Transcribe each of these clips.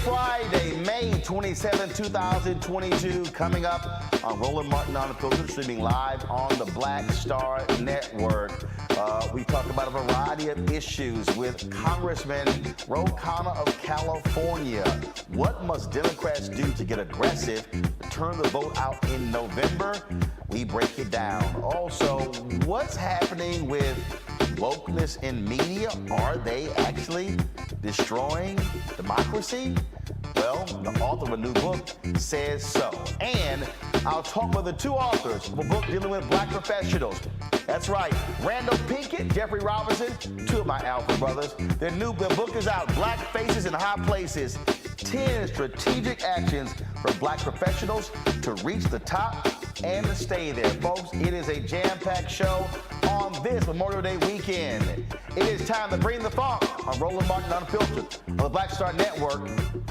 Friday, May 27, 2022, coming up on Roland Martin Unfiltered, streaming live on the Black Star Network. We talk about a variety of issues with Congressman Khanna of California. What must Democrats do to get aggressive, turn the vote out in November? We break it down. Also, what's happening with wokeness in media? Are they actually destroying democracy? Well, the author of a new book says so. And I'll talk with the two authors of a book dealing with black professionals. That's right, Randal Pinkett, Jeffrey Robinson, two of my alpha brothers. Their book is out, Black Faces in High Places, 10 strategic actions for black professionals to reach the top and to stay there. Folks, it is a jam-packed show on this Memorial Day weekend. It is time to bring the funk on Roland Martin Unfiltered on the Black Star Network.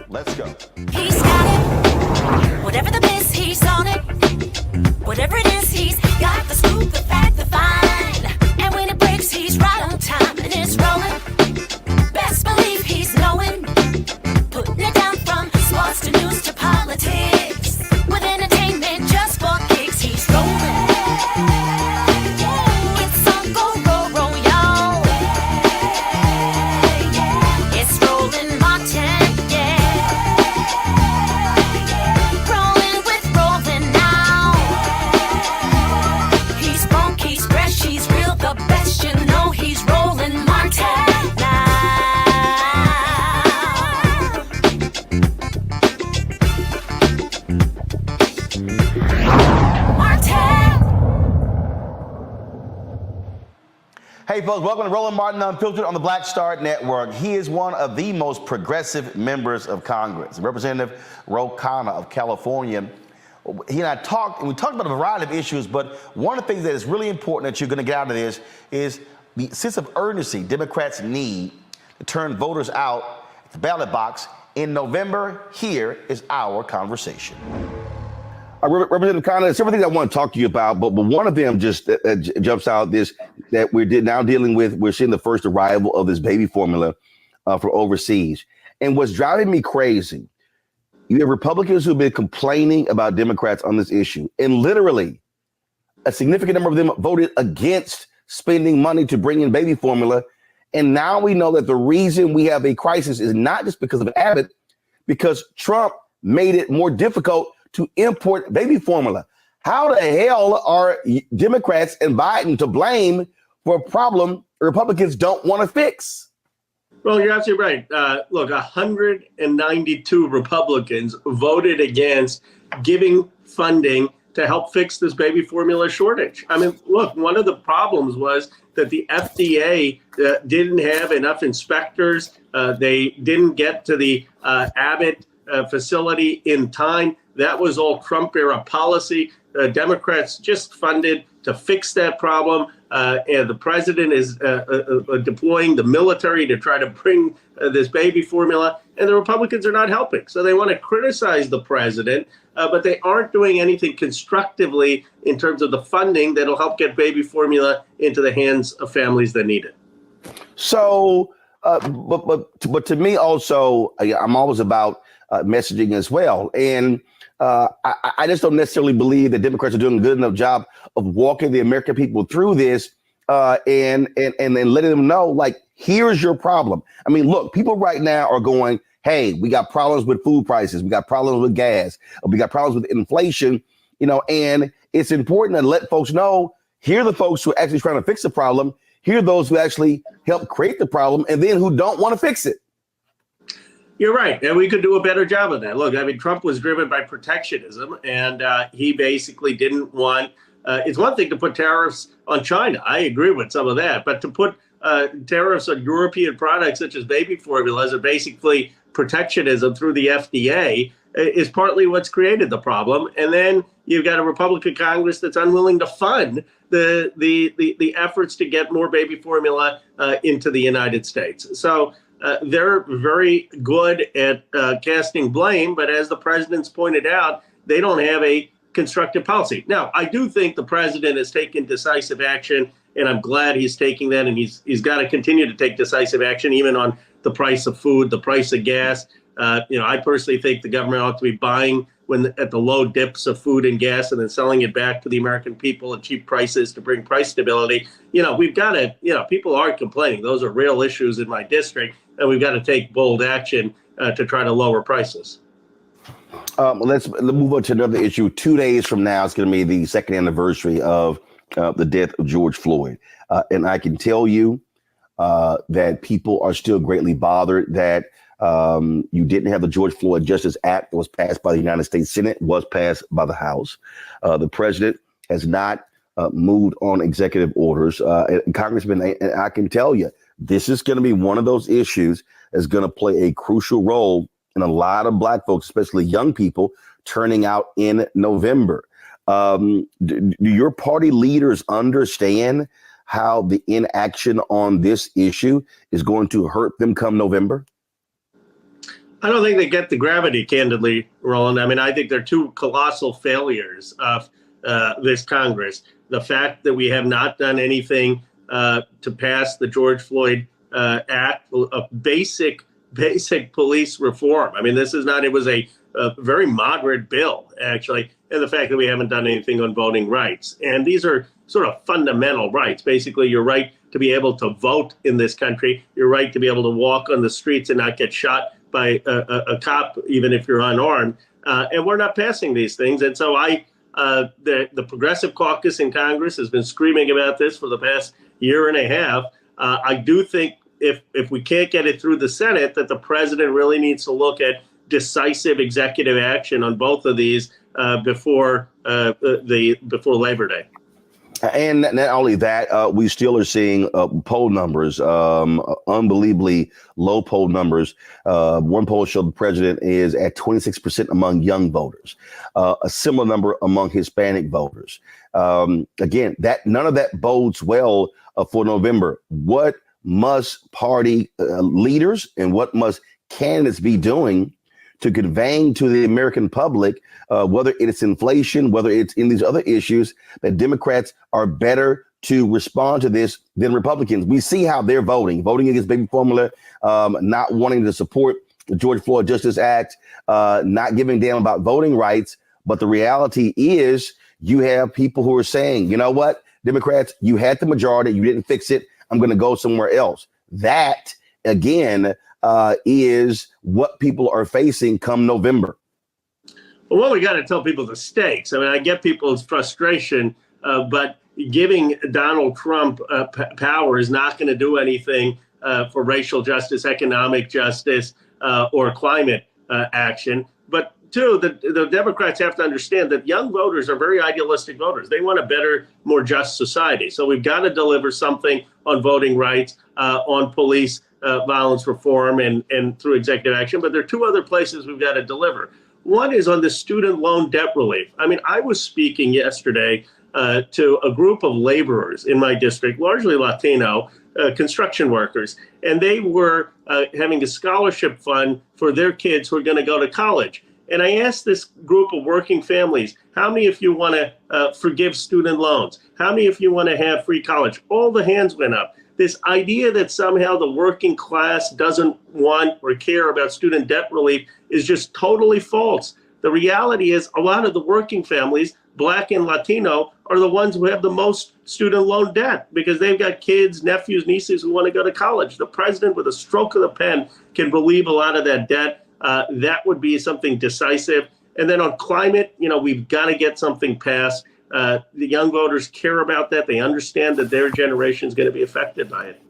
Let's go. He's got it. Whatever the biz, he's on it. Whatever it is, he's got the scoop, the fact, the find. And when it breaks, he's right on time and it's rolling. Best believe he's knowing. Putting it down from sports to news to politics. With entertainment just for kicks, he's rolling. It's on go, roll, y'all. It's Roland Martin, yeah. Rolling with Roland now. He's funk, he's fresh, he's real, the best, you know he's Roland Martin now. Hey folks, welcome to Roland Martin Unfiltered on the Black Star Network. He is one of the most progressive members of Congress, Representative Khanna of California. He and I talked, and we talked about a variety of issues, but one of the things that is really important that you're going to get out of this is the sense of urgency Democrats need to turn voters out at the ballot box in November. Here is our conversation. Representative Khanna, there's several things I want to talk to you about, but one of them just jumps out, this that we're now dealing with. We're seeing the first arrival of this baby formula from overseas. And what's driving me crazy, you have Republicans who've been complaining about Democrats on this issue, and literally a significant number of them voted against spending money to bring in baby formula. And now we know that the reason we have a crisis is not just because of Abbott, because Trump made it more difficult to import baby formula. How the hell are Democrats and Biden to blame for a problem Republicans don't want to fix? Well, you're absolutely right. Look, 192 Republicans voted against giving funding to help fix this baby formula shortage. I mean, look, one of the problems was that the FDA didn't have enough inspectors. They didn't get to the Abbott facility in time. That was all Trump-era policy. Democrats just funded to fix that problem. And the president is deploying the military to try to bring this baby formula. And the Republicans are not helping. So they want to criticize the president, but they aren't doing anything constructively in terms of the funding that'll help get baby formula into the hands of families that need it. So, but to me also, I'm always about messaging as well. And I just don't necessarily believe that Democrats are doing a good enough job of walking the American people through this and then letting them know, like, here's your problem. I mean, look, people right now are going, hey, we got problems with food prices. We got problems with gas. We got problems with inflation, and it's important to let folks know, here are the folks who are actually trying to fix the problem. Here are those who actually help create the problem and then who don't want to fix it. You're right. And we could do a better job of that. Look, I mean, Trump was driven by protectionism, and he basically didn't want it's one thing to put tariffs on China. I agree with some of that. But to put tariffs on European products such as baby formulas are basically protectionism through the FDA is partly what's created the problem. And then you've got a Republican Congress that's unwilling to fund the efforts to get more baby formula into the United States. So they're very good at casting blame, but as the president's pointed out, they don't have a constructive policy. Now, I do think the president has taken decisive action, and I'm glad he's taking that, and he's got to continue to take decisive action, even on the price of food, the price of gas, I personally think the government ought to be buying at the low dips of food and gas and then selling it back to the American people at cheap prices to bring price stability. We've got to, people aren't complaining. Those are real issues in my district, and we've got to take bold action to try to lower prices. Let's move on to another issue. 2 days from now, it's going to be the second anniversary of the death of George Floyd. And I can tell you that people are still greatly bothered that you didn't have the George Floyd Justice Act that was passed by the United States Senate, was passed by the House. The president has not moved on executive orders. Congressman, I can tell you, this is going to be one of those issues that's going to play a crucial role in a lot of Black folks, especially young people, turning out in November. Do your party leaders understand how the inaction on this issue is going to hurt them come November? I don't think they get the gravity, candidly, Roland. I mean, I think they're two colossal failures of this Congress. The fact that we have not done anything to pass the George Floyd Act, a basic police reform. I mean, it was a very moderate bill, actually, and the fact that we haven't done anything on voting rights. And these are sort of fundamental rights. Basically, your right to be able to vote in this country, your right to be able to walk on the streets and not get shot by a cop, even if you're unarmed. And we're not passing these things. And so the Progressive Caucus in Congress has been screaming about this for the past year and a half. I do think if we can't get it through the Senate, that the president really needs to look at decisive executive action on both of these before Labor Day. And not only that, we still are seeing poll numbers, unbelievably low poll numbers. One poll showed the president is at 26% among young voters, a similar number among Hispanic voters. Again, none of that bodes well for November. What must party leaders and what must candidates be doing to conveying to the American public, whether it's inflation, whether it's in these other issues, that Democrats are better to respond to this than Republicans? We see how they're voting against baby formula, not wanting to support the George Floyd Justice Act, not giving a damn about voting rights. But the reality is you have people who are saying, you know what, Democrats, you had the majority, you didn't fix it, I'm going to go somewhere else. That, again, is what people are facing come November. Well, we got to tell people the stakes. I mean, I get people's frustration, but giving Donald Trump power is not going to do anything for racial justice, economic justice, or climate action. But two, the Democrats have to understand that young voters are very idealistic voters. They want a better, more just society. So we've got to deliver something on voting rights, on police violence reform, and through executive action. But there are two other places we've got to deliver. One is on the student loan debt relief. I mean, I was speaking yesterday to a group of laborers in my district, largely Latino, construction workers, and they were having a scholarship fund for their kids who are going to go to college. And I asked this group of working families, how many of you want to forgive student loans? How many of you want to have free college? All the hands went up. This idea that somehow the working class doesn't want or care about student debt relief is just totally false. The reality is a lot of the working families, Black and Latino, are the ones who have the most student loan debt because they've got kids, nephews, nieces who want to go to college. The president, with a stroke of the pen, can relieve a lot of that debt. That would be something decisive. And then on climate, we've got to get something passed. The young voters care about that. They understand that their generation is going to be affected by it.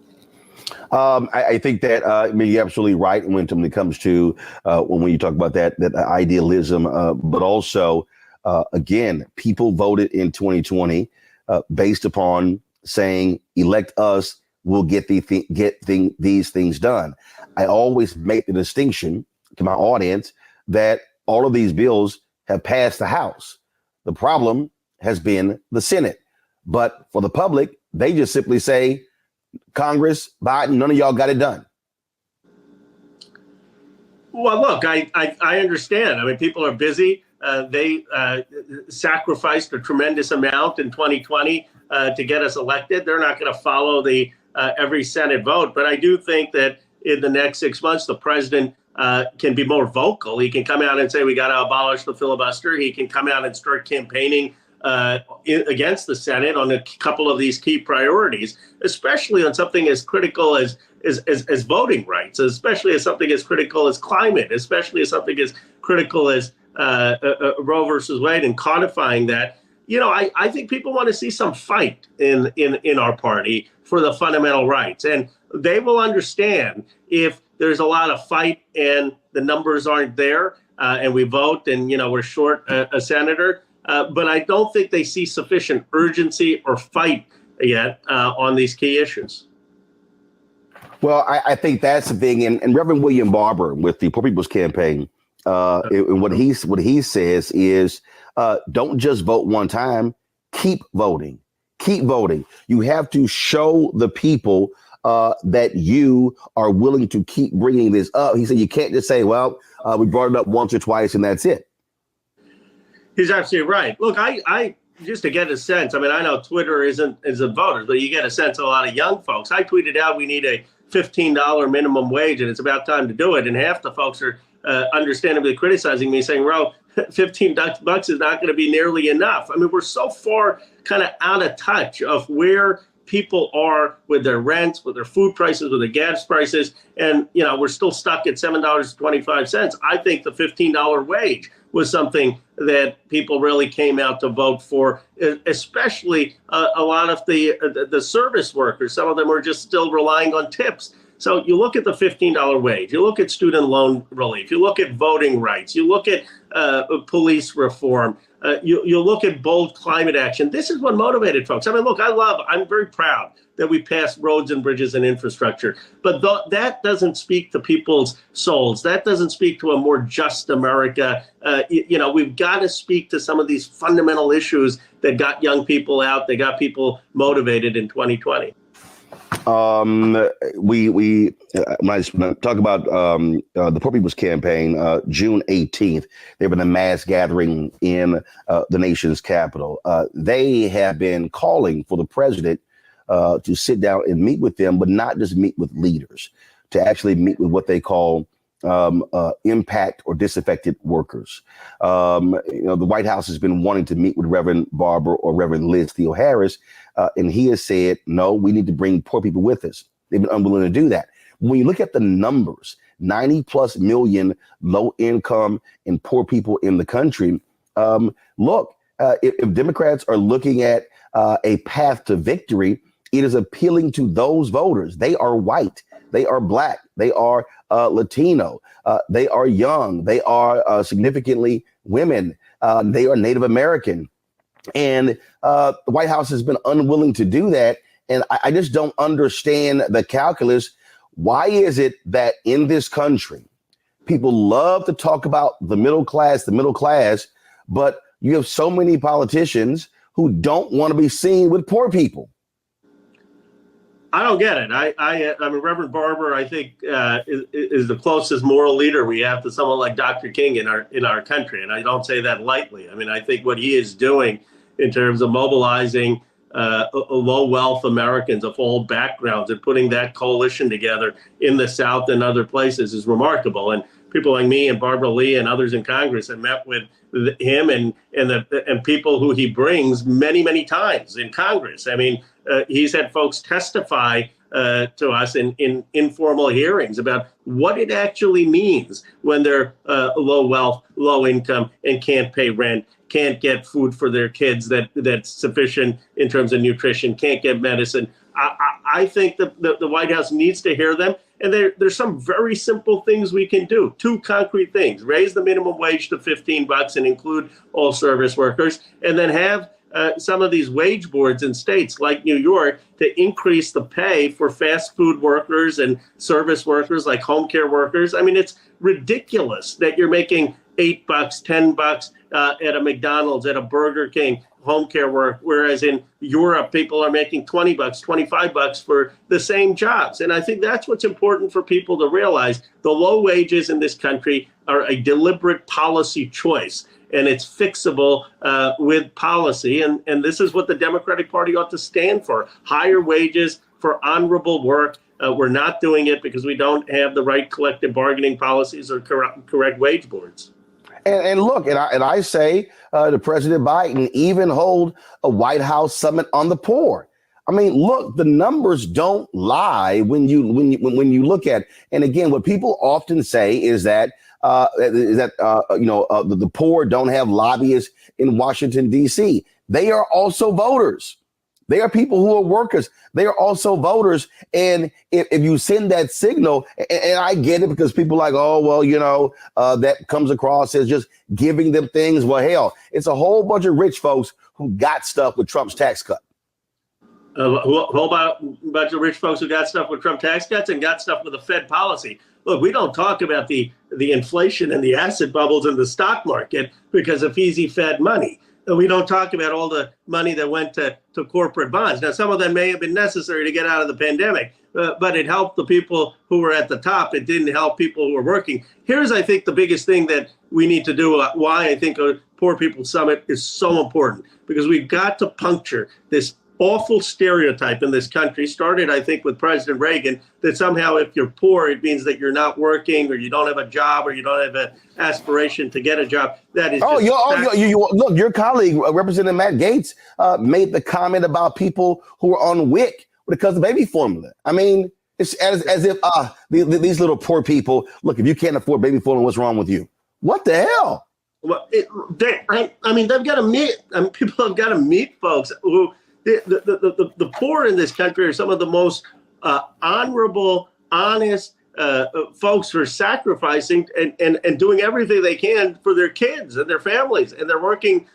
I think that you're absolutely right when it comes to when you talk about that idealism, but also, again, people voted in 2020 based upon saying, elect us, we'll get these things done. I always make the distinction to my audience that all of these bills have passed the House. The problem has been the Senate. But for the public, they just simply say, Congress, Biden, none of y'all got it done. Well, look, I understand. I mean, people are busy. They sacrificed a tremendous amount in 2020 to get us elected. They're not going to follow the every Senate vote. But I do think that in the next 6 months, the president can be more vocal. He can come out and say, we got to abolish the filibuster. He can come out and start campaigning against the Senate on a couple of these key priorities, especially on something as critical as voting rights, especially as something as critical as climate, especially as something as critical as Roe versus Wade and codifying that. You know, I think people want to see some fight in our party for the fundamental rights. And they will understand if there's a lot of fight and the numbers aren't there and we vote and, you know, we're short a senator. But I don't think they see sufficient urgency or fight yet on these key issues. Well, I think that's the thing. And Reverend William Barber with the Poor People's Campaign, and what he says is, don't just vote one time. Keep voting. Keep voting. You have to show the people that you are willing to keep bringing this up. He said you can't just say, well, we brought it up once or twice and that's it. He's absolutely right. Look, I just to get a sense, I mean, I know Twitter isn't voters, but you get a sense of a lot of young folks. I tweeted out we need a $15 minimum wage and it's about time to do it. And half the folks are understandably criticizing me, saying, "Ro, $15 is not going to be nearly enough." I mean, we're so far kind of out of touch of where people are with their rents, with their food prices, with their gas prices. And, you know, we're still stuck at $7.25. I think the $15 wage was something that people really came out to vote for, especially a lot of the service workers. Some of them are just still relying on tips. So you look at the $15 wage, you look at student loan relief, you look at voting rights, you look at police reform, you look at bold climate action. This is what motivated folks. I mean, look, I'm very proud that we passed roads and bridges and infrastructure, but that doesn't speak to people's souls. That doesn't speak to a more just America. You know, we've got to speak to some of these fundamental issues that got young people out, that got people motivated in 2020. When I talk about the Poor People's Campaign, June 18th, they've been a mass gathering in the nation's capital. They have been calling for the president to sit down and meet with them, but not just meet with leaders, to actually meet with what they call impact or disaffected workers. You know, the White House has been wanting to meet with Reverend Barber or Reverend Liz Theo Harris, and he has said, no, we need to bring poor people with us. They've been unwilling to do that. When you look at the numbers, 90+ million low income and poor people in the country, if Democrats are looking at a path to victory, it is appealing to those voters. They are white, they are black, they are Latino, they are young, they are significantly women, they are Native American. And the White House has been unwilling to do that. And I just don't understand the calculus. Why is it that in this country, people love to talk about the middle class, but you have so many politicians who don't want to be seen with poor people? I don't get it. I mean, Reverend Barber, I think, is the closest moral leader we have to someone like Dr. King in our country, and I don't say that lightly. I mean, I think what he is doing in terms of mobilizing low wealth Americans of all backgrounds and putting that coalition together in the South and other places is remarkable. And people like me and Barbara Lee and others in Congress have met with him and people who he brings many times in Congress. I mean, he's had folks testify to us in informal hearings about what it actually means when they're low wealth, low income, and can't pay rent, can't get food for their kids that's sufficient in terms of nutrition, can't get medicine. I think the White House needs to hear them. And there's some very simple things we can do. Two concrete things: raise the minimum wage to $15 and include all service workers, and then have some of these wage boards in states like New York to increase the pay for fast food workers and service workers like home care workers. I mean, it's ridiculous that you're making $8, $10 at a McDonald's, at a Burger King, home care work, whereas in Europe, people are making $20, $25 for the same jobs. And I think that's what's important for people to realize. The low wages in this country are a deliberate policy choice, and it's fixable with policy. And this is what the Democratic Party ought to stand for: higher wages for honorable work, We're not doing it because we don't have the right collective bargaining policies or correct wage boards. And look, and I say to President Biden, even hold a White House summit on the poor. I mean, look, the numbers don't lie when you look at. And again, what people often say is that the poor don't have lobbyists in Washington, D.C. They are also voters. They are people who are workers. They are also voters. And if you send that signal, and I get it because people are like, oh, well, that comes across as just giving them things. Well, hell, it's a whole bunch of rich folks who got stuff with Trump's tax cut. Whole bunch of rich folks who got stuff with Trump tax cuts and got stuff with the Fed policy. Look, we don't talk about the inflation and the asset bubbles in the stock market because of easy Fed money. We don't talk about all the money that went to corporate bonds. Now, some of them may have been necessary to get out of the pandemic, but it helped the people who were at the top. It didn't help people who were working. Here's, I think, the biggest thing that we need to do, why I think a Poor People's Summit is so important, because we've got to puncture this awful stereotype in this country, started, I think, with President Reagan, that somehow if you're poor, it means that you're not working or you don't have a job or you don't have an aspiration to get a job. That is look, your colleague, Representative Matt Gaetz, made the comment about people who are on WIC because of baby formula. I mean, it's as if these little poor people, look, if you can't afford baby formula, what's wrong with you? What the hell? Well, they've got to meet, people have got to meet folks who, the poor in this country are some of the most honorable, honest folks who are sacrificing and doing everything they can for their kids and their families, and they're working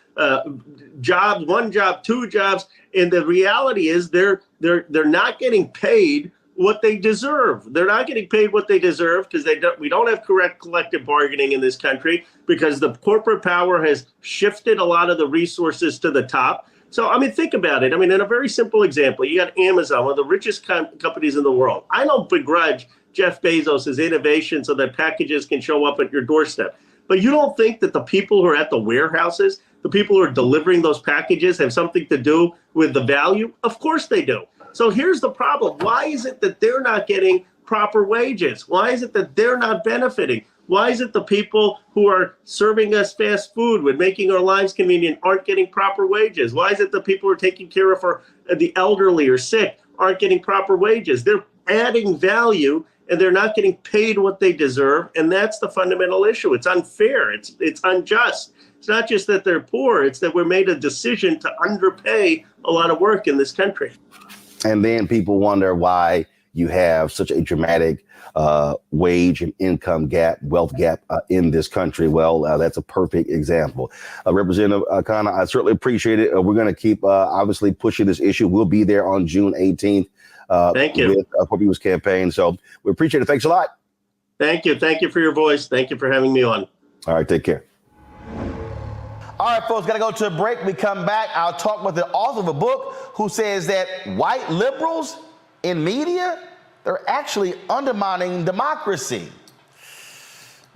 jobs, one job, two jobs, and the reality is they're not getting paid what they deserve. They're not getting paid what they deserve because we don't have correct collective bargaining in this country, because the corporate power has shifted a lot of the resources to the top. So, think about it. In a very simple example, you got Amazon, one of the richest companies in the world. I don't begrudge Jeff Bezos' innovation so that packages can show up at your doorstep. But you don't think that the people who are at the warehouses, the people who are delivering those packages, have something to do with the value? Of course they do. So here's the problem. Why is it that they're not getting proper wages? Why is it that they're not benefiting? Why is it the people who are serving us fast food with making our lives convenient aren't getting proper wages? Why is it the people who are taking care of the elderly or sick aren't getting proper wages? They're adding value and they're not getting paid what they deserve. And that's the fundamental issue. It's unfair. It's unjust. It's not just that they're poor. It's that we made a decision to underpay a lot of work in this country. And then people wonder why you have such a dramatic wage and income gap, wealth gap in this country. Well, that's a perfect example. Representative Khanna, I certainly appreciate it. We're going to keep obviously pushing this issue. We'll be there on June 18th. Thank you. With Poor People's Campaign. So we appreciate it. Thanks a lot. Thank you. Thank you for your voice. Thank you for having me on. All right. Take care. All right, folks, got to go to a break. We come back. I'll talk with the author of a book who says that white liberals in media, they're actually undermining democracy.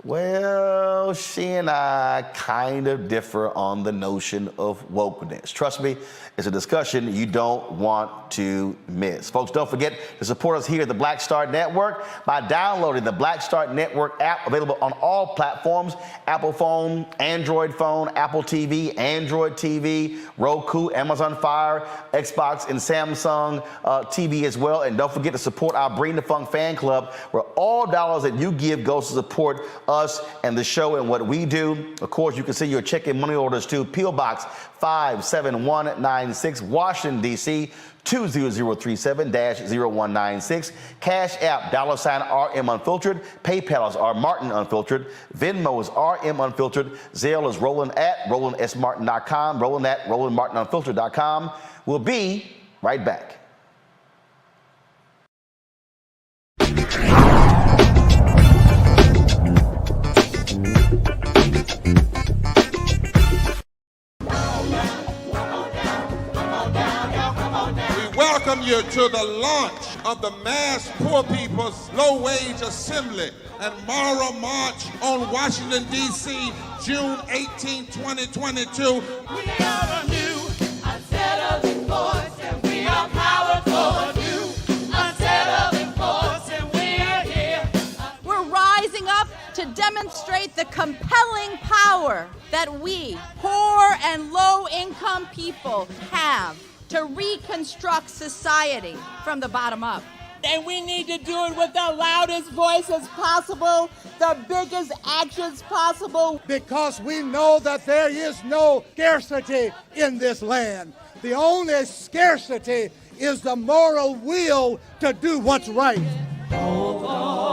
Well, she and I kind of differ on the notion of wokeness. Trust me, it's a discussion you don't want to miss. Folks, don't forget to support us here at the Black Star Network by downloading the Black Star Network app, available on all platforms: Apple phone, Android phone, Apple TV, Android TV, Roku, Amazon Fire, Xbox, and Samsung TV as well. And don't forget to support our Bring the Funk fan club, where all dollars that you give goes to support us and the show and what we do. Of course, you can send your check and money orders to P.O. Box 57196, Washington, D.C. 20037-0196. Cash App, $RM Unfiltered. PayPal is R Martin Unfiltered. Venmo is RM Unfiltered. Zelle is Roland at RolandSMartin.com. Roland at RolandMartinUnfiltered.com. We'll be right back. Welcome you to the launch of the Mass Poor People's Low Wage Assembly and Moral March on Washington, D.C., June 18, 2022. We are a new, unsettling force, and we are powerful, a new, unsettling force. compelling power that we, poor and low-income people, have to reconstruct society from the bottom up. And we need to do it with the loudest voices possible, the biggest actions possible. Because we know that there is no scarcity in this land. The only scarcity is the moral will to do what's right. Hold on,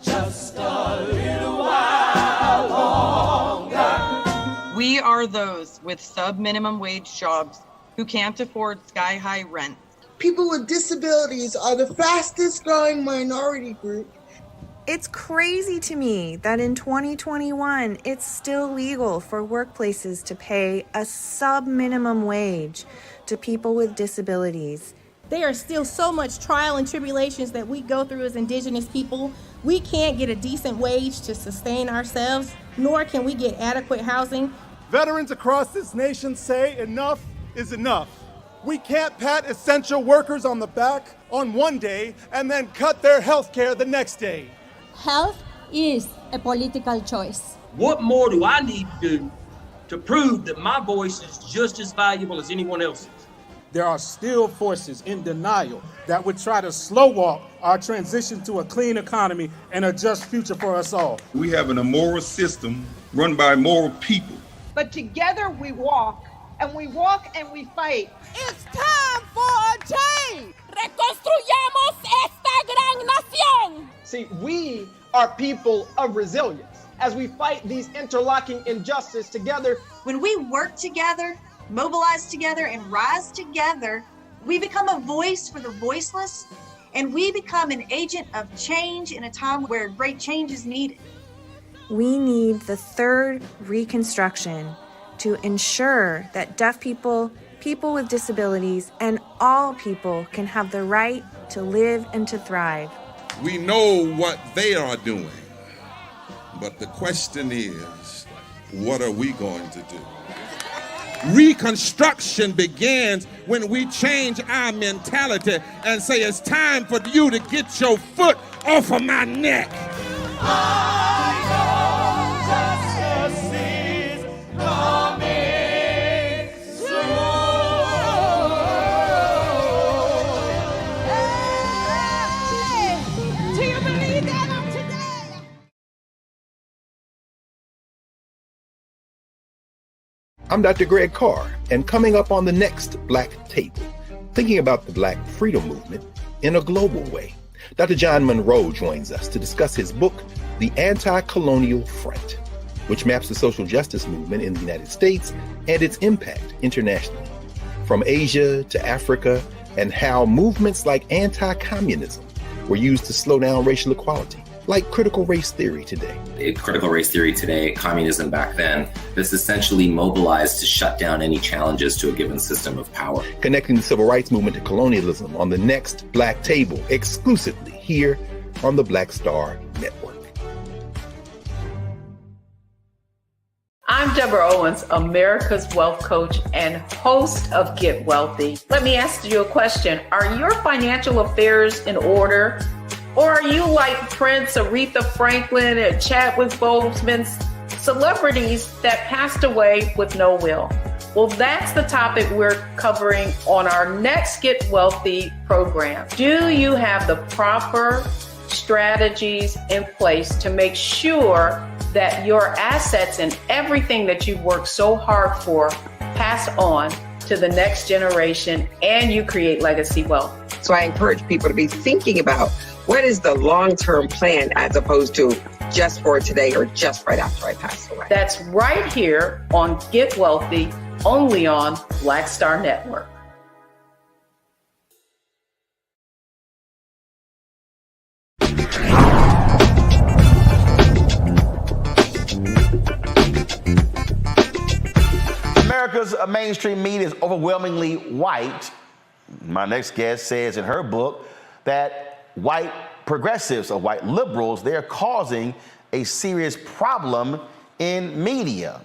just a little while longer. We are those with sub-minimum wage jobs who can't afford sky-high rent. People with disabilities are the fastest growing minority group. It's crazy to me that in 2021, it's still legal for workplaces to pay a sub-minimum wage to people with disabilities. There are still so much trial and tribulations that we go through as Indigenous people. We can't get a decent wage to sustain ourselves, nor can we get adequate housing. Veterans across this nation say enough is enough. We can't pat essential workers on the back on one day and then cut their health care the next day. Health is a political choice. What more do I need to do to prove that my voice is just as valuable as anyone else's? There are still forces in denial that would try to slow walk our transition to a clean economy and a just future for us all. We have an immoral system run by immoral people. But together we walk, and we walk and we fight. It's time for a change. Reconstruyamos esta gran nación. See, we are people of resilience. As we fight these interlocking injustices together, when we work together, mobilize together, and rise together, we become a voice for the voiceless, and we become an agent of change in a time where great change is needed. We need the third reconstruction to ensure that deaf people, people with disabilities, and all people can have the right to live and to thrive. We know what they are doing, but the question is, what are we going to do? Reconstruction begins when we change our mentality and say it's time for you to get your foot off of my neck. Justice is coming soon. Hey, do you believe that of today? I'm Dr. Greg Carr, and coming up on the next Black Table, thinking about the Black freedom movement in a global way. Dr. John Monroe joins us to discuss his book, The Anti-Colonial Front, which maps the social justice movement in the United States and its impact internationally, from Asia to Africa, and how movements like anti-communism were used to slow down racial equality, like critical race theory today. Critical race theory today, communism back then, that's essentially mobilized to shut down any challenges to a given system of power. Connecting the civil rights movement to colonialism on the next Black Table, exclusively here on the Black Star Network. I'm Deborah Owens, America's Wealth Coach and host of Get Wealthy. Let me ask you a question. Are your financial affairs in order? Or are you like Prince, Aretha Franklin, and Chadwick Boseman, celebrities that passed away with no will? Well, that's the topic we're covering on our next Get Wealthy program. Do you have the proper strategies in place to make sure that your assets and everything that you've worked so hard for pass on to the next generation and you create legacy wealth? So I encourage people to be thinking about what is the long-term plan as opposed to just for today or just right after I pass away. That's right here on Get Wealthy, only on Black Star Network. America's mainstream media is overwhelmingly white. My next guest says in her book that white progressives or white liberals, they're causing a serious problem in media.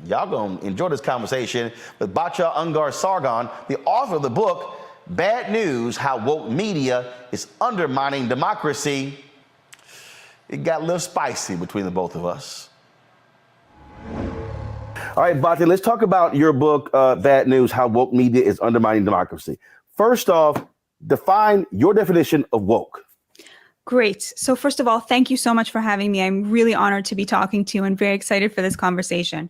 Y'all gonna enjoy this conversation with Batya Ungar-Sargon, the author of the book, Bad News, How Woke Media is Undermining Democracy. it got a little spicy between the both of us. All right, Batya, let's talk about your book, Bad News, How Woke Media is Undermining Democracy. First off, define your definition of woke. Great. So first of all, thank you so much for having me. I'm really honored to be talking to you and very excited for this conversation.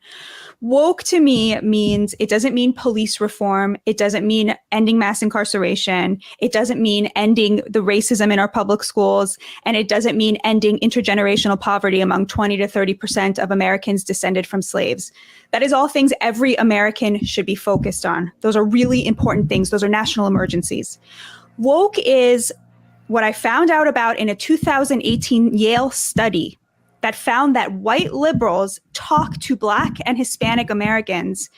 Woke to me means, it doesn't mean police reform. It doesn't mean ending mass incarceration. It doesn't mean ending the racism in our public schools. And it doesn't mean ending intergenerational poverty among 20 to 30% of Americans descended from slaves. That is all things every American should be focused on. Those are really important things. Those are national emergencies. Woke is what I found out about in a 2018 Yale study that found that white liberals talk to Black and Hispanic Americans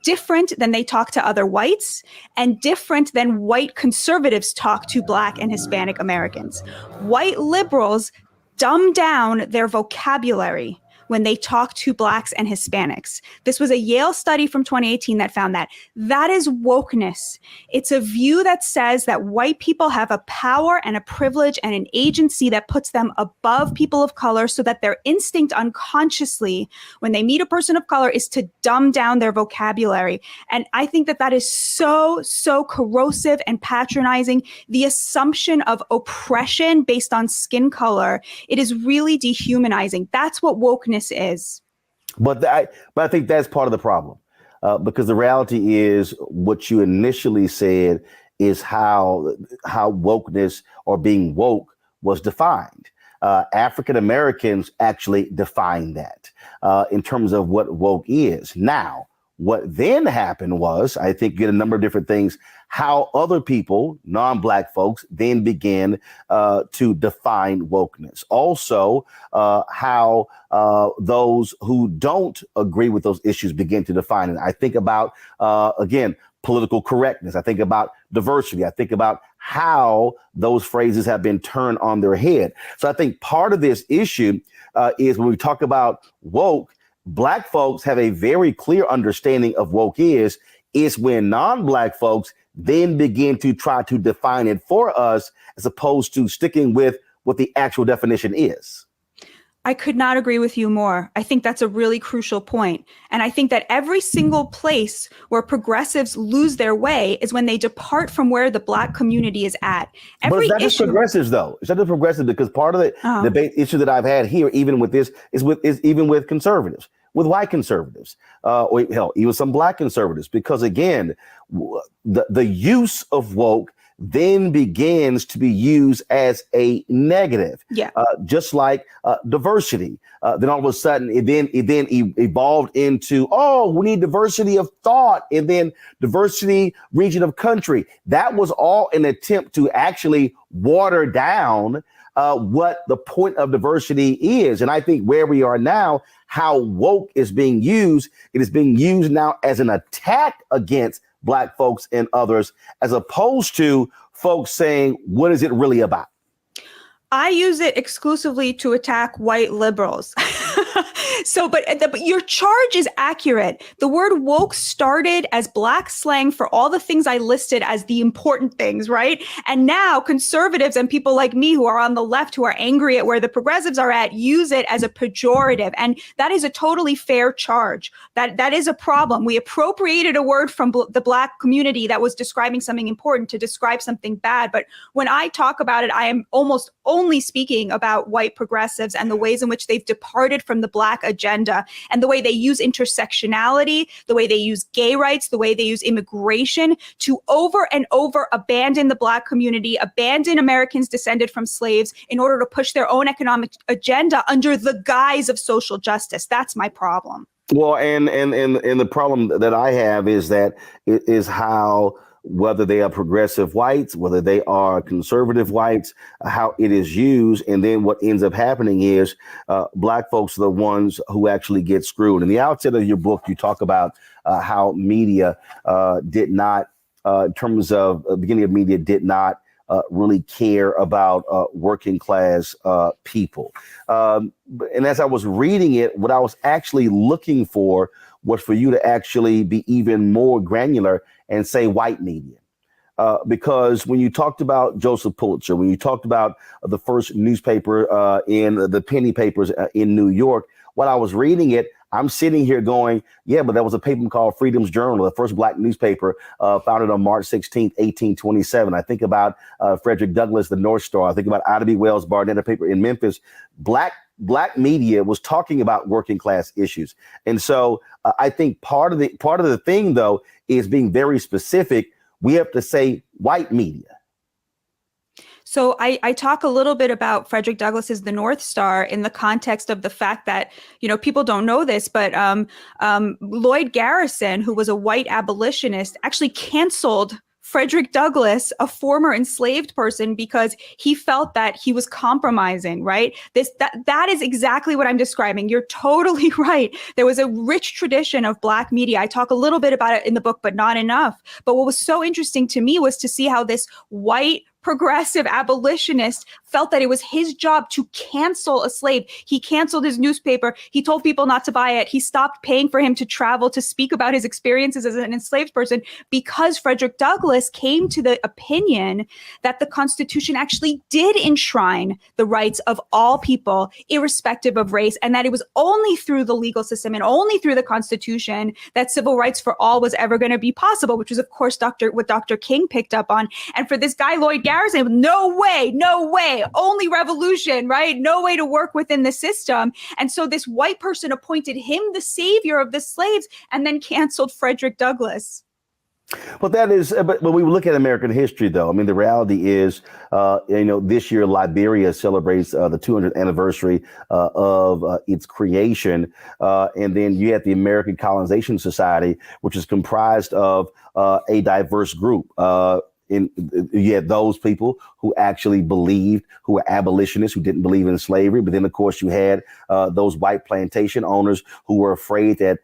different than they talk to other whites and different than white conservatives talk to Black and Hispanic Americans. White liberals dumb down their vocabulary when they talk to Blacks and Hispanics. This was a Yale study from 2018 that found that. That is wokeness. It's a view that says that white people have a power and a privilege and an agency that puts them above people of color, so that their instinct unconsciously, when they meet a person of color, is to dumb down their vocabulary. And I think that that is so corrosive and patronizing. The assumption of oppression based on skin color, it is really dehumanizing. That's what wokeness is. But I think that's part of the problem, because the reality is what you initially said is how wokeness or being woke was defined. African Americans actually define that in terms of what woke is. Now, what then happened was, I think, get a number of different things, how other people, non-Black folks, then began to define wokeness. Also, how those who don't agree with those issues begin to define it. I think about, again, political correctness. I think about diversity. I think about how those phrases have been turned on their head. So I think part of this issue is when we talk about woke, Black folks have a very clear understanding of woke is when non-Black folks then begin to try to define it for us, as opposed to sticking with what the actual definition is. I could not agree with you more. I think that's a really crucial point. And I think that every single place where progressives lose their way is when they depart from where the Black community is at. But it's not just progressives, though. It's not just progressives, because part of the debate issue that I've had here, even with this, is even with conservatives, with white conservatives, or hell, even some Black conservatives, because again, the use of woke then begins to be used as a negative. Yeah. Just like diversity. Then all of a sudden it then evolved into, oh, we need diversity of thought, and then diversity region of country. That was all an attempt to actually water down what the point of diversity is. And I think where we are now, how woke is being used, it is being used now as an attack against Black folks and others, as opposed to folks saying, what is it really about? I use it exclusively to attack white liberals. But your charge is accurate. The word woke started as Black slang for all the things I listed as the important things, right? And now conservatives and people like me who are on the left, who are angry at where the progressives are at, use it as a pejorative. And that is a totally fair charge. That is a problem. We appropriated a word from the Black community that was describing something important to describe something bad. But when I talk about it, I am almost only speaking about white progressives and the ways in which they've departed from the Black agenda, and the way they use intersectionality, the way they use gay rights, the way they use immigration to over and over abandon the Black community, abandon Americans descended from slaves in order to push their own economic agenda under the guise of social justice. That's my problem. Well, and the problem that I have is that it is how, whether they are progressive whites, whether they are conservative whites, how it is used. And then what ends up happening is Black folks are the ones who actually get screwed. In the outset of your book, you talk about how media did not, in terms of the beginning of media, did not really care about working class people. And as I was reading it, what I was actually looking for was for you to actually be even more granular and say white media. because when you talked about Joseph Pulitzer, when you talked about the first newspaper in the penny papers in New York, while I was reading it, I'm sitting here going, yeah, but there was a paper called Freedom's Journal, the first black newspaper founded on March 16th, 1827. I think about Frederick Douglass, the North Star. I think about Ida B. Wells Barnett, a paper in Memphis. Black media was talking about working class issues. And so I think part of the thing, though, is being very specific. We have to say white media. So I talk a little bit about Frederick Douglass's The North Star in the context of the fact that, people don't know this, but Lloyd Garrison, who was a white abolitionist, actually canceled Frederick Douglass, a former enslaved person, because he felt that he was compromising, right? That is exactly what I'm describing. You're totally right. There was a rich tradition of black media. I talk a little bit about it in the book, but not enough. But what was so interesting to me was to see how this white progressive abolitionist felt that it was his job to cancel a slave. He canceled his newspaper. He told people not to buy it. He stopped paying for him to travel to speak about his experiences as an enslaved person, because Frederick Douglass came to the opinion that the Constitution actually did enshrine the rights of all people, irrespective of race, and that it was only through the legal system and only through the Constitution that civil rights for all was ever going to be possible, which was, of course, what Dr. King picked up on. And for this guy, Lloyd Garrison, no way, only revolution, right? No way to work within the system. And so this white person appointed him the savior of the slaves and then canceled Frederick Douglass. But when we look at American history, though, I mean, the reality is, this year Liberia celebrates the 200th anniversary of its creation. And then you had the American Colonization Society, which is comprised of a diverse group. You had those people who actually believed, who were abolitionists, who didn't believe in slavery. But then, of course, you had those white plantation owners who were afraid that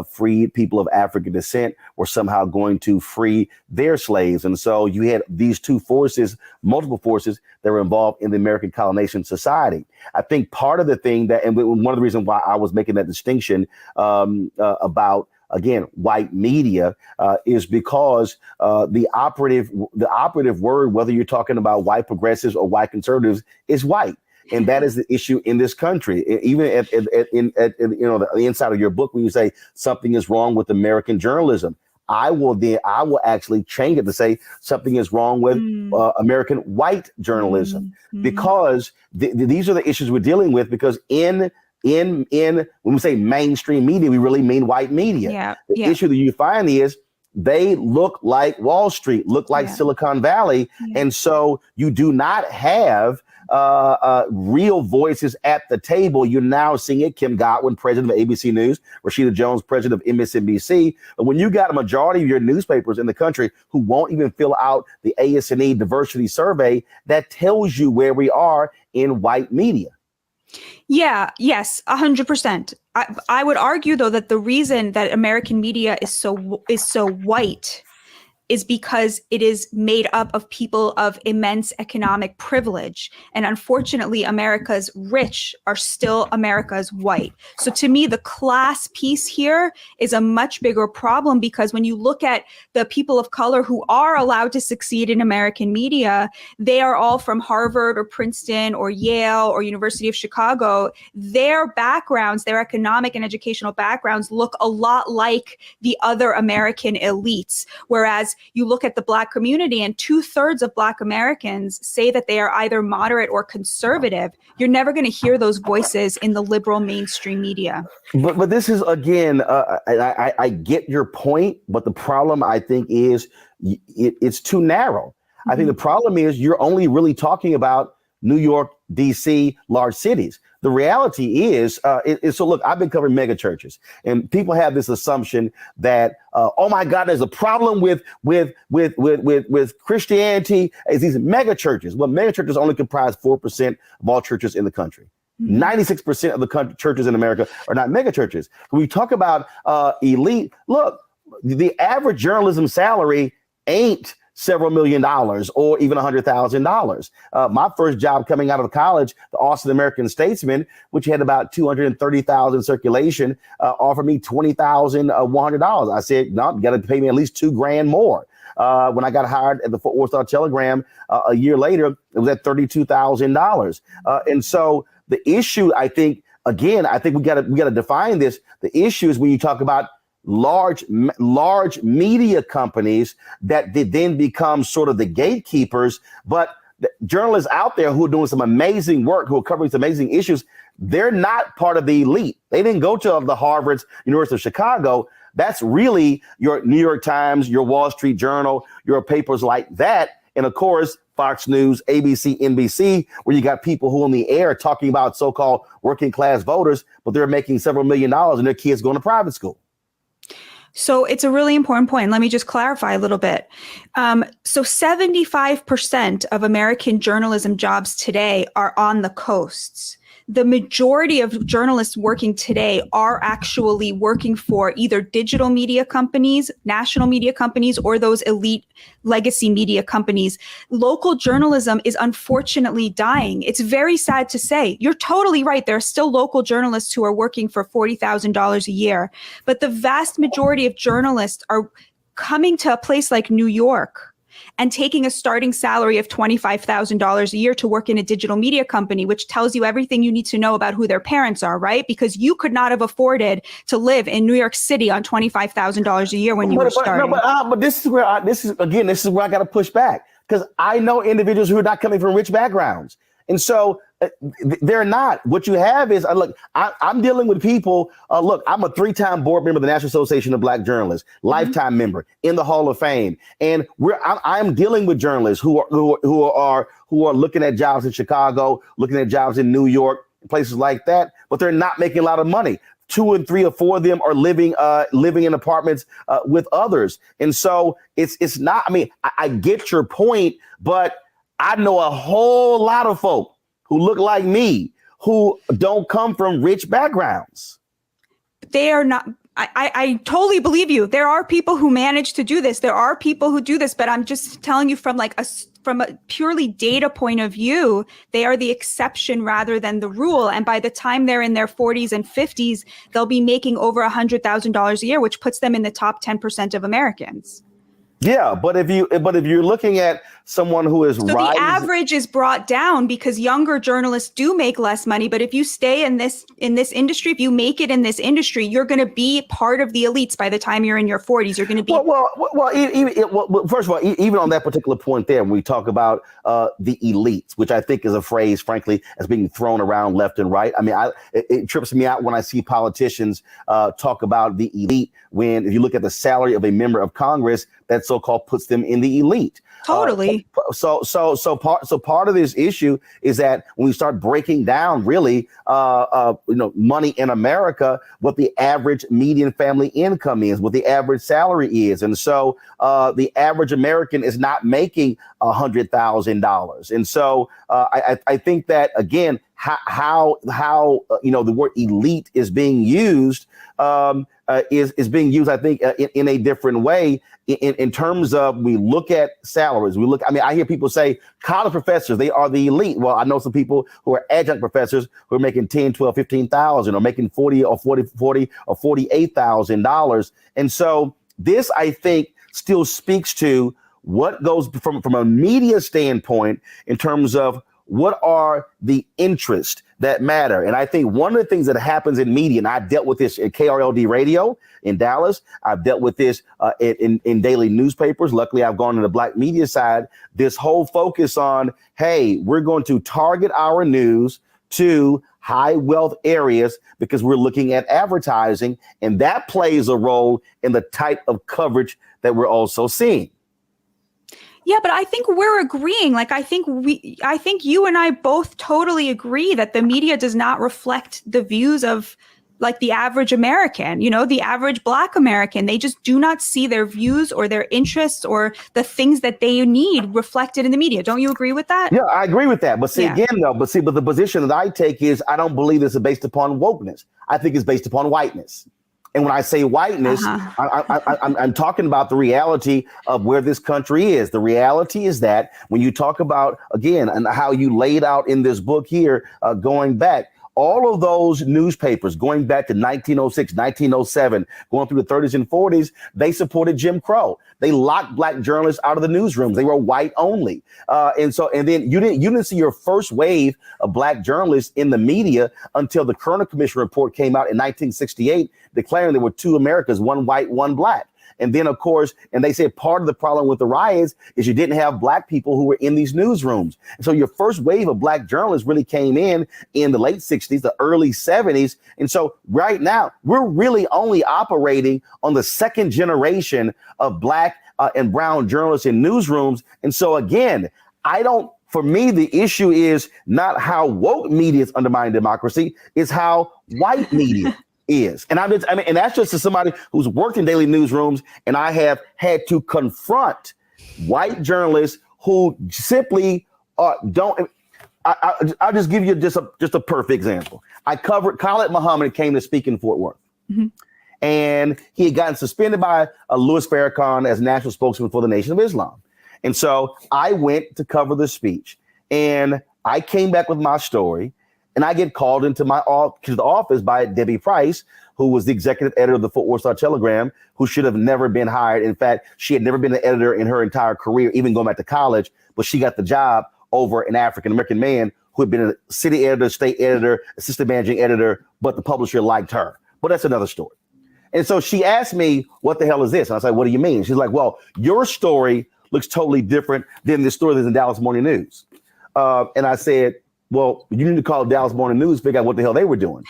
freed people of African descent were somehow going to free their slaves. And so you had these two forces, multiple forces that were involved in the American Colonization Society. I think part of the thing and one of the reasons why I was making that distinction about, again, white media is because the operative word, whether you're talking about white progressives or white conservatives, is white. And that is the issue in this country. Even at the inside of your book, when you say something is wrong with American journalism, I will actually change it to say something is wrong with American white journalism, because these are the issues we're dealing with. Because when we say mainstream media, we really mean white media. The issue that you find is they look like Wall Street, look like Silicon Valley. And so you do not have real voices at the table. You're now seeing it. Kim Godwin, president of ABC News, Rashida Jones, president of MSNBC. But when you got a majority of your newspapers in the country who won't even fill out the AS&E diversity survey, that tells you where we are in white media. Yeah, yes, 100%. I would argue, though, that the reason that American media is so white is because it is made up of people of immense economic privilege. And unfortunately, America's rich are still America's white. So to me, the class piece here is a much bigger problem, because when you look at the people of color who are allowed to succeed in American media, they are all from Harvard or Princeton or Yale or University of Chicago. Their backgrounds, their economic and educational backgrounds look a lot like the other American elites. Whereas you look at the Black community and 2/3 of Black Americans say that they are either moderate or conservative. You're never going to hear those voices in the liberal mainstream media. But this is, again, I get your point, but the problem, I think, is it's too narrow. I think the problem is you're only really talking about New York, DC, large cities. The reality is, so look, I've been covering mega churches, and people have this assumption that, oh my God, there's a problem with Christianity is these mega churches. Well, mega churches only comprise 4% of all churches in the country. 96% of the churches in America are not mega churches. When we talk about elite, look, the average journalism salary ain't several $1 million or even $100,000. My first job coming out of college, the Austin American-Statesman, which had about 230,000 circulation, offered me $20,100. I said, no, you got to pay me at least $2,000 more. When I got hired at the Fort Worth Star-Telegram a year later, it was at $32,000. And so the issue, I think we got to define this. The issue is when you talk about large media companies that then become sort of the gatekeepers, but the journalists out there who are doing some amazing work, who are covering some amazing issues, they're not part of the elite. They didn't go to the Harvard's, University of Chicago. That's really your New York Times, your Wall Street Journal, your papers like that. And of course, Fox News, ABC, NBC, where you got people who on the air talking about so-called working class voters, but they're making several $1 million and their kids going to private school. So it's a really important point. Let me just clarify a little bit. So 75% of American journalism jobs today are on the coasts. The majority of journalists working today are actually working for either digital media companies, national media companies, or those elite legacy media companies. Local journalism is unfortunately dying. It's very sad to say. You're totally right. There are still local journalists who are working for $40,000 a year, but the vast majority of journalists are coming to a place like New York and taking a starting salary of $25,000 a year to work in a digital media company, which tells you everything you need to know about who their parents are, right? Because you could not have afforded to live in New York City on $25,000 a year when you were starting. But this is where I got to push back, because I know individuals who are not coming from rich backgrounds. And so they're not. What you have is, look, I'm dealing with people. Look, I'm a 3-time board member of the National Association of Black Journalists, lifetime member in the Hall of Fame. And I'm dealing with journalists who are looking at jobs in Chicago, looking at jobs in New York, places like that, but they're not making a lot of money. 2 and 3 or 4 of them are living in apartments with others. And so it's not, I mean, I get your point, but I know a whole lot of folk who look like me who don't come from rich backgrounds. They are not. I totally believe you. There are people who manage to do this. There are people who do this, but I'm just telling you from a purely data point of view, they are the exception rather than the rule. And by the time they're in their 40s and 50s, they'll be making over $100,000 a year, which puts them in the top 10% of Americans. Yeah, but if you're looking at someone who is the average is brought down because younger journalists do make less money. But if you stay in this industry, if you make it in this industry, you're going to be part of the elites by the time you're in your 40s. You're going to be well. First of all, even on that particular point there, when we talk about the elites, which I think is a phrase, frankly, as being thrown around left and right. I mean, it trips me out when I see politicians talk about the elite when, if you look at the salary of a member of Congress, that so-called puts them in the elite. Totally. So part of this issue is that when we start breaking down really, money in America, what the average median family income is, what the average salary is, and so the average American is not making $100,000, and so I think that again, how the word elite is being used is being used, I think, in a different way in terms of, we look at salaries. I hear people say college professors, they are the elite. Well, I know some people who are adjunct professors who are making 10, 12, 15,000 or making 40 or $48,000. And so this, I think, still speaks to what goes from a media standpoint in terms of what are the interests that matter. And I think one of the things that happens in media, and I dealt with this at KRLD Radio in Dallas, I've dealt with this in daily newspapers. Luckily, I've gone to the black media side. This whole focus on, hey, we're going to target our news to high wealth areas because we're looking at advertising, and that plays a role in the type of coverage that we're also seeing. Yeah, but I think we're agreeing. I think you and I both totally agree that the media does not reflect the views of the average American, the average Black American. They just do not see their views or their interests or the things that they need reflected in the media. Don't you agree with that? Yeah, I agree with that. But but the position that I take is, I don't believe this is based upon wokeness. I think it's based upon whiteness. And when I say whiteness, I'm talking about the reality of where this country is. The reality is that when you talk about, again, and how you laid out in this book here, going back, all of those newspapers going back to 1906, 1907, going through the 30s and 40s, they supported Jim Crow. They locked black journalists out of the newsrooms. They were white only. And then you didn't see your first wave of black journalists in the media until the Kerner Commission report came out in 1968, declaring there were two Americas, one white, one black. And then, of course, and they said part of the problem with the riots is you didn't have black people who were in these newsrooms. And so your first wave of black journalists really came in the late 60s, the early 70s. And so right now, we're really only operating on the second generation of black and brown journalists in newsrooms. And so, again, for me, the issue is not how woke media is undermining democracy, it's how white media is. And and that's just as somebody who's worked in daily newsrooms, and I have had to confront white journalists who simply don't. I'll just give you just a perfect example. I covered Khalid Muhammad came to speak in Fort Worth, and he had gotten suspended by Louis Farrakhan as national spokesman for the Nation of Islam. And so I went to cover the speech, and I came back with my story. And I get called into the office by Debbie Price, who was the executive editor of the Fort Worth Star-Telegram, who should have never been hired. In fact, she had never been an editor in her entire career, even going back to college. But she got the job over an African-American man who had been a city editor, state editor, assistant managing editor, but the publisher liked her. But that's another story. And so she asked me, what the hell is this? And I was like, what do you mean? She's like, well, your story looks totally different than the story that's in Dallas Morning News. And I said, well, you need to call Dallas Morning News, figure out what the hell they were doing.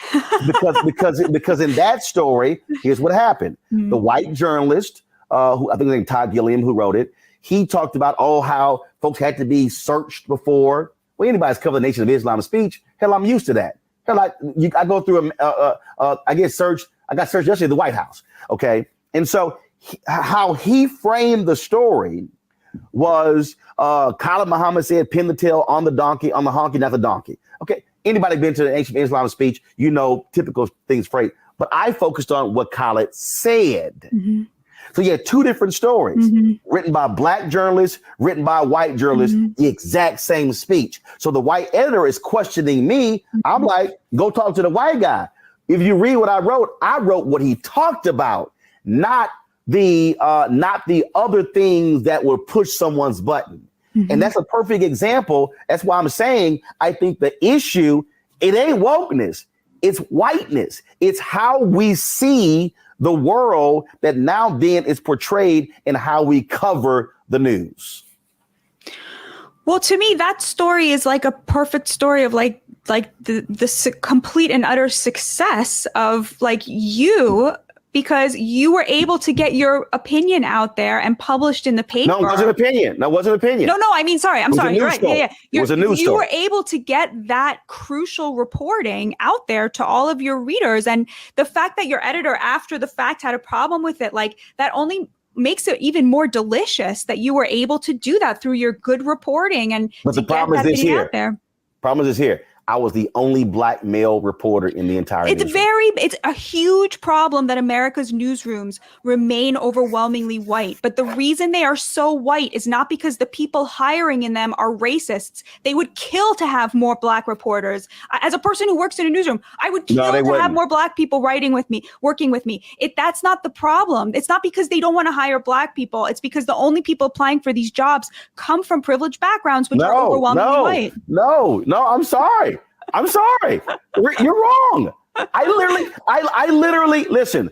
Because in that story, here's what happened. The white journalist, who I think his name Todd Gilliam, who wrote it, he talked about, how folks had to be searched before. Well, anybody's covered the Nation of Islam speech. Hell, I'm used to that. Hell, I go through, I get searched. I got searched yesterday at the White House. Okay. And so how he framed the story was Khalid Muhammad said, pin the tail on the donkey, on the honky, not the donkey. Okay. Anybody been to the Nation of Islam speech, typical things phrased. But I focused on what Khalid said. So you had two different stories written by black journalists, written by white journalists, the exact same speech. So the white editor is questioning me. I'm like, go talk to the white guy. If you read what I wrote what he talked about, not the other things that would push someone's button. And that's a perfect example. That's why I'm saying I think the issue, it ain't wokeness, it's whiteness. It's how we see the world that now then is portrayed in how we cover the news. Well, to me, that story is like a perfect story of like the complete and utter success of you, because you were able to get your opinion out there and published in the paper. No, it wasn't opinion. No, I mean, sorry. I'm sorry. You're right. Yeah. It was a news story. You were able to get that crucial reporting out there to all of your readers. And the fact that your editor after the fact had a problem with it, that only makes it even more delicious that you were able to do that through your good reporting and but the problem is this here. Problem is this here. I was the only black male reporter in the entire newsroom. It's a huge problem that America's newsrooms remain overwhelmingly white. But the reason they are so white is not because the people hiring in them are racists. They would kill to have more black reporters. As a person who works in a newsroom, I would kill to have more black people writing with me, working with me. That's not the problem. It's not because they don't want to hire black people. It's because the only people applying for these jobs come from privileged bagrgrounds, which are overwhelmingly white. No, I'm sorry. You're wrong. I literally listen.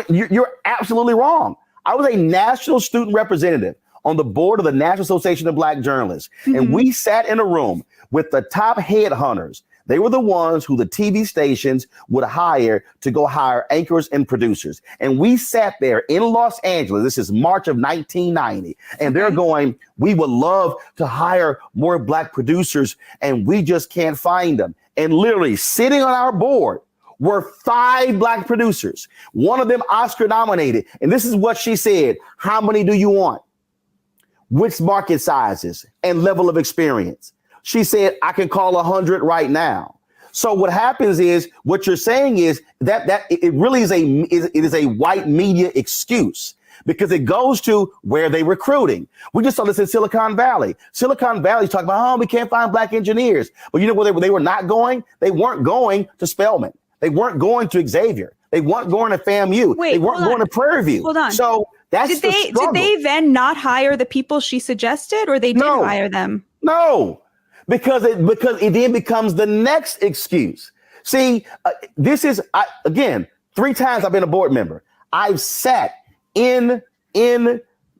You're absolutely wrong. I was a national student representative on the board of the National Association of Black Journalists. And we sat in a room with the top headhunters. They were the ones who the TV stations would hire to go hire anchors and producers. And we sat there in Los Angeles. This is March of 1990. And they're going, we would love to hire more black producers and we just can't find them. And literally sitting on our board were 5 black producers, one of them Oscar nominated. And this is what she said. How many do you want? Which market sizes and level of experience? She said, I can call 100 right now. So what happens is what you're saying is that it really is a white media excuse, because it goes to where they recruiting. We just saw this in Silicon Valley. Silicon Valley's talking about, we can't find black engineers. But you know where they were not going? They weren't going to Spelman. They weren't going to Xavier. They weren't going to FAMU. Wait, they weren't going to Prairie View. Hold on. So that's did they then not hire the people she suggested, or they did hire them? No, because it then becomes the next excuse. See, this is again 3 times I've been a board member. I've sat in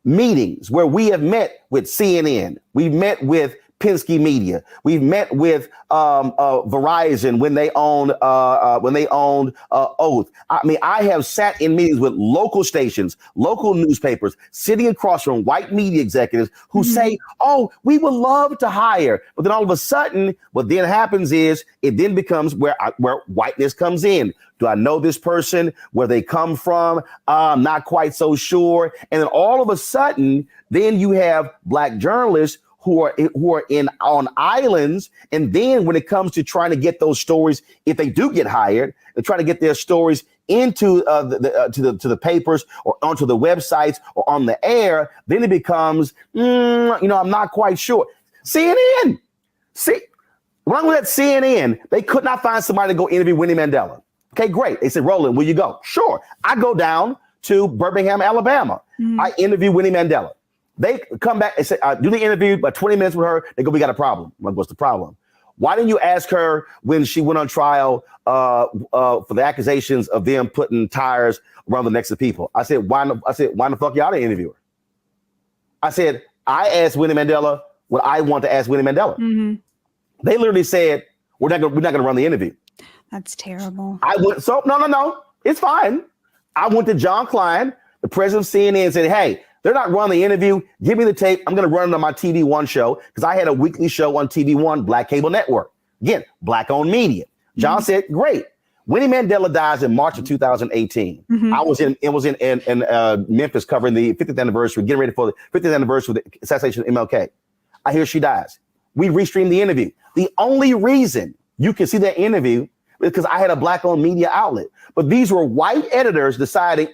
meetings where we have met with CNN. We've met with Penske Media. We've met with Verizon when they owned Oath. I mean, I have sat in meetings with local stations, local newspapers, sitting across from white media executives who say, "Oh, we would love to hire," but then all of a sudden, what then happens is it then becomes where whiteness comes in. Do I know this person? Where they come from? I'm not quite so sure. And then all of a sudden, then you have black journalists who are on islands, and then when it comes to trying to get those stories, if they do get hired, they're trying to get their stories into to the papers or onto the websites or on the air. Then it becomes, I'm not quite sure. CNN, when I was at CNN, they could not find somebody to go interview Winnie Mandela. Okay, great. They said, "Roland, will you go?" Sure. I go down to Birmingham, Alabama. I interview Winnie Mandela. They come back and say, do the interview, about 20 minutes with her. They go, "We got a problem." I'm like, "What's the problem?" "Why didn't you ask her when she went on trial for the accusations of them putting tires around the necks of people?" I said, why the fuck y'all didn't interview her? I said, I asked Winnie Mandela what I want to ask Winnie Mandela. They literally said, we're not going to run the interview. That's terrible. I went, no, it's fine. I went to John Klein, the president of CNN, and said, "Hey, they're not running the interview. Give me the tape. I'm going to run it on my TV One show," because I had a weekly show on TV One, Black Cable Network. Again, black-owned media. John said, "Great." Winnie Mandela dies in March of 2018. I was in Memphis covering the 50th anniversary, getting ready for the 50th anniversary of the assassination of MLK. I hear she dies. We restreamed the interview. The only reason you can see that interview is because I had a black-owned media outlet. But these were white editors deciding,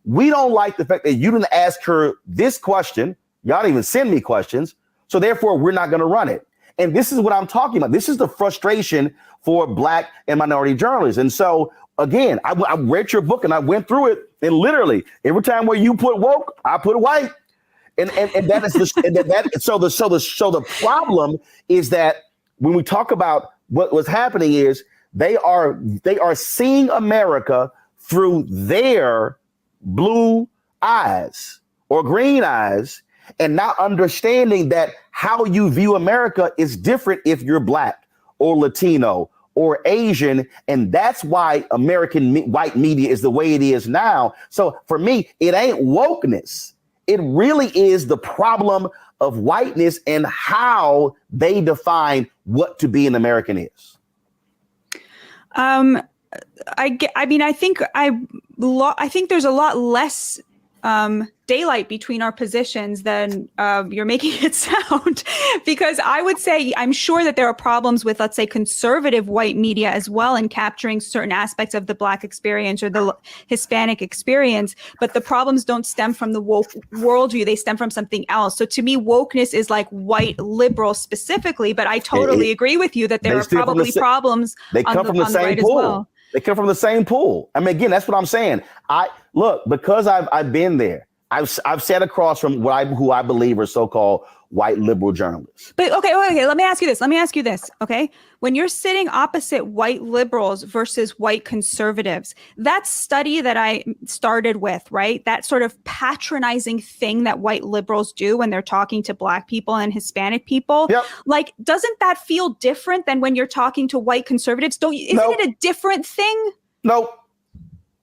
we don't like the fact that you didn't ask her this question. Y'all didn't even send me questions. So therefore, we're not going to run it. And this is what I'm talking about. This is the frustration for black and minority journalists. And so, again, I read your book and I went through it. And literally, every time where you put woke, I put white. And that is so the problem is that when we talk about what's happening is they are seeing America through their blue eyes or green eyes, and not understanding that how you view America is different if you're black or Latino or Asian. And that's why American white media is the way it is now. So for me, it ain't wokeness. It really is the problem of whiteness and how they define what to be an American is. I think there's a lot less daylight between our positions than you're making it sound, because I would say I'm sure that there are problems with, let's say, conservative white media as well in capturing certain aspects of the Black experience or the Hispanic experience, but the problems don't stem from the woke worldview. They stem from something else. So to me, wokeness is like white liberal specifically, but I totally agree with you that there are probably problems on the right as well. They come from the same pool. I mean, again, that's what I'm saying. Because I've been there. I've sat across from who I believe are so-called white liberal journalists. But okay. Let me ask you this. Okay. When you're sitting opposite white liberals versus white conservatives, that study that I started with, right? That sort of patronizing thing that white liberals do when they're talking to Black people and Hispanic people. Yep. Like, doesn't that feel different than when you're talking to white conservatives? Isn't it a different thing? Nope.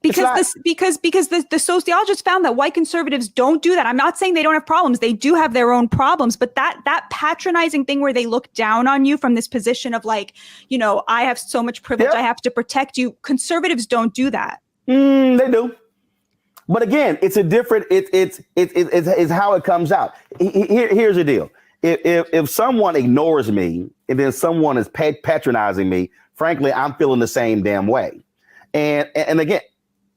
Because the sociologists found that white conservatives don't do that. I'm not saying they don't have problems. They do have their own problems, but that patronizing thing where they look down on you from this position of like, I have so much privilege, I have to protect you. Conservatives don't do that. They do. But again, it's a different, it's how it comes out. Here's the deal. If someone ignores me and then someone is patronizing me, frankly, I'm feeling the same damn way. And again,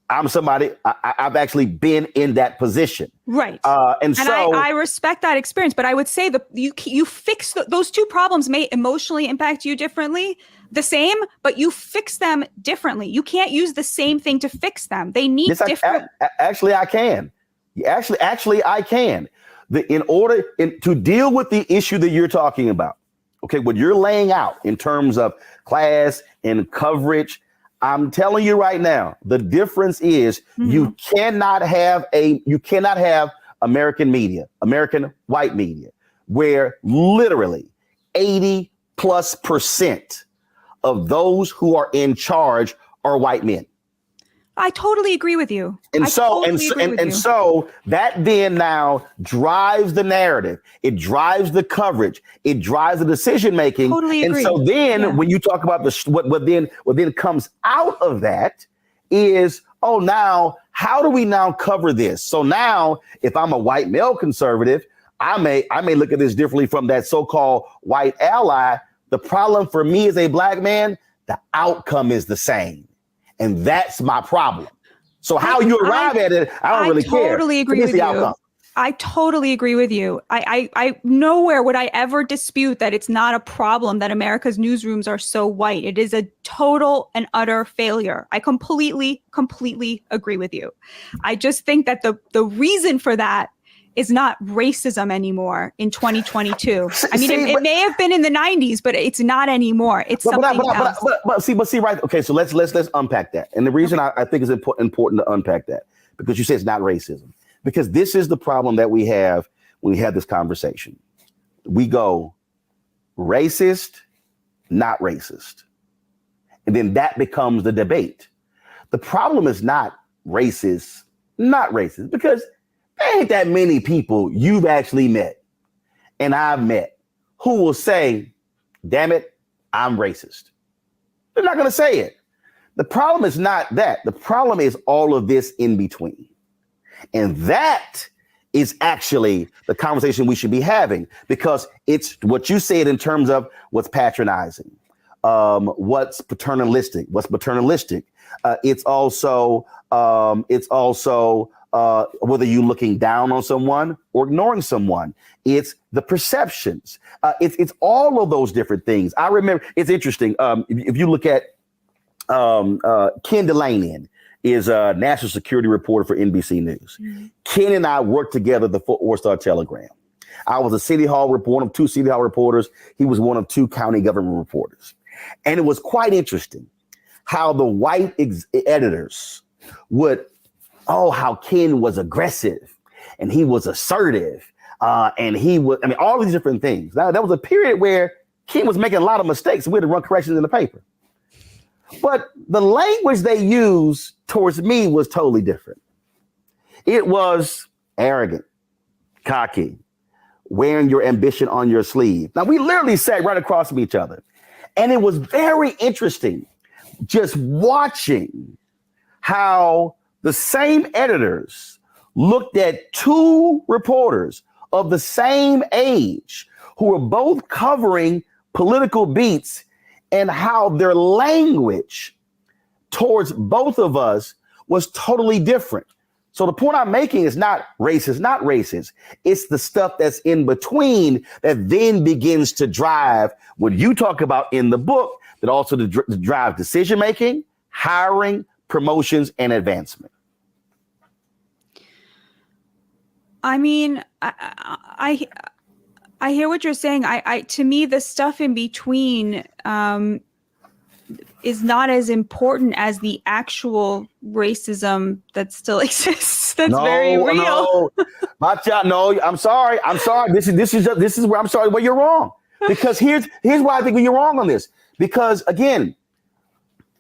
I'm somebody, I've actually been in that position. Right. And so I respect that experience, but I would say that you fix those two problems may emotionally impact you differently, the same, but you fix them differently. You can't use the same thing to fix them. They need different. Actually, I can. Actually, I can. To deal with the issue that you're talking about, okay, what you're laying out in terms of class and coverage, I'm telling you right now, the difference is you cannot have American media, American white media, where literally 80+% of those who are in charge are white men. I totally agree with you. And so that then now drives the narrative. It drives the coverage. It drives the decision making. Totally agree. And so then when you talk about what then comes out of that is, oh, now how do we now cover this? So now if I'm a white male conservative, I may look at this differently from that so-called white ally. The problem for me as a black man, the outcome is the same. And that's my problem. So how you arrive at it, I don't really care. I totally agree with you. Outcome. I totally agree with you. I nowhere would I ever dispute that it's not a problem that America's newsrooms are so white. It is a total and utter failure. I completely agree with you. I just think that the reason for that is not racism anymore in 2022. I mean, it may have been in the 90s, but it's not anymore. It's something else. But see, right. Okay, so let's unpack that. And the reason I think it's important to unpack that, because you say it's not racism, because this is the problem that we have when we have this conversation. We go racist, not racist. And then that becomes the debate. The problem is not racist, not racist, because there ain't that many people you've actually met and I've met who will say, damn it, I'm racist. They're not going to say it. The problem is not that. The problem is all of this in between. And that is actually the conversation we should be having, because it's what you said in terms of what's patronizing, what's paternalistic. It's also whether you're looking down on someone or ignoring someone. It's the perceptions. It's all of those different things. I remember, it's interesting. If you look at Ken Delanian is a national security reporter for NBC News. Mm-hmm. Ken and I worked together at the Fort Worth Star Telegram. I was one of two City Hall reporters. He was one of two county government reporters. And it was quite interesting how the white editors would, how Ken was aggressive and he was assertive. And he was, all these different things. Now, there was a period where Ken was making a lot of mistakes and we had to run corrections in the paper. But the language they used towards me was totally different. It was arrogant, cocky, wearing your ambition on your sleeve. Now, we literally sat right across from each other. And it was very interesting just watching how the same editors looked at two reporters of the same age who were both covering political beats, and how their language towards both of us was totally different. So the point I'm making is not racist. It's the stuff that's in between that then begins to drive what you talk about in the book, that also to drive decision-making, hiring, promotions, and advancement. I mean, I hear what you're saying. To me, the stuff in between is not as important as the actual racism that still exists. That's very real. No, I'm sorry. This is where I'm sorry. Well, you're wrong. Because here's why I think you're wrong on this. Because again,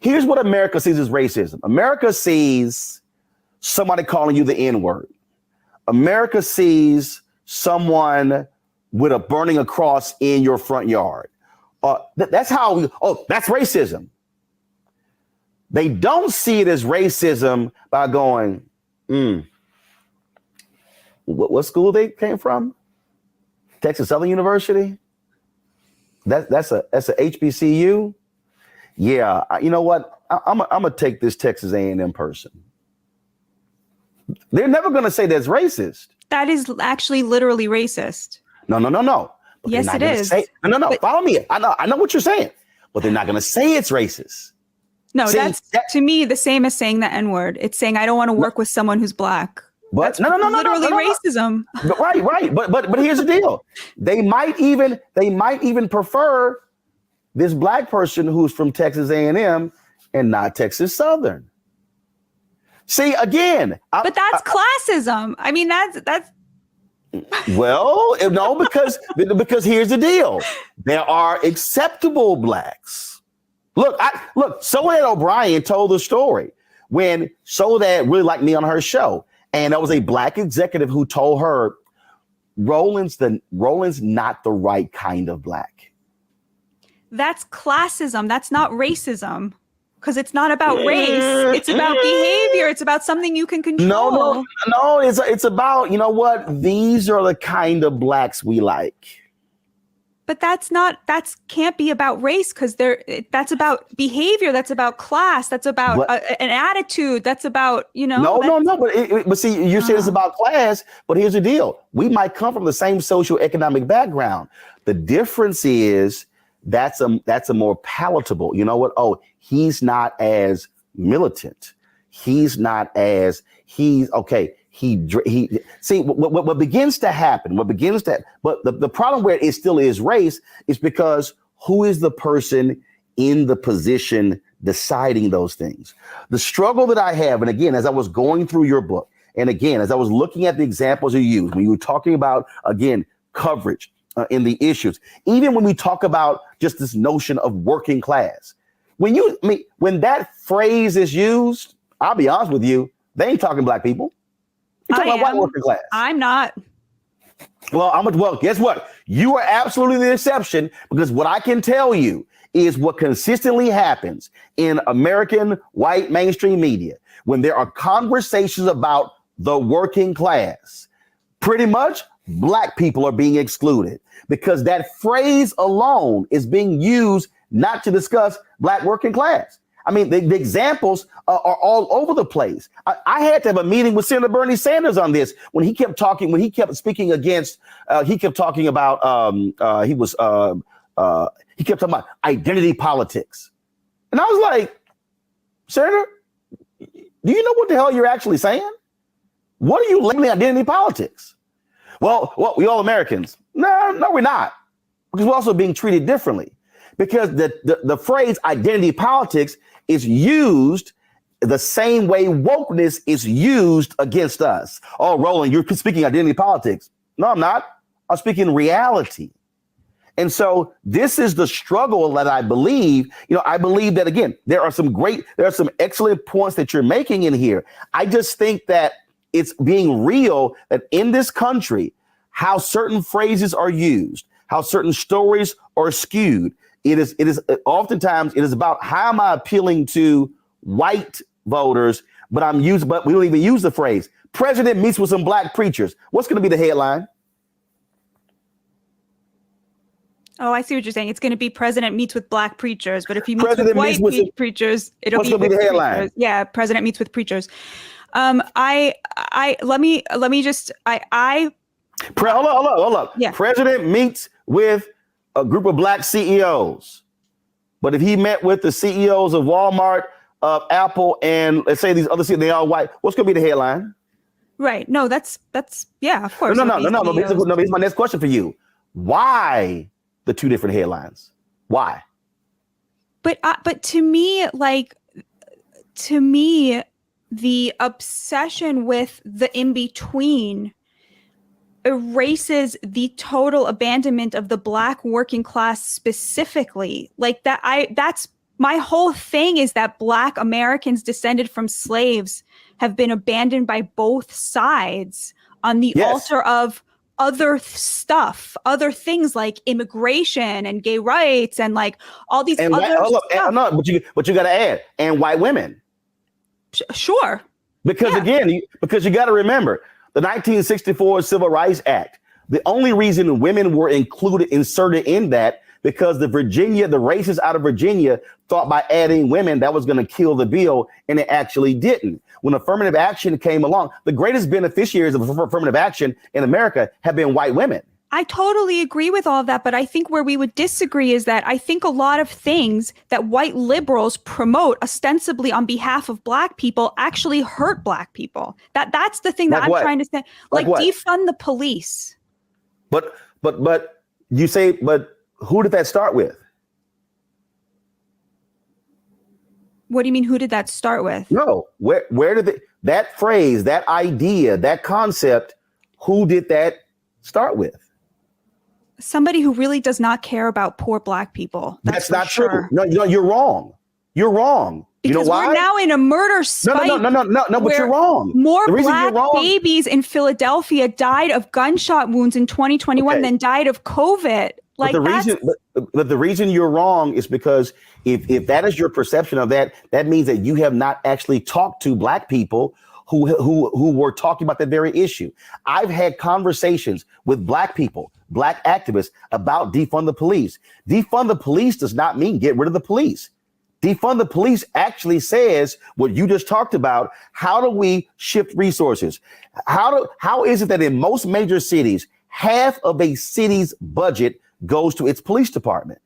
here's what America sees as racism. America sees somebody calling you the N-word. America sees someone with a burning a cross in your front yard. That's how that's racism. They don't see it as racism by going, what school they came from? Texas Southern University? That's a HBCU? Yeah, you know what? I'm gonna take this Texas A&M person. They're never going to say that's racist. That is actually literally racist. No. But yes, it is. No. But, follow me. I know what you're saying, but they're not going to say it's racist. No, that's to me the same as saying the N-word. It's saying I don't want to work with someone who's black. But that's literally racism. But right. But here's the deal. They might even prefer this black person who's from Texas A&M and not Texas Southern. See, again. But that's classism. I mean, that's. Well, no, because here's the deal. There are acceptable blacks. Look, Soledad O'Brien told the story when Soledad really liked me on her show. And there was a black executive who told her, Roland's not the right kind of black. That's classism. That's not racism. Because it's not about race. It's about behavior. It's about something you can control. No. It's about, you know what? These are the kind of blacks we like. But that can't be about race because that's about behavior. That's about class. That's about an attitude. That's about, No. But see, you're saying it's about class, but here's the deal. We might come from the same socioeconomic background. The difference is that's a more palatable, you know what? Oh, he's not as militant. He's not as okay. He see what begins to happen. But the problem where it still is race is because who is the person in the position deciding those things? The struggle that I have, and again, as I was going through your book, and again, as I was looking at the examples you used, when you were talking about, again, coverage in the issues, even when we talk about just this notion of working class, when that phrase is used, I'll be honest with you, they ain't talking black people. You're talking about white working class. I'm not. Well, guess what? You are absolutely the exception, because what I can tell you is what consistently happens in American white mainstream media when there are conversations about the working class. Pretty much black people are being excluded because that phrase alone is being used not to discuss black working class. I mean, the examples are all over the place. I had to have a meeting with Senator Bernie Sanders on this when he kept speaking against, he kept talking about identity politics. And I was like, Senator, do you know what the hell you're actually saying? What are you labeling identity politics? Well, we all Americans. No, we're not. Because we're also being treated differently. Because the phrase identity politics is used the same way wokeness is used against us. Oh, Roland, you're speaking identity politics. No, I'm not. I'm speaking reality. And so this is the struggle that I believe. I believe that, again, there are some excellent points that you're making in here. I just think that it's being real that in this country, how certain phrases are used, how certain stories are skewed. It is oftentimes about how am I appealing to white voters, but we don't even use the phrase president meets with some black preachers. What's going to be the headline? Oh, I see what you're saying. It's going to be president meets with black preachers, but if he meets with white preachers, it'll be the headline. Preachers. Yeah, president meets with preachers. Hold up. Yeah. President meets with a group of black CEOs. But if he met with the CEOs of Walmart, of Apple, and let's say these other CEOs, they are white, what's going to be the headline? Right. No, that's yeah, of course. No. Here's my next question for you. Why the two different headlines? Why? But to me, the obsession with the in-between erases the total abandonment of the black working class specifically. That's my whole thing, is that black Americans descended from slaves have been abandoned by both sides on the altar of other stuff, other things like immigration and gay rights and all these other stuff. But you got to add, and white women. Sure. Because you got to remember, the 1964 Civil Rights Act, the only reason women were inserted in that, because the racists out of Virginia thought by adding women that was going to kill the bill, and it actually didn't. When affirmative action came along, the greatest beneficiaries of affirmative action in America have been white women. I totally agree with all of that, but I think where we would disagree is that I think a lot of things that white liberals promote ostensibly on behalf of Black people actually hurt Black people. That's the thing that I'm trying to say. Like defund the police. But you say, but who did that start with? What do you mean? Who did that start with? No, where did that phrase, that idea, that concept, who did that start with? Somebody who really does not care about poor Black people. That's not true. No, you're wrong. You're wrong. Because you know why? We're now in a murder spike. No, but you're wrong. More Black babies in Philadelphia died of gunshot wounds in 2021 than died of COVID. Like but the reason you're wrong is because if that is your perception of that, that means that you have not actually talked to Black people who were talking about that very issue. I've had conversations with Black people, Black activists about defund the police. Defund the police does not mean get rid of the police. Defund the police actually says what you just talked about. How do we shift resources? How is it that in most major cities, half of a city's budget goes to its police department?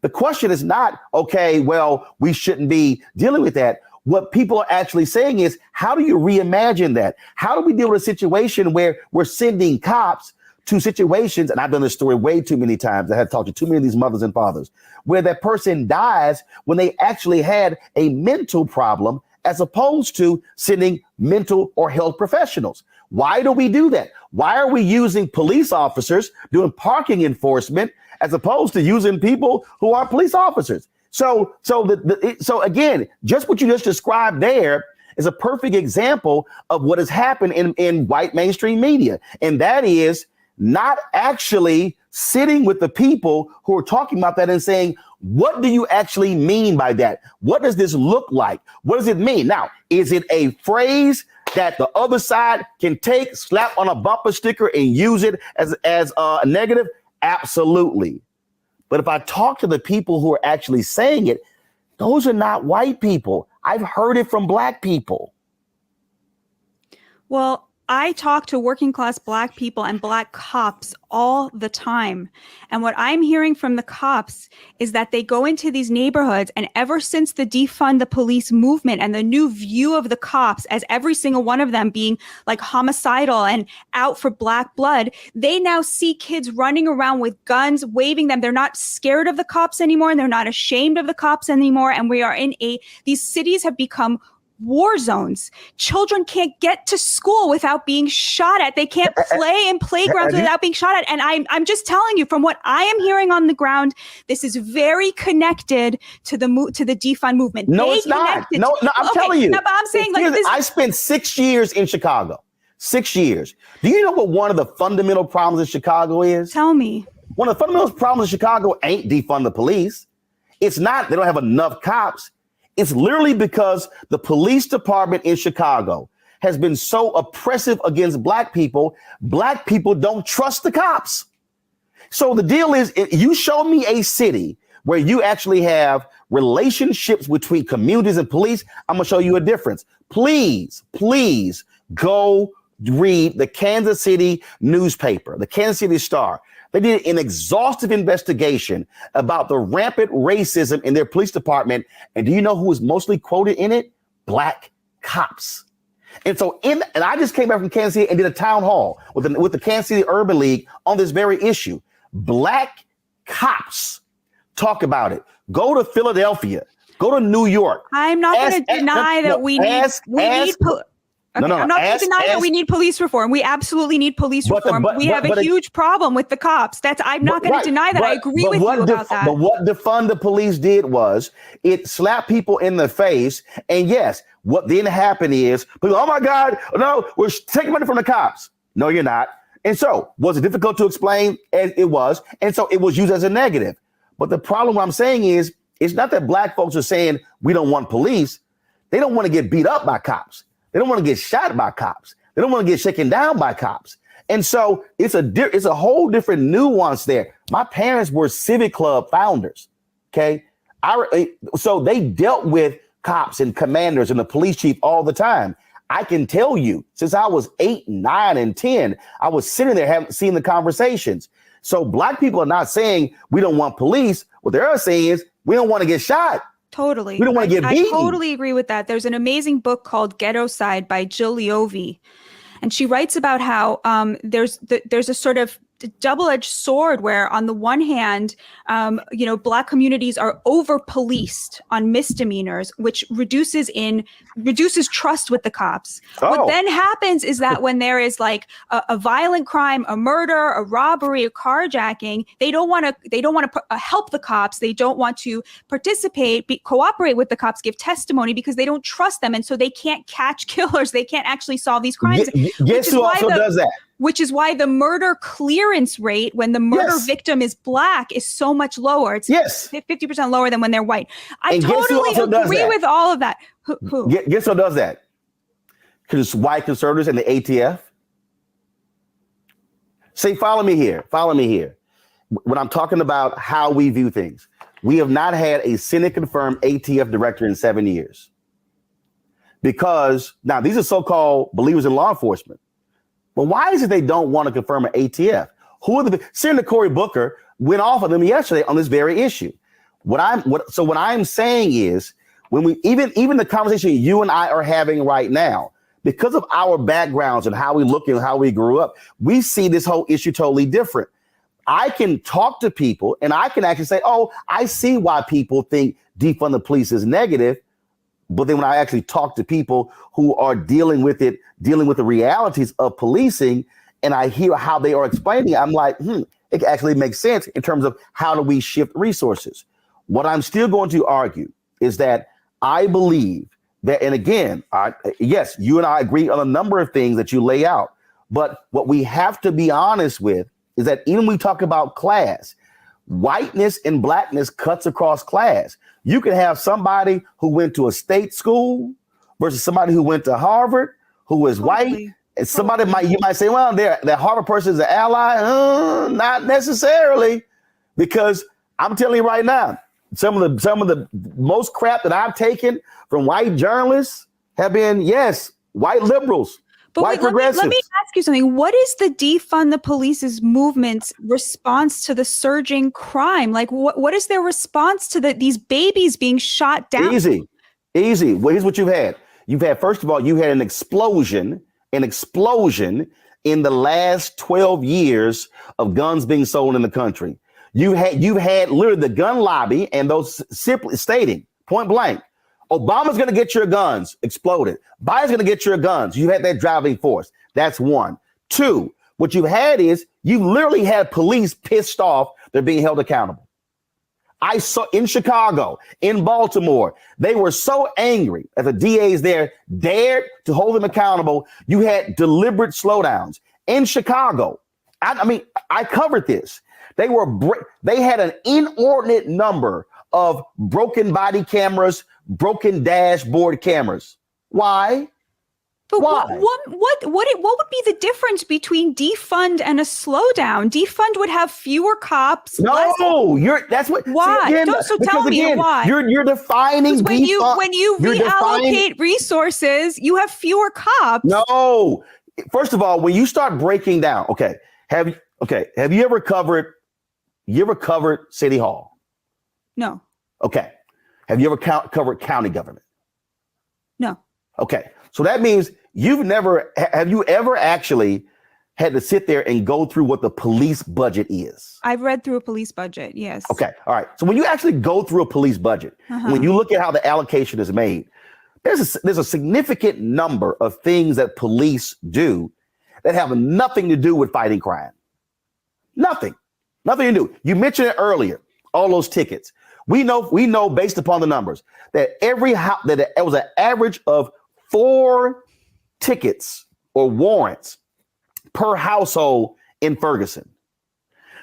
The question is not, okay, well, we shouldn't be dealing with that. What people are actually saying is, how do you reimagine that? How do we deal with a situation where we're sending cops to situations, and I've done this story way too many times. I have talked to too many of these mothers and fathers, where that person dies when they actually had a mental problem, as opposed to sending mental or health professionals. Why do we do that? Why are we using police officers doing parking enforcement as opposed to using people who are police officers? So again, just what you just described there is a perfect example of what has happened in white mainstream media. And that is not actually sitting with the people who are talking about that and saying, what do you actually mean by that? What does this look like? What does it mean? Now, is it a phrase that the other side can take, slap on a bumper sticker and use it as a negative? Absolutely. But if I talk to the people who are actually saying it, those are not white people. I've heard it from Black people. Well, I talk to working class Black people and Black cops all the time. And what I'm hearing from the cops is that they go into these neighborhoods, and ever since the defund the police movement and the new view of the cops as every single one of them being like homicidal and out for Black blood, they now see kids running around with guns, waving them. They're not scared of the cops anymore, and they're not ashamed of the cops anymore. And we are these cities have become war zones. Children can't get to school without being shot at. They can't play in playgrounds without being shot at. And I'm just telling you, from what I am hearing on the ground, this is very connected to the defund movement. No, it's not. No, I'm telling you. No, but I'm saying like this. I spent 6 years in Chicago. 6 years. Do you know what one of the fundamental problems in Chicago is? Tell me. One of the fundamental problems in Chicago ain't defund the police. It's not they don't have enough cops. It's literally because the police department in Chicago has been so oppressive against Black people. Black people don't trust the cops. So the deal is, you show me a city where you actually have relationships between communities and police, I'm going to show you a difference. Please go read the Kansas City newspaper, the Kansas City Star. They did an exhaustive investigation about the rampant racism in their police department. And do you know who was mostly quoted in it? Black cops. And so and I just came back from Kansas City and did a town hall with the Kansas City Urban League on this very issue. Black cops talk about it. Go to Philadelphia. Go to New York. I'm not going to deny that we need I'm not going to deny that we need police reform. We absolutely need police reform. We have a huge problem with the cops. I'm not going to deny that. I agree with you about that. But what defund the police did was it slapped people in the face. And yes, what then happened is, people, oh my God, no, we're taking money from the cops. No, you're not. And so was it difficult to explain? It was. And so it was used as a negative. But the problem, what I'm saying is, it's not that Black folks are saying we don't want police. They don't want to get beat up by cops. They don't want to get shot by cops. They don't want to get shaken down by cops. And so it's a whole different nuance there. My parents were Civic Club founders. Okay. So they dealt with cops and commanders and the police chief all the time. I can tell you, since I was 8, 9, and 10, I was sitting there seeing the conversations. So black people are not saying we don't want police. What they're saying is we don't want to get shot. Totally. We don't want to get beaten. I totally agree with that. There's an amazing book called Ghetto Side by Jill Leovy. And she writes about how there's a sort of double-edged sword where on the one hand, Black communities are over-policed on misdemeanors, which reduces trust with the cops. Oh. What then happens is that when there is like a violent crime, a murder, a robbery, a carjacking, they don't want to help the cops. They don't want to participate, cooperate with the cops, give testimony because they don't trust them. And so they can't catch killers. They can't actually solve these crimes. Guess who also does that? Which is why the murder clearance rate when the murder victim is Black is so much lower. It's 50% lower than when they're white. I totally agree with all of that. Who? Guess who does that? Because white conservatives and the ATF. See, follow me here. When I'm talking about how we view things, we have not had a Senate-confirmed ATF director in 7 years. Because now these are so-called believers in law enforcement. Well, why is it they don't want to confirm an ATF? Senator Cory Booker went off of them yesterday on this very issue. What I'm saying is when we even the conversation you and I are having right now, because of our backgrounds and how we look and how we grew up, we see this whole issue totally different. I can talk to people and I can actually say, oh, I see why people think defund the police is negative. But then when I actually talk to people who are dealing with the realities of policing, and I hear how they are explaining it, I'm like, it actually makes sense in terms of how do we shift resources. What I'm still going to argue is that I believe that, and again, yes, you and I agree on a number of things that you lay out, but what we have to be honest with is that even when we talk about class, whiteness and Blackness cuts across class. You can have somebody who went to a state school versus somebody who went to Harvard, who is white. And somebody you might say, well, that Harvard person is an ally. Not necessarily, because I'm telling you right now, some of the most crap that I've taken from white journalists have been, yes, white liberals. But white progressives. Let me ask you something. What is the defund the police's movement's response to the surging crime? Like, what is their response to these babies being shot down? Easy. Well, here's what you've had. First of all, you had an explosion in the last 12 years of guns being sold in the country. You've had literally the gun lobby and those simply stating point blank, Obama's going to get your guns exploded. Biden's going to get your guns. You had that driving force. That's one. Two, what you've had is you literally had police pissed off. They're being held accountable. I saw in Chicago, in Baltimore, they were so angry that the DAs there dared to hold them accountable. You had deliberate slowdowns in Chicago. I covered this. They had an inordinate number of broken body cameras, broken dashboard cameras. Why? But why? What would be the difference between defund and a slowdown? Defund would have fewer cops. No, that's what. Why? Again, tell me why. You're defining when you reallocate resources, you have fewer cops. No. First of all, when you start breaking down, have you ever covered City Hall? No. Okay. Have you ever covered county government? No. Okay. So that means have you ever actually had to sit there and go through what the police budget is? I've read through a police budget, yes. Okay. All right. So when you actually go through a police budget, when you look at how the allocation is made, there's a significant number of things that police do that have nothing to do with fighting crime. Nothing to do. You mentioned it earlier, all those tickets. We know based upon the numbers that it was an average of 4 tickets or warrants per household in Ferguson.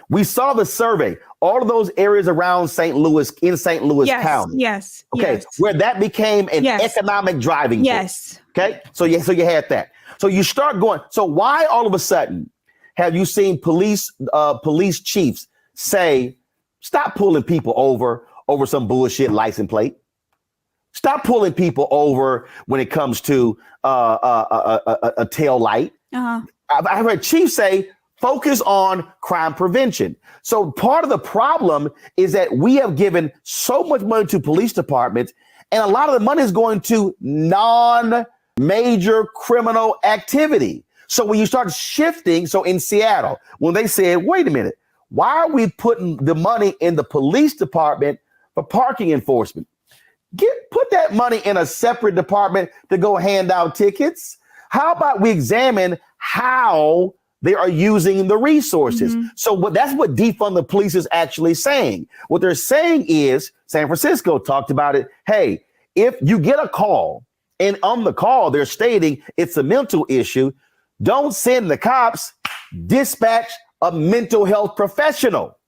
We saw the survey, all of those areas around St. Louis, in St. Louis County. Yes. Okay. Yes. Where that became an economic driving force. Yes. Okay. So you had that. So you start going. So why all of a sudden have you seen police chiefs say, stop pulling people over some bullshit license plate? Stop pulling people over when it comes to a tail light. I've heard chiefs say, focus on crime prevention. So part of the problem is that we have given so much money to police departments, and a lot of the money is going to non-major criminal activity. So when you start shifting, so in Seattle, when they said, wait a minute, why are we putting the money in the police department for parking enforcement? Put that money in a separate department to go hand out tickets. How about we examine how they are using the resources? So that's what defund the police is actually saying. What they're saying is, San Francisco talked about it. Hey, if you get a call and on the call, they're stating it's a mental issue, don't send the cops, dispatch a mental health professional.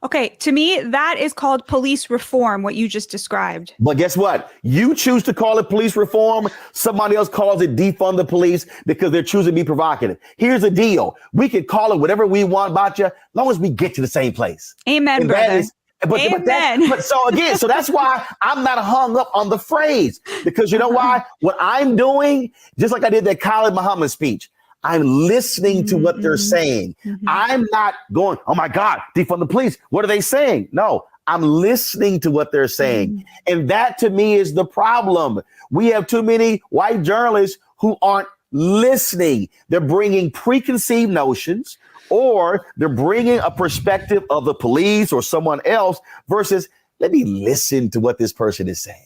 Okay, to me, that is called police reform, what you just described. But guess what? You choose to call it police reform. Somebody else calls it defund the police because they're choosing to be provocative. Here's the deal. We can call it whatever we want, Batya, as long as we get to the same place. Amen, and brother. But so that's why I'm not hung up on the phrase, because you know why? What I'm doing, just like I did that Khalid Muhammad speech, I'm listening to what they're saying. I'm not going, oh my God, defund the police. What are they saying? No, I'm listening to what they're saying. And that to me is the problem. We have too many white journalists who aren't listening. They're bringing preconceived notions, or they're bringing a perspective of the police or someone else versus let me listen to what this person is saying.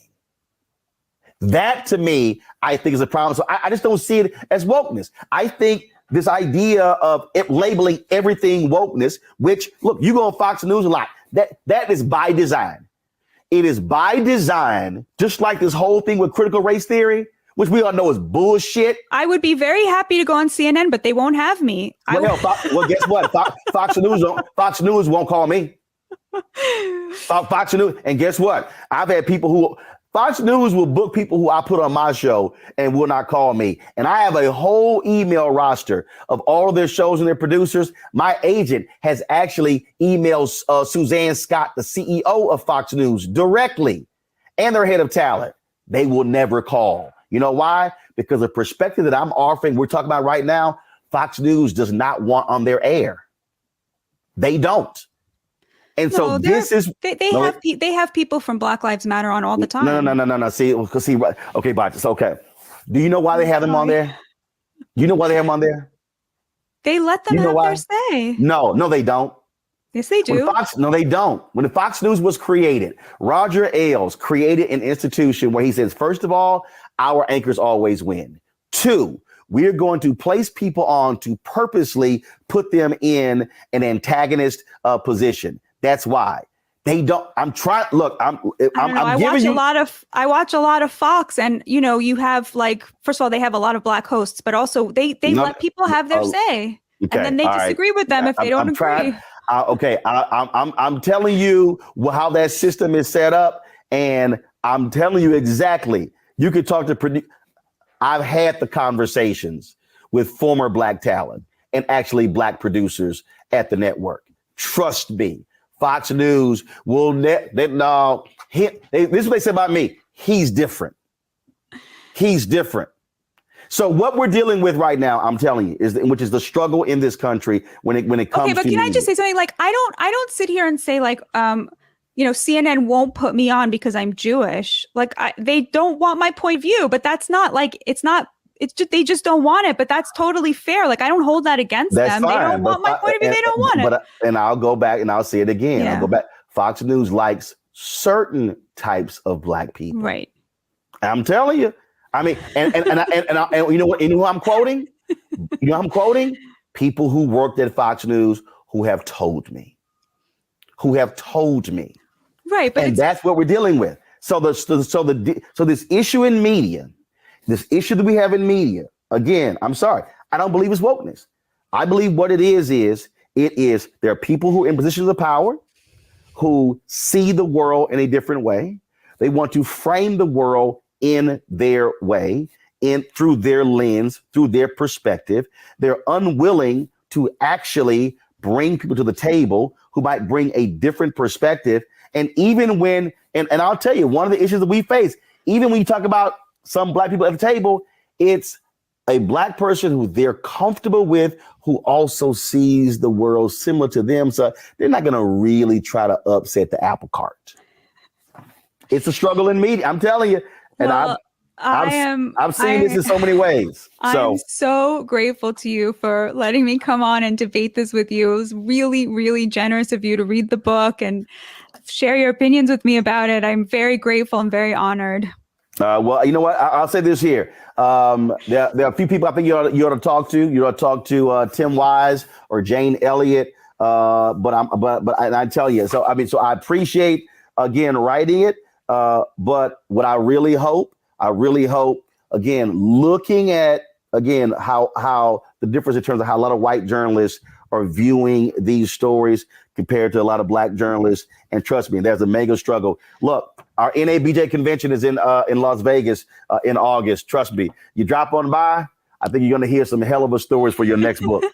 That to me, I think is a problem. So I just don't see it as wokeness. I think this idea of labeling everything wokeness, which look, you go on Fox News a lot. That is by design. It is by design, just like this whole thing with critical race theory, which we all know is bullshit. I would be very happy to go on CNN, but they won't have me. Well, guess what? Fox News won't call me. Fox News, and guess what? I've had people who Fox News will book people who I put on my show and will not call me. And I have a whole email roster of all of their shows and their producers. My agent has actually emailed Suzanne Scott, the CEO of Fox News, directly, and their head of talent. They will never call. You know why? Because the perspective that I'm offering, we're talking about right now, Fox News does not want on their air. They don't. And so this is they have people from Black Lives Matter on all the time. No. See, okay, but it's okay. Do you know why they have them on there? Do you know why they have them on there? They let them have their say. No, they don't. Yes, they do. No, they don't. When the Fox News was created, Roger Ailes created an institution where he says, first of all, our anchors always win. 2, we're going to place people on to purposely put them in an antagonist position. That's why they don't. I'm trying. Look, I watch a lot of Fox, and you have first of all, they have a lot of black hosts, but also they let people have their say, and then they disagree with them if they don't agree. I'm telling you how that system is set up, and I'm telling you exactly. You could talk to. I've had the conversations with former black talent and actually black producers at the network. Trust me. Fox News will this is what they say about me. He's different. He's different. So what we're dealing with right now, I'm telling you, which is the struggle in this country when it comes to. Okay, but can I just say something? I don't sit here and say CNN won't put me on because I'm Jewish. They don't want my point of view, but that's not it's just they just don't want it, but that's totally fair. I don't hold that against them. Fine, they don't want my point of view. They don't want it. And I'll go back and I'll say it again. Yeah. I'll go back. Fox News likes certain types of black people. Right. I'm telling you. I mean, and you know what? You know who I'm quoting? You know who I'm quoting? People who worked at Fox News who have told me. Right. But that's what we're dealing with. So this issue in media. This issue that we have in media, again, I'm sorry, I don't believe it's wokeness. I believe what it is there are people who are in positions of power who see the world in a different way. They want to frame the world in their way. through their lens, through their perspective. They're unwilling to actually bring people to the table who might bring a different perspective. And even when, and I'll tell you, one of the issues that we face, even when you talk about some black people at the table, it's a black person who they're comfortable with, who also sees the world similar to them. So they're not going to really try to upset the apple cart. It's a struggle in media, I'm telling you. And I've seen this in so many ways. I'm so grateful to you for letting me come on and debate this with you. It was really, really generous of you to read the book and share your opinions with me about it. I'm very grateful and very honored. Well, you know what? I'll say this here. There are a few people I think you ought to talk to. You ought to talk to Tim Wise or Jane Elliott. But I tell you, so I appreciate again writing it. But what I really hope, again, looking at again how the difference in terms of how a lot of white journalists are viewing these stories compared to a lot of black journalists. And trust me, there's a mega struggle. Look, our NABJ convention is in Las Vegas in August. Trust me, you drop on by, I think you're going to hear some hell of a stories for your next book.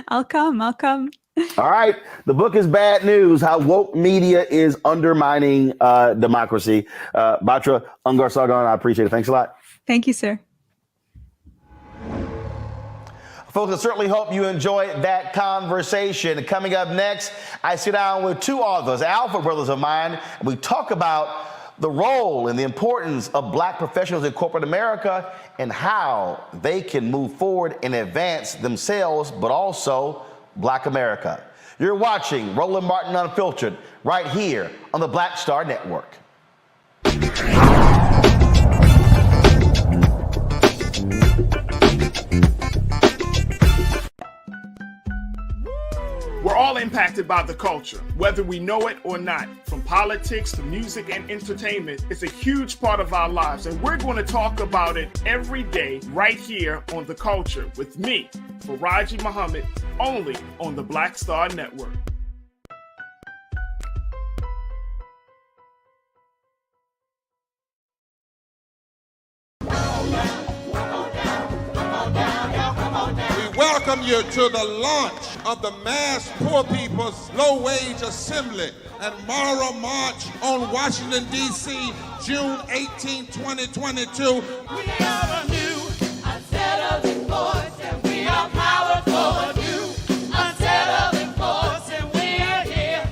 I'll come. All right. The book is Bad News: How Woke Media is Undermining Democracy. Batya Ungar-Sargon, I appreciate it. Thanks a lot. Thank you, sir. Folks, I certainly hope you enjoyed that conversation. Coming up next, I sit down with two authors, Alpha brothers of mine, and we talk about the role and the importance of black professionals in corporate America and how they can move forward and advance themselves, but also Black America. You're watching Roland Martin Unfiltered right here on the Black Star Network. We're all impacted by the culture, whether we know it or not. From politics to music and entertainment, it's a huge part of our lives, and we're going to talk about it every day right here on The Culture with me, Faraji Muhammad, only on the Black Star Network. Welcome you to the launch of the Mass Poor People's Low-Wage Assembly and Moral March on Washington, D.C., June 18, 2022. We are a new, unsettling force, and we are powerful. New, unsettling force, and we're here.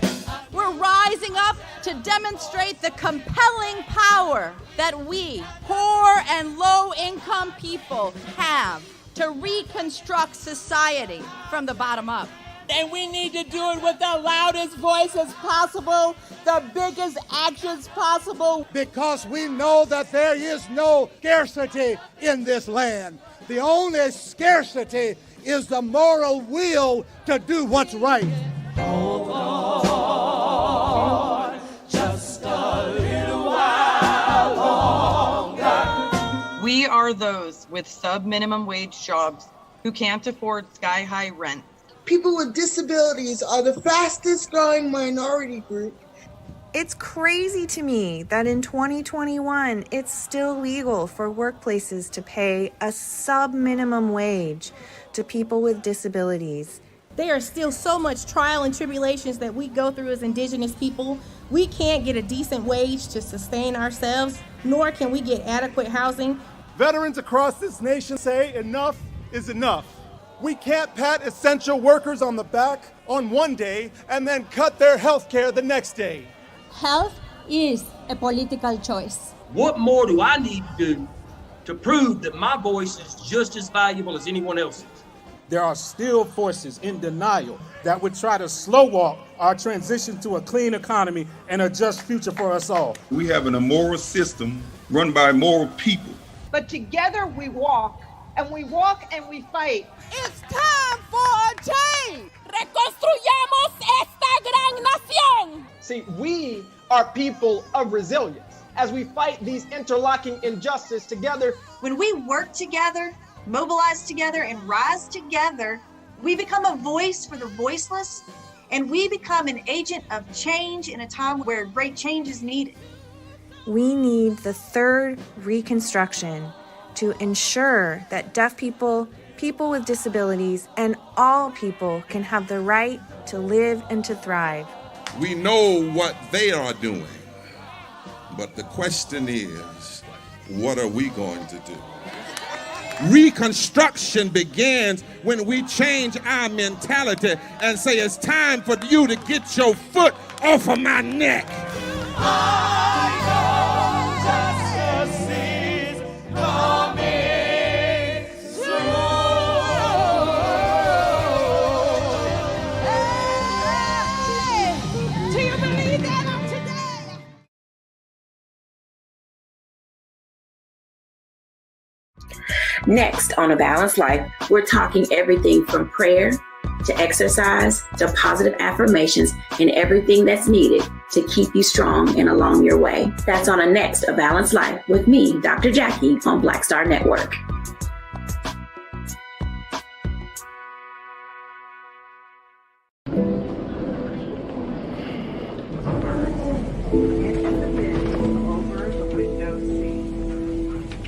We're rising up to demonstrate the compelling power that we, poor and low-income people, have to reconstruct society from the bottom up. And we need to do it with the loudest voices possible, the biggest actions possible. Because we know that there is no scarcity in this land. The only scarcity is the moral will to do what's right. Hold on, just a little while longer. We are those with sub-minimum wage jobs who can't afford sky-high rent. People with disabilities are the fastest growing minority group. It's crazy to me that in 2021, it's still legal for workplaces to pay a sub-minimum wage to people with disabilities. There are still so much trial and tribulations that we go through as Indigenous people. We can't get a decent wage to sustain ourselves, nor can we get adequate housing. Veterans across this nation say enough is enough. We can't pat essential workers on the back on one day and then cut their health care the next day. Health is a political choice. What more do I need to do to prove that my voice is just as valuable as anyone else's? There are still forces in denial that would try to slow walk our transition to a clean economy and a just future for us all. We have an immoral system run by immoral people. But together we walk, and we walk and we fight. It's time for change. Reconstruyamos esta gran nación. See, we are people of resilience as we fight these interlocking injustices together. When we work together, mobilize together, and rise together, we become a voice for the voiceless, and we become an agent of change in a time where great change is needed. We need the third reconstruction to ensure that deaf people, people with disabilities, and all people can have the right to live and to thrive. We know what they are doing, but the question is, what are we going to do? Reconstruction begins when we change our mentality and say it's time for you to get your foot off of my neck. Next on A Balanced Life, we're talking everything from prayer to exercise to positive affirmations and everything that's needed to keep you strong and along your way. That's on a next A Balanced Life with me, Dr. Jackie, on Black Star Network.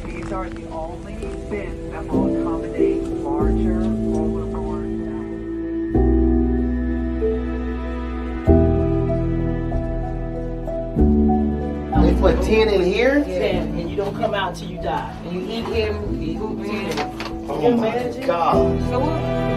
These are the only bins that will accommodate larger rollerboards. They put 10 in here? 10, and you don't come out till you die. And you eat him, you eat him. Oh my God.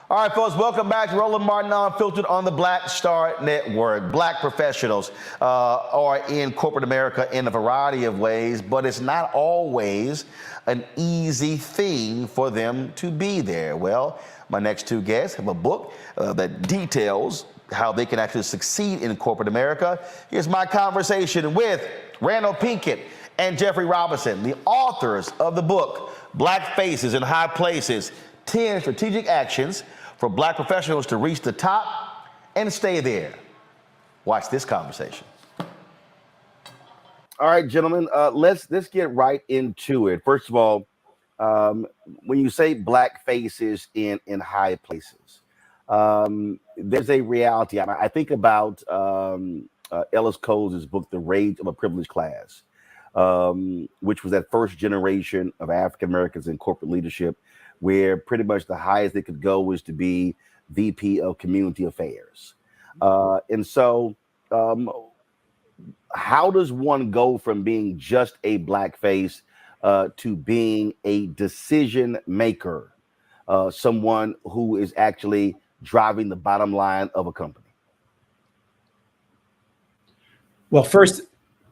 All right, folks, welcome back to Roland Martin Unfiltered on the Black Star Network. Black professionals are in corporate America in a variety of ways, but it's not always an easy thing for them to be there. Well, my next two guests have a book that details how they can actually succeed in corporate America. Here's my conversation with Randal Pinkett and Jeffrey Robinson, the authors of the book, Black Faces in High Places, 10 Strategic Actions for Black Professionals to Reach the Top and Stay There. Watch this conversation. All right, gentlemen, let's get right into it. First of all, when you say Black faces in high places, there's a reality. I think about Ellis Coles' book, The Rage of a Privileged Class, which was that first generation of African Americans in corporate leadership, where pretty much the highest they could go was to be VP of Community Affairs. And so how does one go from being just a Black face to being a decision maker, someone who is actually driving the bottom line of a company? Well, first,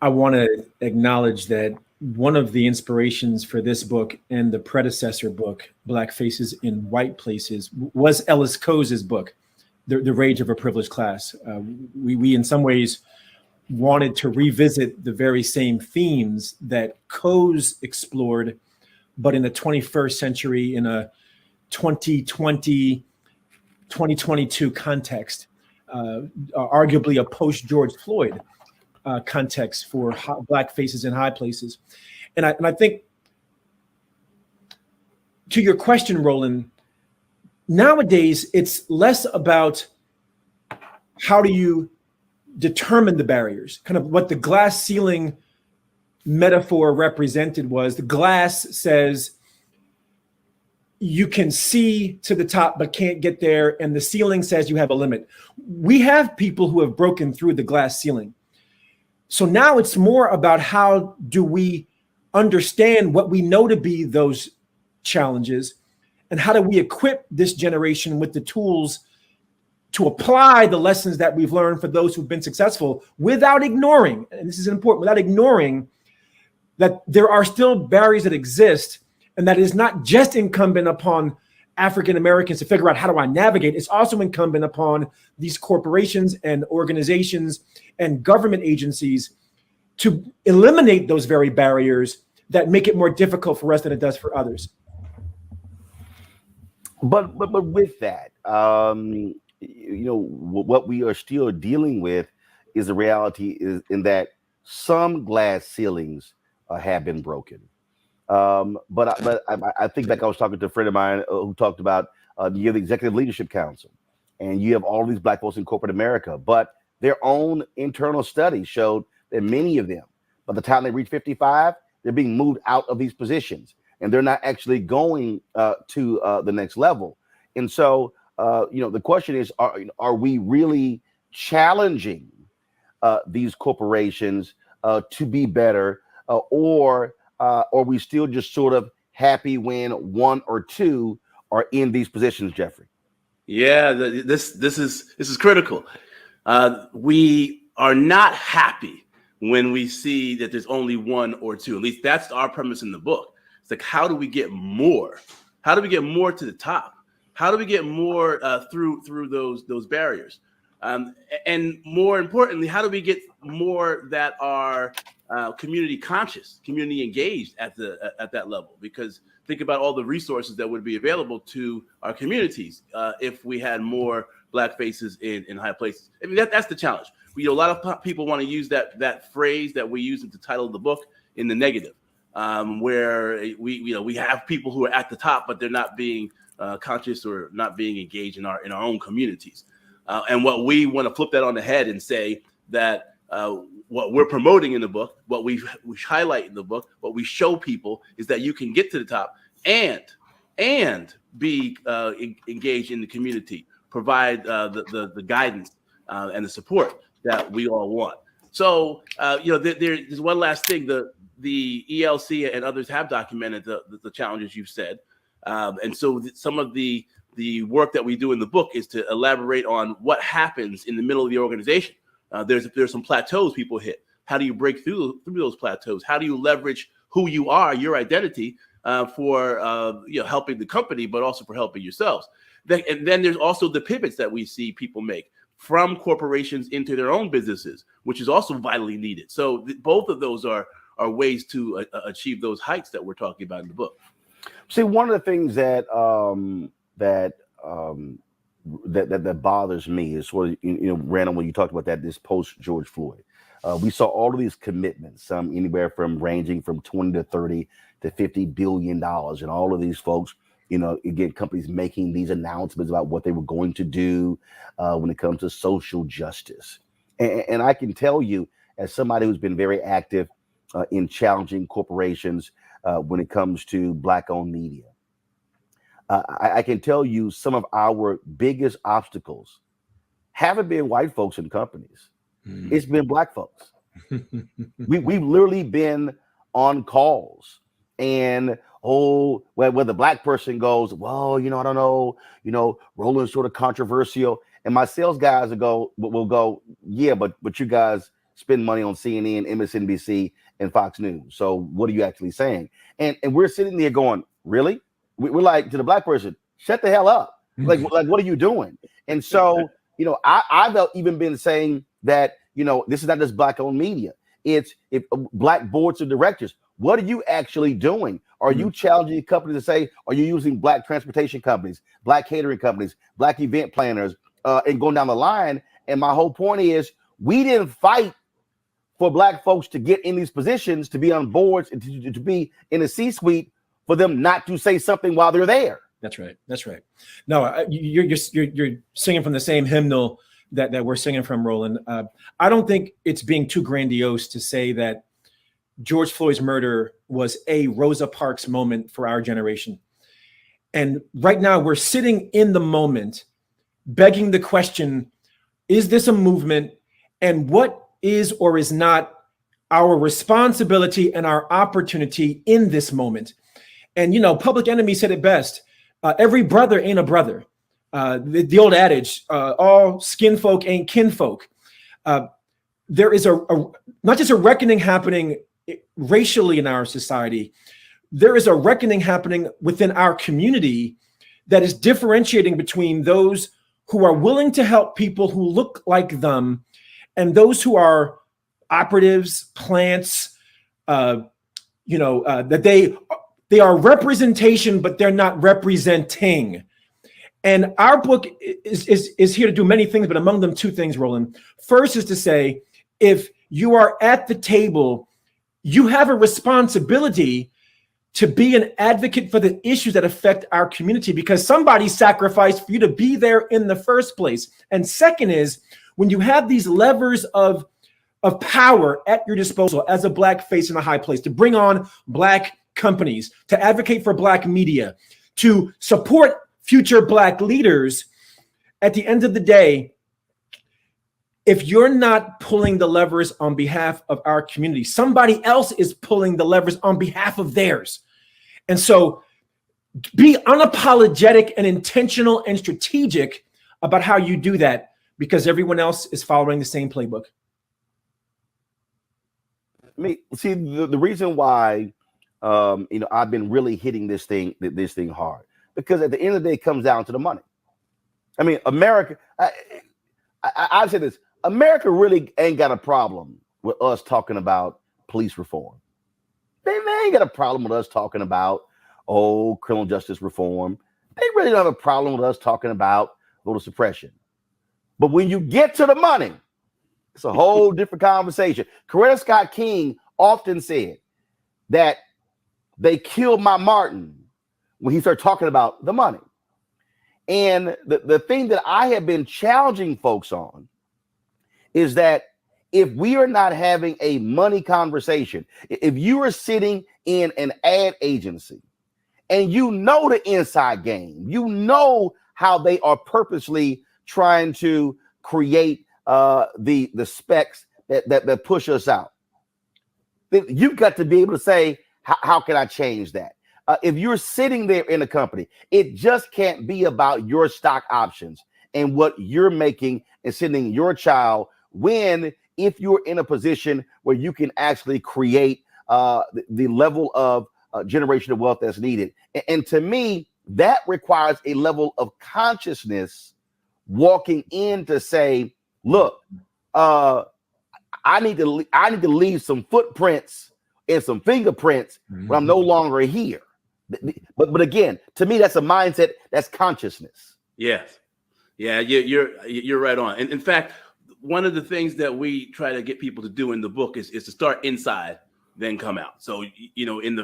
I want to acknowledge that one of the inspirations for this book and the predecessor book, Black Faces in White Places, was Ellis Coles' book, The Rage of a Privileged Class. We in some ways wanted to revisit the very same themes that Coles explored, but in the 21st century, in a 2020, 2022 context, arguably a post-George Floyd context for Black faces in high places. And I think, to your question, Roland, nowadays it's less about how do you determine the barriers, kind of what the glass ceiling metaphor represented was. The glass says you can see to the top but can't get there, and the ceiling says you have a limit. We have people who have broken through the glass ceiling. So now it's more about how do we understand what we know to be those challenges, and how do we equip this generation with the tools to apply the lessons that we've learned for those who've been successful without ignoring, and this is important, without ignoring that there are still barriers that exist, and that is not just incumbent upon African Americans to figure out how do I navigate. It's also incumbent upon these corporations and organizations and government agencies to eliminate those very barriers that make it more difficult for us than it does for others. But with that, what we are still dealing with is the reality is in that some glass ceilings have been broken. But I think back, I was talking to a friend of mine who talked about you have the Executive Leadership Council, and you have all these Black folks in corporate America, but their own internal studies showed that many of them, by the time they reach 55, they're being moved out of these positions, and they're not actually going to the next level. And so, the question is, are we really challenging these corporations to be better, or are we still just sort of happy when one or two are in these positions, Jeffrey? Yeah, this is critical. We are not happy when we see that there's only one or two. At least that's our premise in the book. It's like, how do we get more? How do we get more to the top? How do we get more through those barriers? And more importantly, how do we get more that are community conscious, community engaged at that level? Because think about all the resources that would be available to our communities if we had more Black faces in high places. I mean, that's the challenge. A lot of people want to use that phrase that we use at the title of the book in the negative, where we have people who are at the top, but they're not being conscious or not being engaged in our own communities. And what we want to flip that on the head and say that what we're promoting in the book, what we highlight in the book, what we show people is that you can get to the top and be engaged in the community, provide the guidance and the support that we all want. So there's one last thing. The ELC and others have documented the challenges you've said, and so some of the work that we do in the book is to elaborate on what happens in the middle of the organization. There's some plateaus people hit. How do you break through those plateaus? How do you leverage who you are, your identity, for helping the company, but also for helping yourselves? And then there's also the pivots that we see people make from corporations into their own businesses, which is also vitally needed. So both of those are ways to achieve those heights that we're talking about in the book. See, one of the things that bothers me is sort of, Randall, when you talked about this post George Floyd, we saw all of these commitments, some anywhere from ranging from 20 to 30 to $50 billion, and all of these folks, again, companies making these announcements about what they were going to do when it comes to social justice. And I can tell you, as somebody who's been very active in challenging corporations when it comes to Black-owned media, I can tell you some of our biggest obstacles haven't been white folks in companies. It's been Black folks. We've literally been on calls, and where the Black person goes, well, I don't know, Roland's sort of controversial, and my sales guys will go, yeah, but you guys spend money on CNN, MSNBC, and Fox News. So what are you actually saying? And we're sitting there going, really? We're like, to the Black person, shut the hell up. Like what are you doing? And so, I've even been saying that, this is not just Black-owned media. It's Black boards of directors. What are you actually doing? Are you challenging companies to say, are you using Black transportation companies, Black catering companies, Black event planners, and going down the line? And my whole point is, we didn't fight for Black folks to get in these positions, to be on boards, and to be in a C-suite, for them not to say something while they're there. That's right. That's right. No, you're singing from the same hymnal that we're singing from, Roland. I don't think it's being too grandiose to say that George Floyd's murder was a Rosa Parks moment for our generation. And right now we're sitting in the moment, begging the question, is this a movement? And what is or is not our responsibility and our opportunity in this moment? And, Public Enemy said it best. Every brother ain't a brother. The old adage, all skin folk ain't kinfolk. There is not just a reckoning happening racially in our society, there is a reckoning happening within our community that is differentiating between those who are willing to help people who look like them and those who are operatives, plants, that they are representation, but they're not representing. And our book is here to do many things, but among them two things, Roland. First is to say, if you are at the table, you have a responsibility to be an advocate for the issues that affect our community because somebody sacrificed for you to be there in the first place. And second is, when you have these levers of power at your disposal as a Black face in a high place, to bring on Black companies, to advocate for Black media, to support future Black leaders, at the end of the day, if you're not pulling the levers on behalf of our community, somebody else is pulling the levers on behalf of theirs. And so be unapologetic and intentional and strategic about how you do that because everyone else is following the same playbook. See, the reason why I've been really hitting this thing hard, because at the end of the day, it comes down to the money. I mean, America, I've said this, America really ain't got a problem with us talking about police reform. They ain't got a problem with us talking about, criminal justice reform. They really don't have a problem with us talking about voter suppression. But when you get to the money, it's a whole different conversation. Coretta Scott King often said that they killed my Martin when he started talking about the money. And the thing that I have been challenging folks on is that if we are not having a money conversation, if you are sitting in an ad agency and you know the inside game, you know how they are purposely trying to create the specs that push us out, then you've got to be able to say, how can I change that? If you're sitting there in a company, it just can't be about your stock options and what you're making and sending your child when, if you're in a position where you can actually create the level of generational wealth that's needed. And to me, that requires a level of consciousness walking in to say, look, I need to leave some footprints and some fingerprints when I'm no longer here. But again, to me, that's a mindset, that's consciousness. Yes. Yeah, you're right on. And in fact, one of the things that we try to get people to do in the book is to start inside, then come out. So, in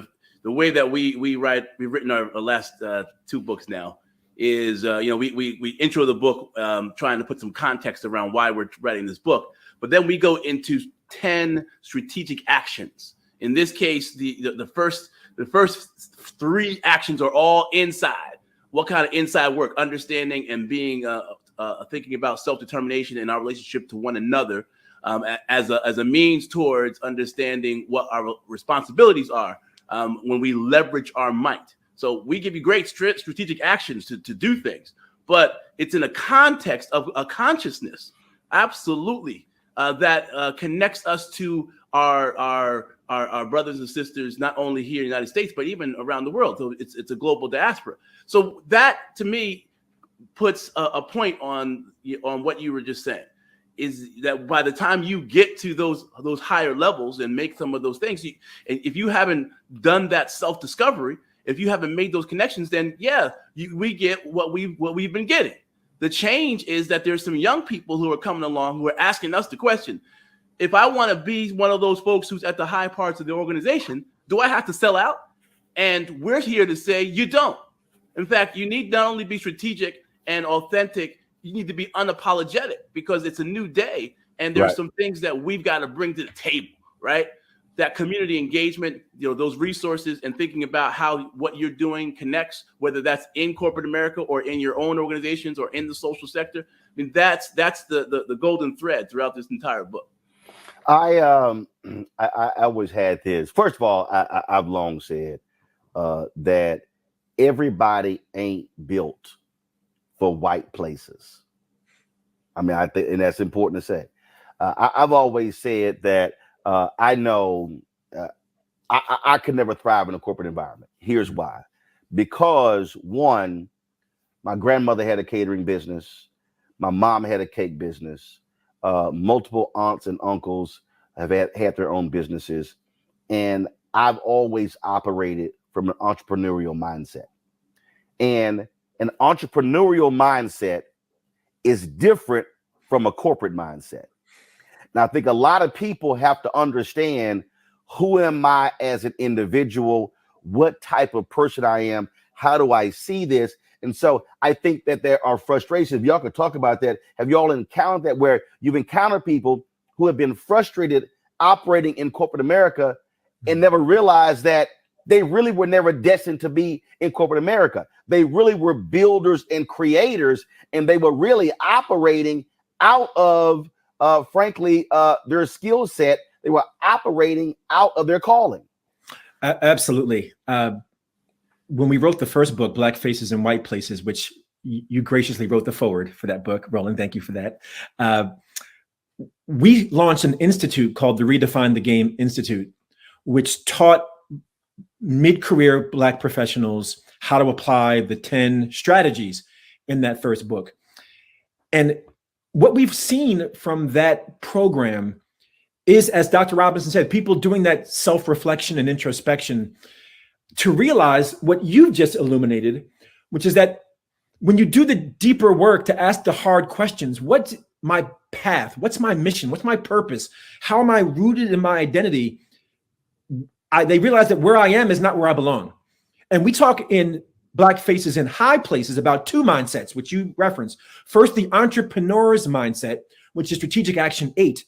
the way that we write, we've written our last two books now is, we intro the book trying to put some context around why we're writing this book. But then we go into 10 strategic actions. In this case, the first 3 actions are all inside. What kind of inside work? Understanding and being thinking about self-determination and our relationship to one another as a means towards understanding what our responsibilities are when we leverage our might. So we give you great strategic actions to do things, but it's in a context of a consciousness, absolutely, that connects us to our brothers and sisters, not only here in the United States, but even around the world. So it's a global diaspora. So that, to me, puts a point on what you were just saying, is that by the time you get to those higher levels and make some of those things, and if you haven't done that self-discovery, if you haven't made those connections, then we get what we've been getting. The change is that there's some young people who are coming along who are asking us the question: if I want to be one of those folks who's at the high parts of the organization, do I have to sell out? And we're here to say you don't. In fact, you need not only be strategic and authentic, you need to be unapologetic, because it's a new day and there's some things that we've got to bring to the table, right? That community engagement, those resources, and thinking about how what you're doing connects, whether that's in corporate America or in your own organizations or in the social sector. I mean, that's the golden thread throughout this entire book. I always had this. First of all, I've long said that everybody ain't built for white places. I mean, I think, and that's important to say. I've always said that I know I could never thrive in a corporate environment. Here's why. Because one, my grandmother had a catering business. My mom had a cake business. Multiple aunts and uncles have had their own businesses. And I've always operated from an entrepreneurial mindset. And an entrepreneurial mindset is different from a corporate mindset. Now, I think a lot of people have to understand, who am I as an individual? What type of person I am? How do I see this? And so I think that there are frustrations. If y'all could talk about that. Have y'all encountered that, where you've encountered people who have been frustrated operating in corporate America and never realized that they really were never destined to be in corporate America? They really were builders and creators, and they were really operating out of, frankly, their skill set. They were operating out of their calling. Absolutely. When we wrote the first book, Black Faces in White Places, which you graciously wrote the foreword for that book, Roland, thank you for that. We launched an institute called the Redefine the Game Institute, which taught mid-career Black professionals how to apply the 10 strategies in that first book. And what we've seen from that program is, as Dr. Robinson said, people doing that self-reflection and introspection to realize what you've just illuminated, which is that when you do the deeper work to ask the hard questions, what's my path? What's my mission? What's my purpose? How am I rooted in my identity? They realize that where I am is not where I belong. And we talk in Black Faces in High Places about two mindsets, which you referenced. First, the entrepreneur's mindset, which is strategic action 8.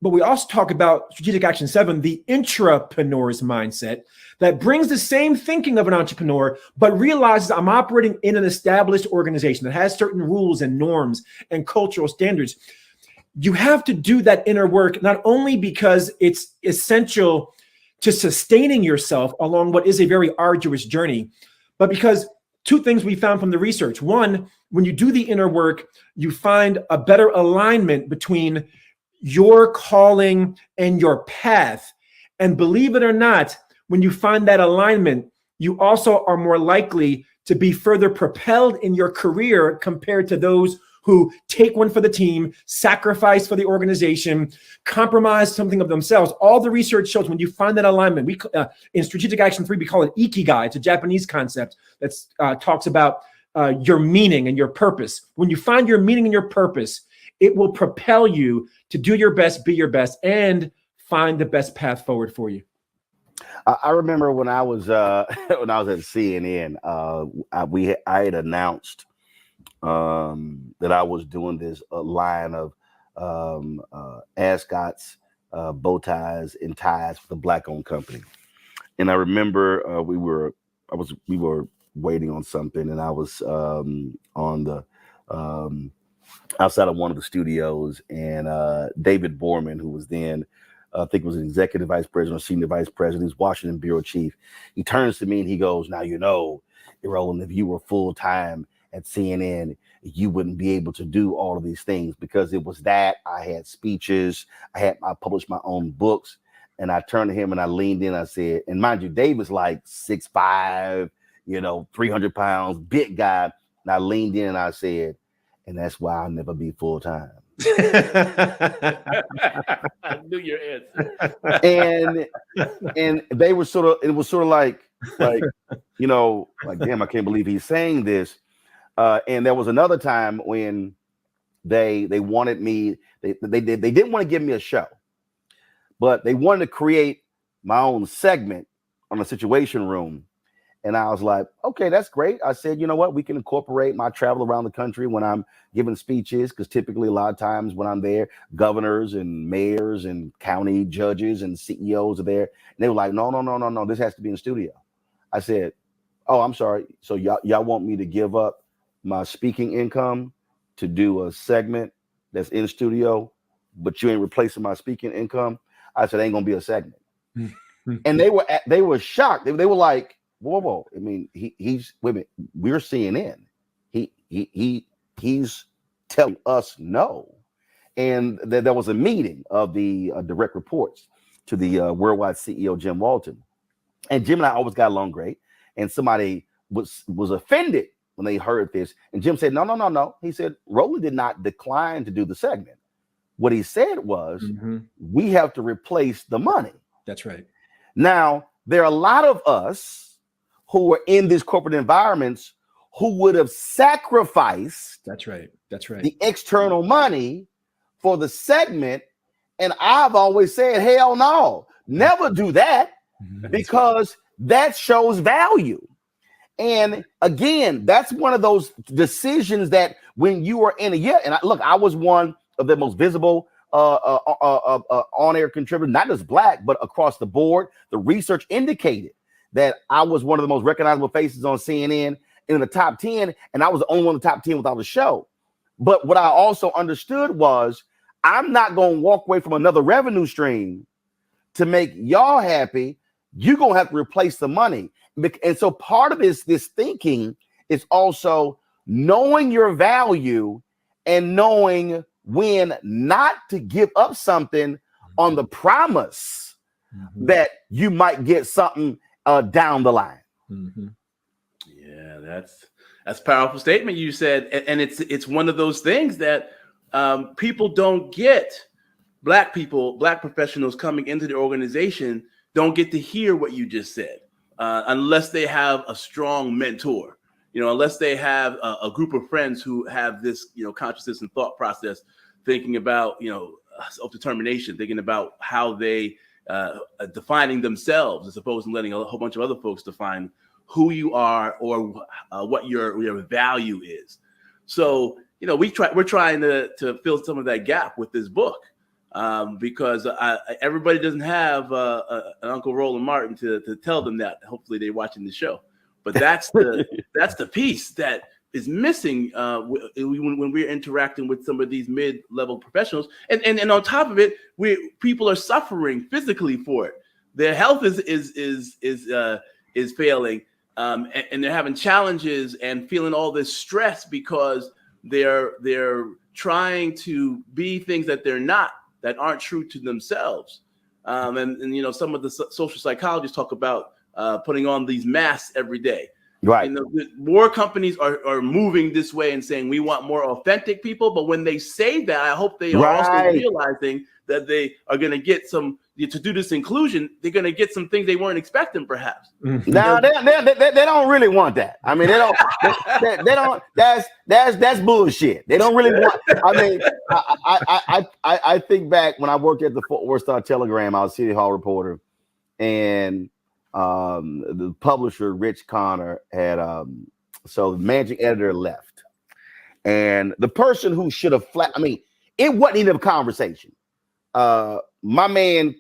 But we also talk about strategic action 7, the intrapreneur's mindset, that brings the same thinking of an entrepreneur, but realizes I'm operating in an established organization that has certain rules and norms and cultural standards. You have to do that inner work, not only because it's essential to sustaining yourself along what is a very arduous journey, but because two things we found from the research. One, when you do the inner work, you find a better alignment between your calling and your path. And believe it or not, when you find that alignment, you also are more likely to be further propelled in your career compared to those who take one for the team, sacrifice for the organization, compromise something of themselves. All the research shows when you find that alignment, in Strategic Action 3, we call it Ikigai. It's a Japanese concept that talks about your meaning and your purpose. When you find your meaning and your purpose, it will propel you to do your best, be your best, and find the best path forward for you. I remember when I was at CNN, I had announced that I was doing this line of ascots, bow ties, and ties for the Black-owned company. And I remember we were waiting on something, and I was on the outside of one of the studios, and David Borman, who was then, I think was an executive vice president or senior vice president, he's Washington bureau chief. He turns to me and he goes, "Now, you know, Roland, if you were full-time at CNN, you wouldn't be able to do all of these things," because it was that I had speeches, I published my own books. And I turned to him and I leaned in, I said, and mind you, David's like 6'5", 300 pounds, big guy. And I leaned in and I said, "And that's why I'll never be full-time." I knew your answer. and they were sort of, it was sort of like, damn, I can't believe he's saying this. And there was another time when they wanted me, they didn't want to give me a show, but they wanted to create my own segment on the Situation Room. And I was like, okay, that's great. I said, you know what? We can incorporate my travel around the country when I'm giving speeches, because typically a lot of times when I'm there, governors and mayors and county judges and CEOs are there. And they were like, no, this has to be in the studio. I said, oh, I'm sorry. So y'all want me to give up my speaking income to do a segment that's in studio, but you ain't replacing my speaking income? I said, ain't gonna be a segment. And they were shocked. They were like, whoa. I mean, he's women. We're CNN. He he's telling us no. And there was a meeting of the direct reports to the worldwide CEO, Jim Walton. And Jim and I always got along great. And somebody was offended when they heard this. And Jim said, no. He said, Roland did not decline to do the segment. What he said was, we have to replace the money. That's right. Now, there are a lot of us who are in these corporate environments who would have sacrificed That's right. the external money for the segment. And I've always said, hell no, never do that, because that shows value. And again, that's one of those decisions that when you are in I was one of the most visible on-air contributors, not just Black, but across the board. The research indicated that I was one of the most recognizable faces on CNN in the top 10, and I was the only one in the top 10 without a show. But what I also understood was I'm not going to walk away from another revenue stream to make y'all happy. You're going to have to replace the money. And so part of this thinking is also knowing your value and knowing when not to give up something on the promise that you might get something down the line. Yeah, that's a powerful statement you said. And it's one of those things that people don't get. Black people, Black professionals coming into the organization don't get to hear what you just said unless they have a strong mentor, unless they have a group of friends who have this, consciousness and thought process, thinking about, self-determination, thinking about how they defining themselves as opposed to letting a whole bunch of other folks define who you are or what your value is. So, we're trying to fill some of that gap with this book. Because everybody doesn't have an Uncle Roland Martin to tell them that. Hopefully they're watching the show, but that's the piece that is missing when we're interacting with some of these mid-level professionals. And on top of it, people are suffering physically for it. Their health is failing, and they're having challenges and feeling all this stress because they're trying to be things that they're not, that aren't true to themselves. And some of the social psychologists talk about putting on these masks every day. Right. More companies are moving this way and saying we want more authentic people. But when they say that, I hope they are also realizing that they are going to get some, to do this inclusion, they're going to get some things they weren't expecting, perhaps. No, they don't really want that. I mean, they don't. That's bullshit. They don't really want. I mean, I think back when I worked at the Fort Worth Star-Telegram, I was a City Hall reporter, and the publisher Rich Khanna had so the managing editor left, and the person who should have it wasn't even a conversation. My man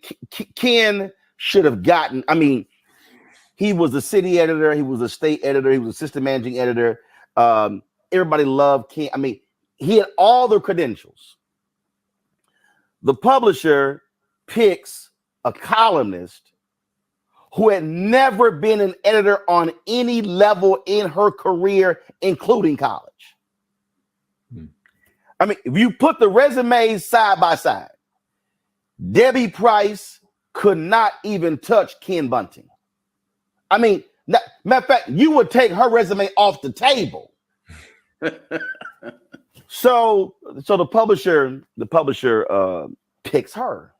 Ken should have gotten. I mean, he was the city editor, he was a state editor, he was assistant managing editor. Everybody loved Ken. I mean, he had all the credentials. The publisher picks a columnist who had never been an editor on any level in her career, including college. I mean, if you put the resumes side by side, Debbie Price could not even touch Ken Bunting. I mean, matter of fact, you would take her resume off the table. So the publisher picks her.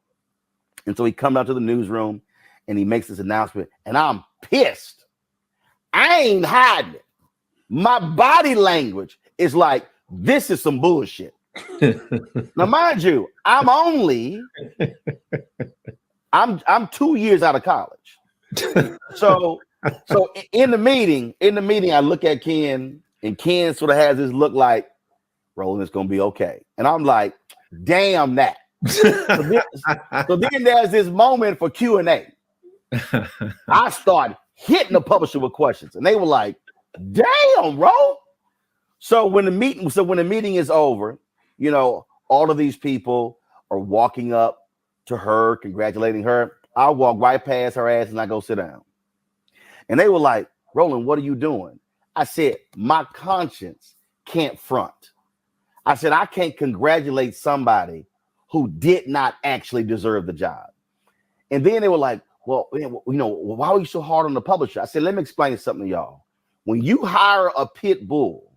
And so he comes out to the newsroom and he makes this announcement, and I'm pissed. I ain't hiding it. My body language is like, this is some bullshit. Now, mind you, I'm 2 years out of college. So in the meeting, I look at Ken, and Ken sort of has this look like, Roland, it's gonna be okay. And I'm like, damn that. So then there's this moment for Q&A. I started hitting the publisher with questions, and they were like, damn, bro. So when the meeting is over, all of these people are walking up to her, congratulating her. I walk right past her ass and I go sit down. And they were like, Roland, what are you doing? I said, my conscience can't front. I said, I can't congratulate somebody who did not actually deserve the job. And then they were like, well, you know, why are you so hard on the publisher? I said, let me explain something to y'all. When you hire a pit bull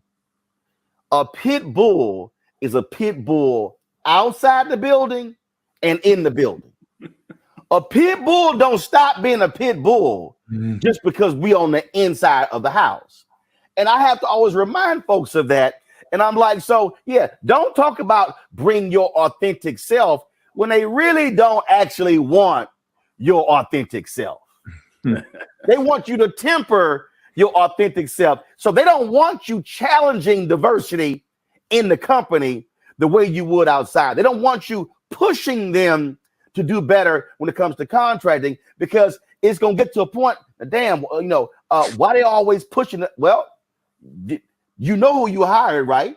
is a pit bull outside the building and in the building. A pit bull don't stop being a pit bull just because we on the inside of the house. And I have to always remind folks of that. And I'm like, so yeah, don't talk about bring your authentic self when they really don't actually want your authentic self. They want you to temper your authentic self. So they don't want you challenging diversity in the company the way you would outside. They don't want you pushing them to do better when it comes to contracting, because it's going to get to a point, damn, you know, why they always pushing it? Well, you know who you hired, right?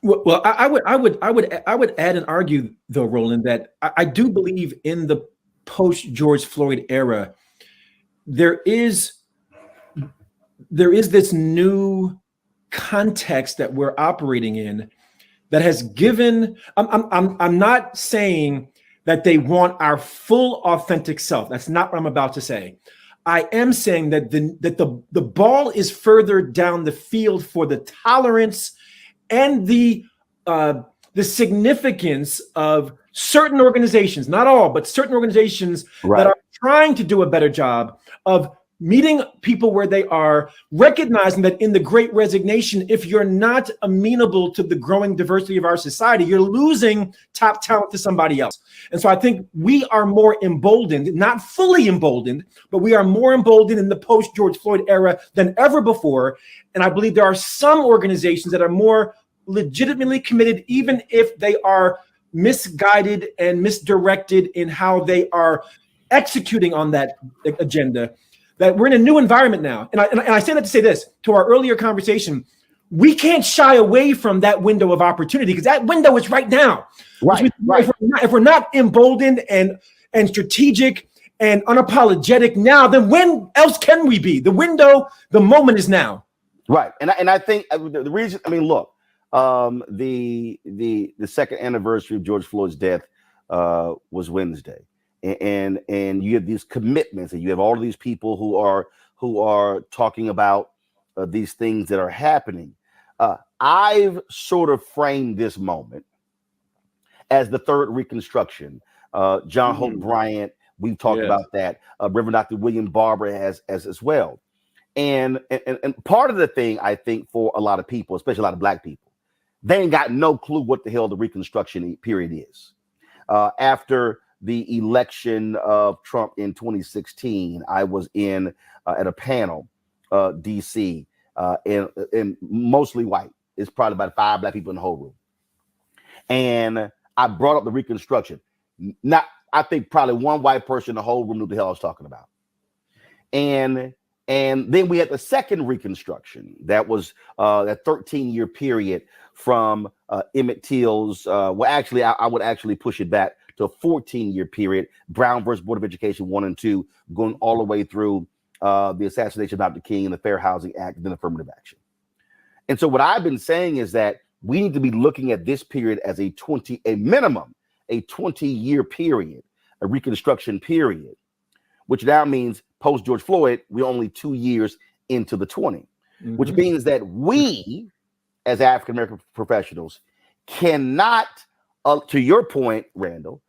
Well, I would add and argue, though, Roland, that I do believe in the post George Floyd era, there is this new context that we're operating in that has given. I'm not saying that they want our full authentic self. That's not what I'm about to say. I am saying that the ball is further down the field for the tolerance and the significance of certain organizations, not all, but certain organizations that are trying to do a better job of meeting people where they are, recognizing that in the Great Resignation, if you're not amenable to the growing diversity of our society, you're losing top talent to somebody else. And so I think we are more emboldened, not fully emboldened, but we are more emboldened in the post-George Floyd era than ever before. And I believe there are some organizations that are more legitimately committed, even if they are misguided and misdirected in how they are executing on that agenda, that we're in a new environment now. And I say that to say this, to our earlier conversation, we can't shy away from that window of opportunity, because that window is right now. Right. If we're not emboldened and strategic and unapologetic now, then when else can we be? The window, the moment is now. Right. And I think the reason, I mean, look, the second anniversary of George Floyd's death was Wednesday. And you have these commitments, and you have all of these people who are talking about these things that are happening. I've sort of framed this moment as the third Reconstruction. John Hope Bryant, we've talked about that. Reverend Dr. William Barber has as well. And part of the thing, I think, for a lot of people, especially a lot of Black people, they ain't got no clue what the hell the Reconstruction period is. After the election of Trump in 2016, I was in at a panel, DC, and mostly white. It's probably about 5 Black people in the whole room. And I brought up the Reconstruction. I think probably one white person in the whole room knew what the hell I was talking about. And then we had the second Reconstruction. That was that 13-year period from Emmett Till's, well, actually, I would actually push it back to a 14-year period, Brown versus Board of Education 1 and 2, going all the way through the assassination of Dr. King and the Fair Housing Act, and then affirmative action. And so what I've been saying is that we need to be looking at this period as a minimum 20-year period, a Reconstruction period, which now means post George Floyd, we're only 2 years into the 20, which means that we, as African-American professionals, cannot, to your point, Randall,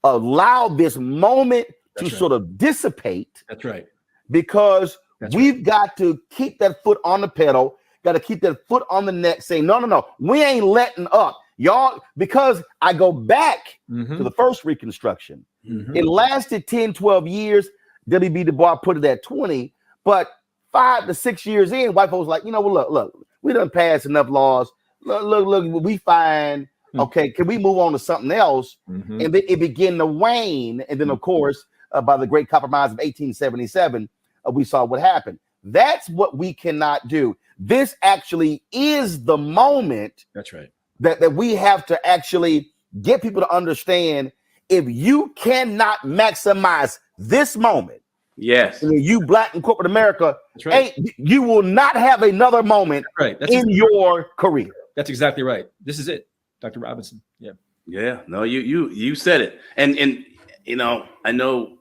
allow this moment to sort of dissipate. That's right. Because we've got to keep that foot on the pedal, got to keep that foot on the neck, saying, no, we ain't letting up. Y'all, because I go back to the first Reconstruction. It lasted 10, 12 years. W.B. Du Bois put it at 20, but 5 to 6 years in, white folks like, you know, well, look, we done passed enough laws. Look, we fine. Okay, can we move on to something else? And then it began to wane. And then, of course, by the Great Compromise of 1877, we saw what happened. That's what we cannot do. This actually is the moment. That's right. That we have to actually get people to understand, if you cannot maximize this moment, yes, you Black in corporate America, that's right, you will not have another moment in your career. That's exactly right. This is it, Dr. Robinson. Yeah. Yeah. No, you said it. And you know, I know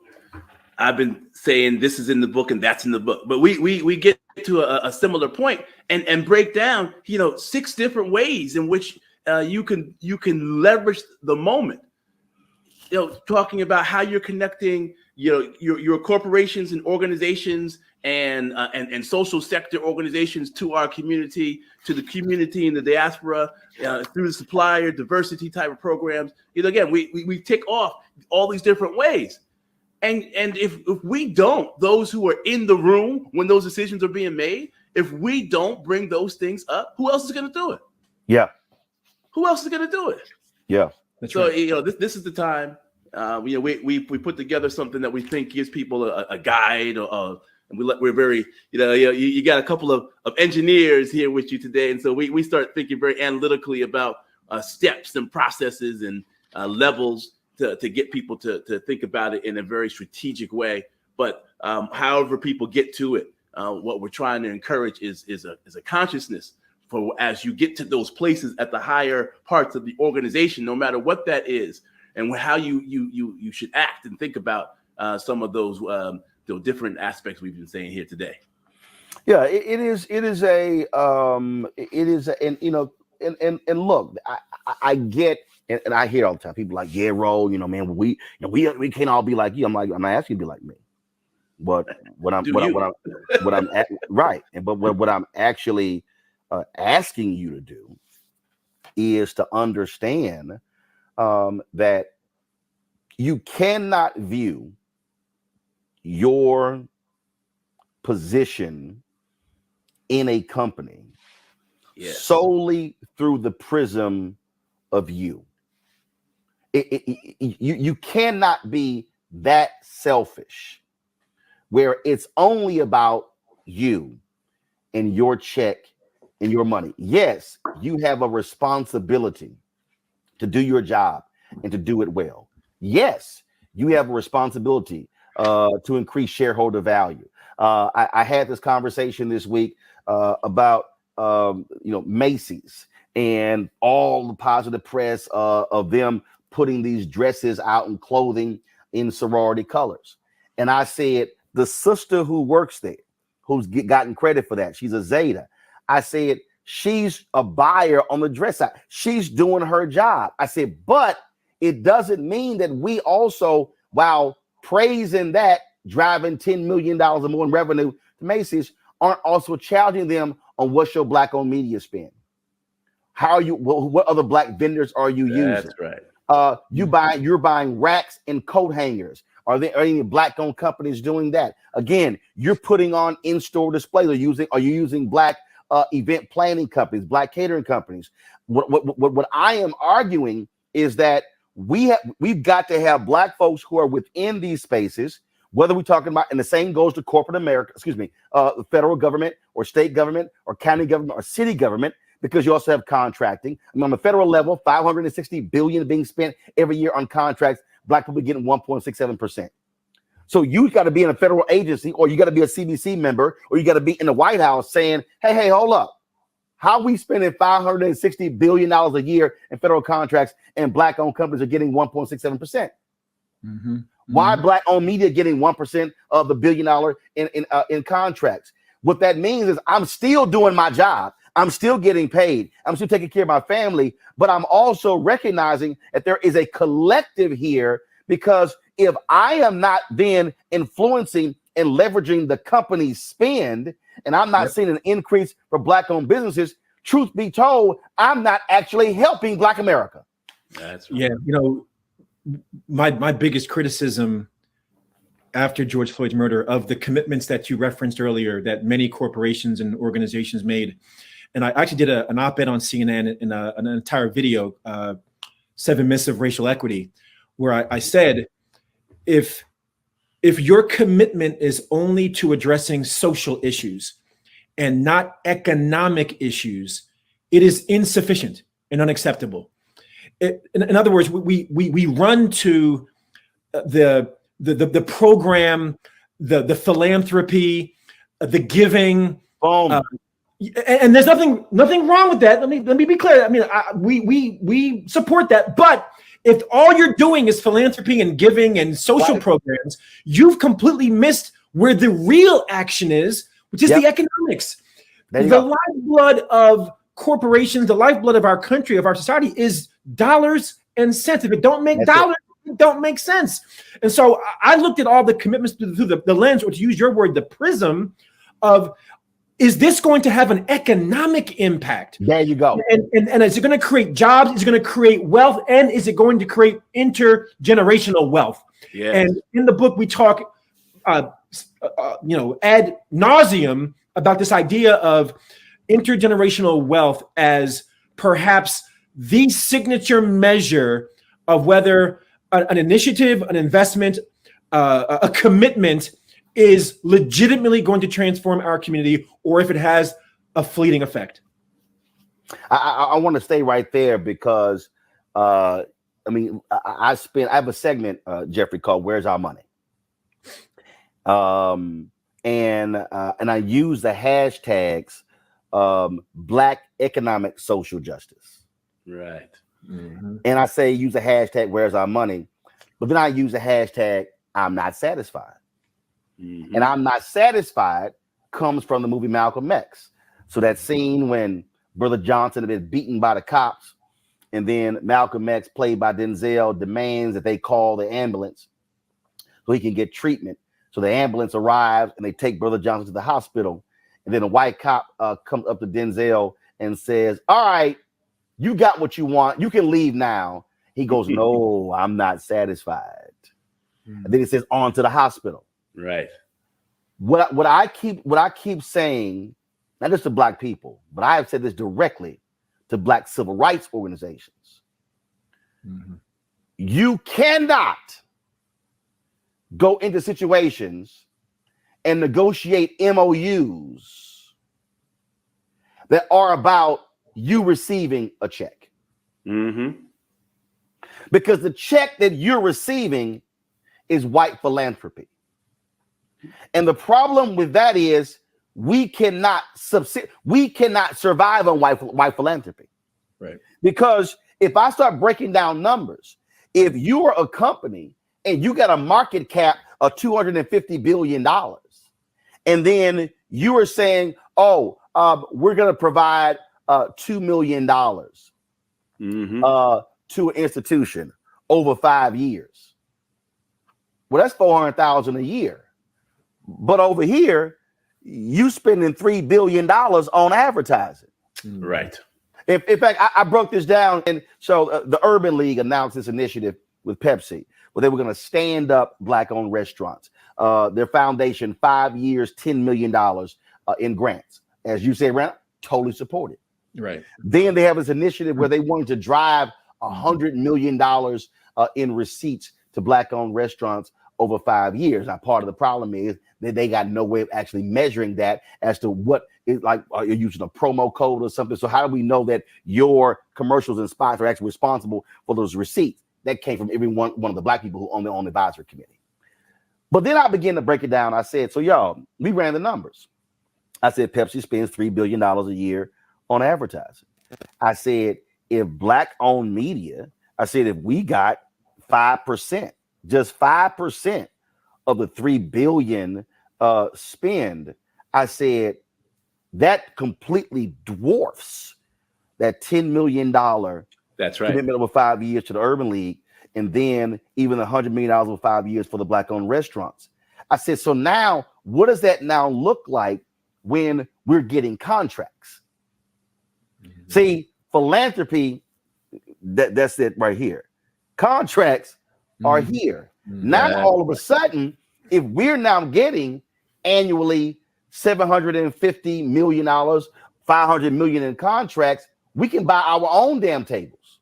I've been saying this is in the book and that's in the book, but we get to a similar point and break down, you know, 6 different ways in which you can leverage the moment. You know, talking about how you're connecting, you know, your corporations and organizations and social sector organizations to our community, to the community in the diaspora, through the supplier diversity type of programs. You know, again, we tick off all these different ways. And if we don't, those who are in the room when those decisions are being made, if we don't bring those things up, who else is going to do it? Yeah. Who else is going to do it? Yeah. That's so, right. you know, this is the time. You know, we put together something that we think gives people a guide, and we're very, you know, you got a couple of engineers here with you today, and so we start thinking very analytically about steps and processes and levels to get people to think about it in a very strategic way. But however people get to it, what we're trying to encourage is a consciousness for as you get to those places at the higher parts of the organization, no matter what that is, and how you should act and think about some of those different aspects we've been saying here today. Yeah, it is, and you know, and look, I get, and I hear all the time people like, yeah, Roll, you know, man, we can't all be like you. I'm like, I'm not asking you to be like me. But what I'm right, and but what I'm actually asking you to do is to understand that you cannot view your position in a company solely through the prism of you. You cannot be that selfish where it's only about you and your check and your money. Yes, you have a responsibility to do your job and to do it well. Yes, you have a responsibility to increase shareholder value. I had this conversation this week about Macy's and all the positive press of them putting these dresses out and clothing in sorority colors. And I said, the sister who works there, who's gotten credit for that, she's a Zeta. I said, she's a buyer on the dress side. She's doing her job. I said, but it doesn't mean that we also, while praising that, driving $10 million or more in revenue to Macy's, aren't also challenging them on what's your black-owned media spend. How are you? What other black vendors are you using? That's right. You're buying racks and coat hangers. Are there any black-owned companies doing that? Again, you're putting on in-store displays. Are you using black event planning companies, black catering companies? What I am arguing is that we've got to have black folks who are within these spaces, whether we're talking about, and the same goes to corporate America, the federal government or state government or county government or city government, because you also have contracting. I mean, on the federal level, $560 billion being spent every year on contracts, black people getting 1.67%. So you got to be in a federal agency, or you got to be a CBC member, or you got to be in the White House saying, hey, hold up. How are we spending $560 billion a year in federal contracts and black-owned companies are getting 1.67%? Mm-hmm. Why black-owned media getting 1% of the $1 billion in contracts? What that means is I'm still doing my job. I'm still getting paid. I'm still taking care of my family, but I'm also recognizing that there is a collective here, because if I am not then influencing and leveraging the company's spend, and I'm not seeing an increase for black-owned businesses, truth be told, I'm not actually helping Black America. That's right. Yeah, you know, my biggest criticism after George Floyd's murder of the commitments that you referenced earlier that many corporations and organizations made. And I actually did an op-ed on CNN in an entire video, 7 Myths of Racial Equity, where I said, if your commitment is only to addressing social issues and not economic issues, it is insufficient and unacceptable. In other words, we run to the program, the philanthropy, the giving, and there's nothing wrong with that. Let me be clear. I mean, we support that, but if all you're doing is philanthropy and giving and social programs, you've completely missed where the real action is, which is the economics. The lifeblood of corporations, the lifeblood of our country, of our society, is dollars and cents. If it don't make dollars, it don't make sense. And so I looked at all the commitments through the lens, or to use your word, the prism of, is this going to have an economic impact? There you go. And is it going to create jobs? Is it going to create wealth? And is it going to create intergenerational wealth? Yes. And in the book, we talk, ad nauseum about this idea of intergenerational wealth as perhaps the signature measure of whether an initiative, an investment, a commitment is legitimately going to transform our community, or if it has a fleeting effect. I want to stay right there because, I have a segment, Jeffrey, called "Where's Our Money?" And I use the hashtags Black Economic Social Justice. Right. Mm-hmm. And I say use the hashtag "Where's Our Money?" But then I use the hashtag "I'm not satisfied." Mm-hmm. And "I'm not satisfied" comes from the movie Malcolm X. So that scene when Brother Johnson had been beaten by the cops, and then Malcolm X, played by Denzel, demands that they call the ambulance so he can get treatment. So the ambulance arrives and they take Brother Johnson to the hospital. And then a white cop comes up to Denzel and says, "All right, you got what you want. You can leave now." He goes, "No, I'm not satisfied." And then he says, "On to the hospital." Right. What I keep saying, not just to Black people, but I have said this directly to Black civil rights organizations. Mm-hmm. You cannot go into situations and negotiate MOUs that are about you receiving a check. Mm-hmm. Because the check that you're receiving is white philanthropy. And the problem with that is we cannot survive on white philanthropy. Right. Because if I start breaking down numbers, if you are a company and you got a market cap of $250 billion, and then you are saying, we're going to provide $2 million to an institution over 5 years. Well, that's $400,000 a year. But over here, you spending $3 billion on advertising. Right. In fact, I broke this down. And so the Urban League announced this initiative with Pepsi, where they were going to stand up Black-owned restaurants. Their foundation, 5 years, $10 million in grants. As you said, Randal, totally supported. Right. Then they have this initiative where they wanted to drive $100 million in receipts to Black-owned restaurants over 5 years. Now, part of the problem is that they got no way of actually measuring that as to what is like, are you using a promo code or something? So how do we know that your commercials and spots are actually responsible for those receipts? That came from every one of the Black people who own their own advisory committee. But then I began to break it down. I said, so y'all, we ran the numbers. I said, Pepsi spends $3 billion a year on advertising. I said, if Black-owned media, I said, if we got 5%, just 5% of the $3 billion spend, I said, that completely dwarfs that $10 million That's right. commitment over 5 years to the Urban League, and then even $100 million over 5 years for the Black-owned restaurants. I said, so now what does that now look like when we're getting contracts? Mm-hmm. See, philanthropy, that's it right here. Contracts are here. Mm-hmm. Now, all of a sudden, if we're now getting annually $750 million, $500 million in contracts, we can buy our own damn tables.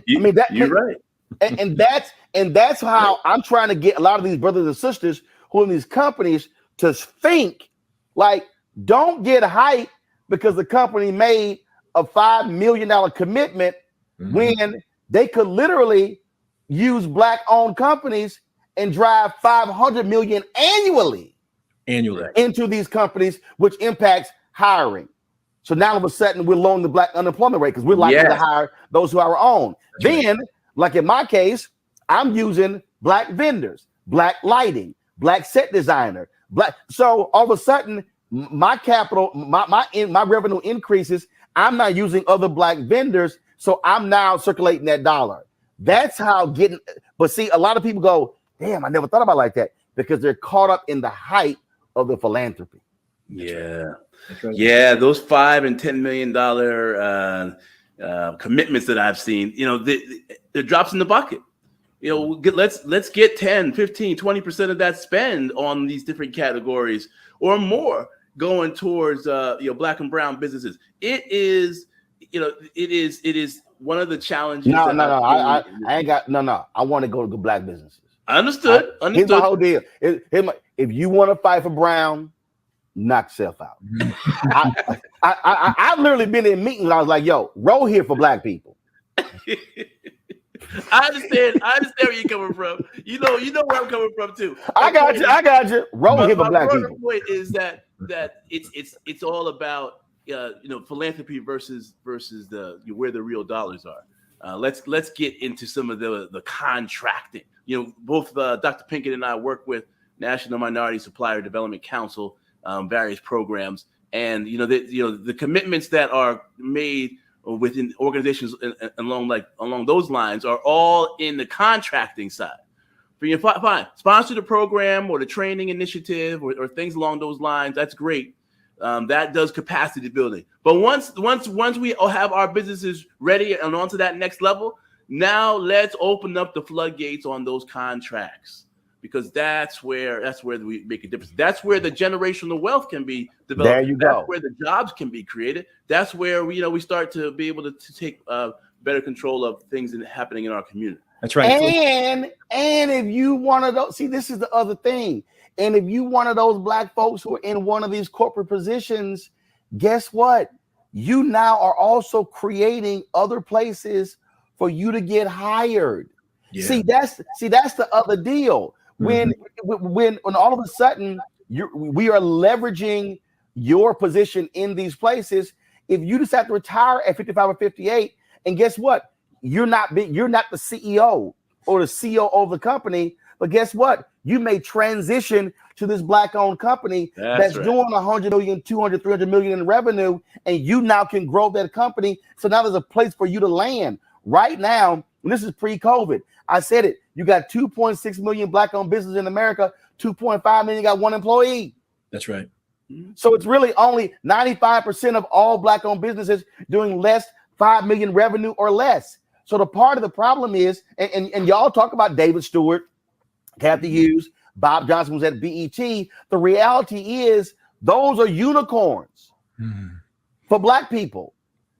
You're right. And that's how I'm trying to get a lot of these brothers and sisters who are in these companies to think like, don't get hyped because the company made a $5 million commitment when they could literally use Black-owned companies and drive $500 million annually annually into these companies, which impacts hiring. So now all of a sudden we're lowering the black unemployment rate because we're likely to hire those who are our own. Then, like in my case, I'm using black vendors, black lighting, black set designer, black. So all of a sudden, my capital, my revenue increases. I'm not using other black vendors, so I'm now circulating that dollar. That's how getting. But see, a lot of people go, "Damn, I never thought about it like that," because they're caught up in the hype of the philanthropy. Yeah. Yeah, those $5 and $10 million commitments that I've seen, they're drops in the bucket. Let's get 10, 15, 20% of that spend on these different categories or more going towards black and brown businesses. It is one of the challenges. No, I ain't got I want to go to black businesses. Understood. Here's the whole deal. If you want to fight for brown, knock yourself out. I've literally been in meetings. I was like, "Yo, roll here for black people." I understand where you're coming from. You know where I'm coming from too. I got you. Roll here for black people. My point is that it's all about philanthropy versus the where the real dollars are. Let's get into some of the contracting. Both Dr. Pinkett and I work with National Minority Supplier Development Council, various programs, and the commitments that are made within organizations along those lines are all in the contracting side. Fine, sponsor the program or the training initiative or things along those lines. That's great. That does capacity building. But once we all have our businesses ready and on to that next level, now let's open up the floodgates on those contracts, because that's where we make a difference. That's where the generational wealth can be developed. There you go. That's where the jobs can be created. That's where we start to be able to take better control of things happening in our community. That's right. And if you one of those, see, this is the other thing. And if you one of those black folks who are in one of these corporate positions, guess what? You now are also creating other places for you to get hired. Yeah. See, that's the other deal. When all of a sudden we are leveraging your position in these places. If you decide to retire at 55 or 58, and guess what? You're not the CEO or the CEO of the company, but guess what? You may transition to this black-owned company that's right, doing 100 million, 200, 300 million in revenue, and you now can grow that company. So now there's a place for you to land. Right now, and this is pre-COVID, I said it, you got 2.6 million black-owned businesses in America, 2.5 million got one employee. That's right. So it's really only 95% of all black-owned businesses doing less 5 million revenue or less. So the part of the problem is, and y'all talk about David Stewart, Kathy Hughes, Bob Johnson was at BET. The reality is those are unicorns for black people,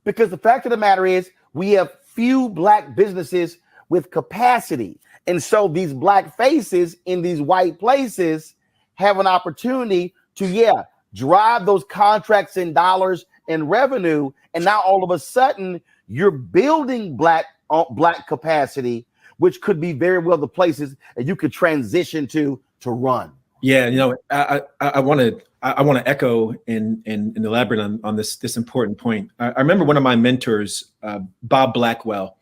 because the fact of the matter is we have few black businesses with capacity. And so these black faces in these white places have an opportunity to, drive those contracts in dollars and revenue. And now all of a sudden you're building black capacity, which could be very well the places that you could transition to run. Yeah, I want to echo and elaborate on this important point. I remember one of my mentors, Bob Blackwell,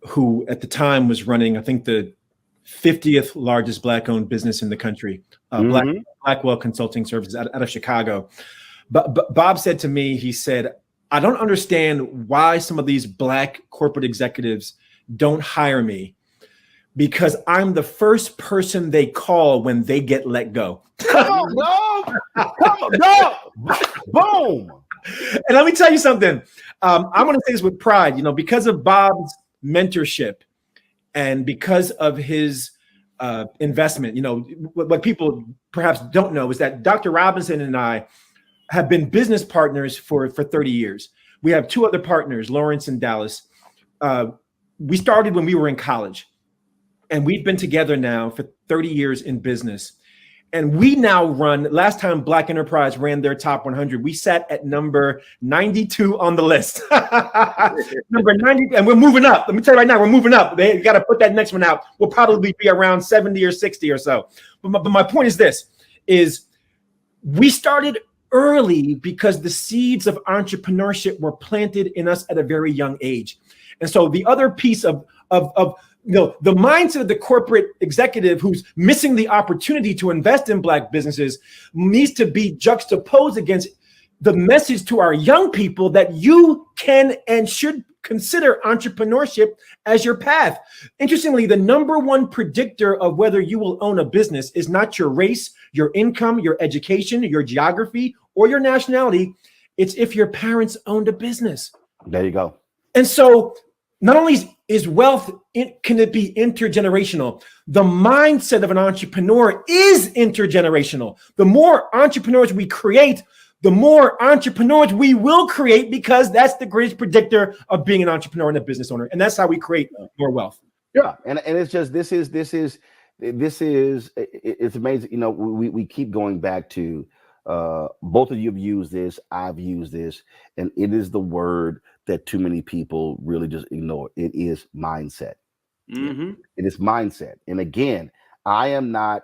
who at the time was running, I think, the 50th largest black-owned business in the country, Blackwell Consulting Services out of Chicago. But Bob said to me, he said, "I don't understand why some of these black corporate executives don't hire me, because I'm the first person they call when they get let go." Come on, dog. Come on, dog. Boom. And let me tell you something. I'm going to say this with pride, because of Bob's mentorship and because of his investment. What people perhaps don't know is that Dr. Robinson and I have been business partners for 30 years. We have two other partners, Lawrence and Dallas. We started when we were in college, and we've been together now for 30 years in business. And we now run, last time Black Enterprise ran their top 100, we sat at number 92 on the list. Number 90, and we're moving up. Let me tell you right now, we're moving up. They got to put that next one out. We'll probably be around 70 or 60 or so. But my point is this, is we started early because the seeds of entrepreneurship were planted in us at a very young age. And so the other piece of the mindset of the corporate executive who's missing the opportunity to invest in Black businesses needs to be juxtaposed against the message to our young people that you can and should consider entrepreneurship as your path. Interestingly, the number one predictor of whether you will own a business is not your race, your income, your education, your geography, or your nationality. It's if your parents owned a business. There you go. And so not only is wealth, can it be intergenerational? The mindset of an entrepreneur is intergenerational. The more entrepreneurs we create, the more entrepreneurs we will create, because that's the greatest predictor of being an entrepreneur and a business owner. And that's how we create more wealth. Yeah. And it's just, this is it's amazing. You know, we keep going back to, both of you have used this, I've used this, and it is the word that too many people really just ignore. It is mindset. Mm-hmm. It is mindset. And again, I am not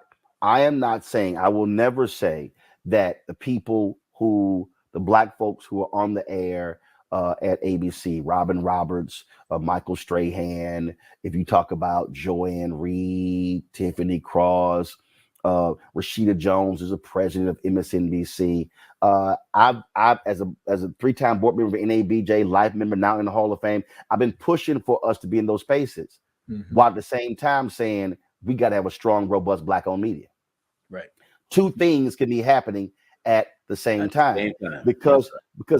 saying, I will never say that the people the Black folks who are on the air at ABC, Robin Roberts, Michael Strahan, if you talk about Joanne Reed, Tiffany Cross, Rashida Jones is a president of MSNBC. I've as a 3-time board member of NABJ, life member, now in the Hall of Fame, I've been pushing for us to be in those spaces, while at the same time saying we got to have a strong, robust Black-owned media. Right. Two things can be happening at the same time. Because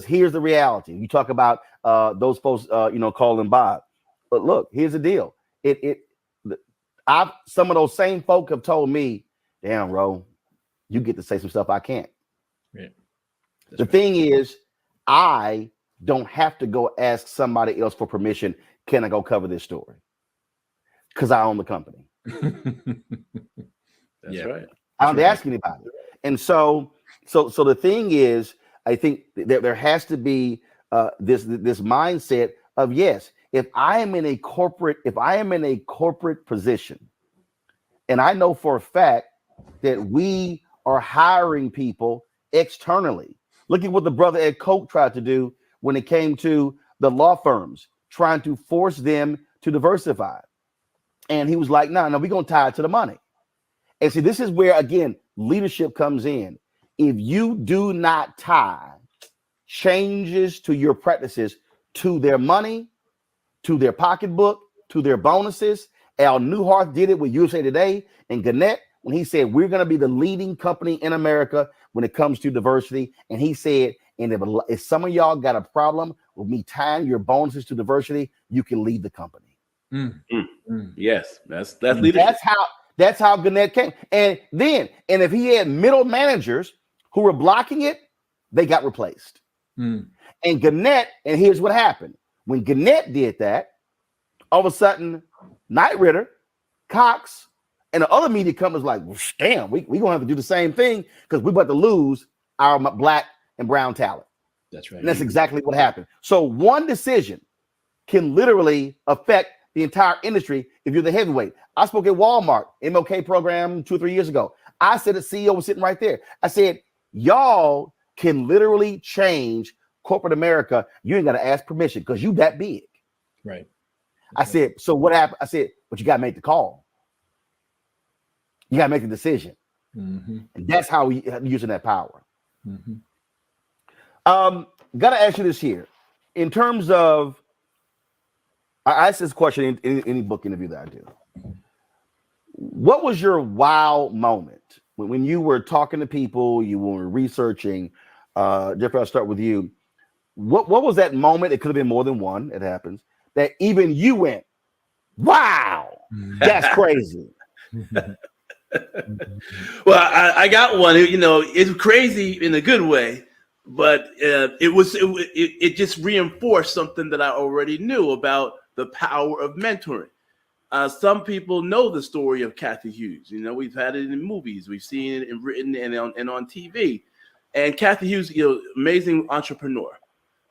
here's the reality. You talk about those folks, calling Bob, but look, here's the deal. Some of those same folk have told me, damn, Ro, you get to say some stuff I can't. Yeah. The thing is, I don't have to go ask somebody else for permission. Can I go cover this story? Because I own the company. That's right. I don't ask anybody. And so the thing is, I think that there has to be this mindset of, yes, if I am in a corporate position, and I know for a fact that we are hiring people externally. Look at what the brother Ed Koch tried to do when it came to the law firms, trying to force them to diversify. And he was like, no, we're going to tie it to the money. And see, this is where, again, leadership comes in. If you do not tie changes to your practices to their money, to their pocketbook, to their bonuses, Al Newhart did it with USA Today and Gannett when he said, we're going to be the leading company in America when it comes to diversity. And he said, and if some of y'all got a problem with me tying your bonuses to diversity, you can leave the company. Yes, that's leadership. That's how Gannett came. And if he had middle managers who were blocking it, they got replaced. And Gannett, and here's what happened. When Gannett did that, all of a sudden, Knight Ridder, Cox, and the other media companies like, well, damn, we're going to have to do the same thing because we're about to lose our Black and brown talent. That's right. And that's exactly what happened. So one decision can literally affect the entire industry if you're the heavyweight. I spoke at Walmart, MLK program 2 or 3 years ago. I said the CEO was sitting right there. I said, y'all can literally change corporate America. You ain't got to ask permission because you that big. Right. I said, so what happened? I said, but you got to make the call. You got to make the decision. And that's how we using that power. Got to ask you this here. In terms of, I ask this question in any book interview that I do. What was your wow moment when you were talking to people, you were researching? Jeffrey, I'll start with you. What was that moment? It could have been more than one. It happens that even you went, wow, that's crazy. Well, I got one. It's crazy in a good way, but it just reinforced something that I already knew about the power of mentoring. Some people know the story of Kathy Hughes. We've had it in movies, we've seen it in written and on TV. And Kathy Hughes, amazing entrepreneur.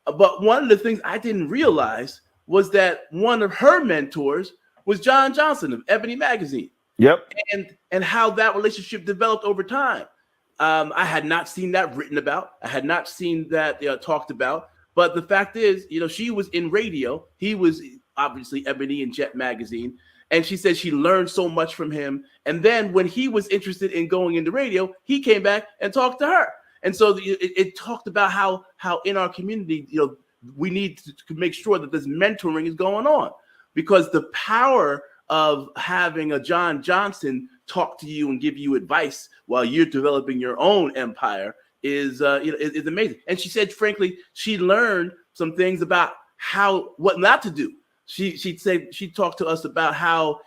But one of the things I didn't realize was that one of her mentors was John Johnson of Ebony Magazine. Yep. And how that relationship developed over time. I had not seen that written about. I had not seen that talked about. But the fact is, she was in radio. He was obviously Ebony and Jet magazine. And she said she learned so much from him. And then when he was interested in going into radio, he came back and talked to her. And so it talked about how in our community, we need to make sure that this mentoring is going on, because the power of having a John Johnson talk to you and give you advice while you're developing your own empire is amazing. And she said, frankly, she learned some things about what not to do. She talked to us about how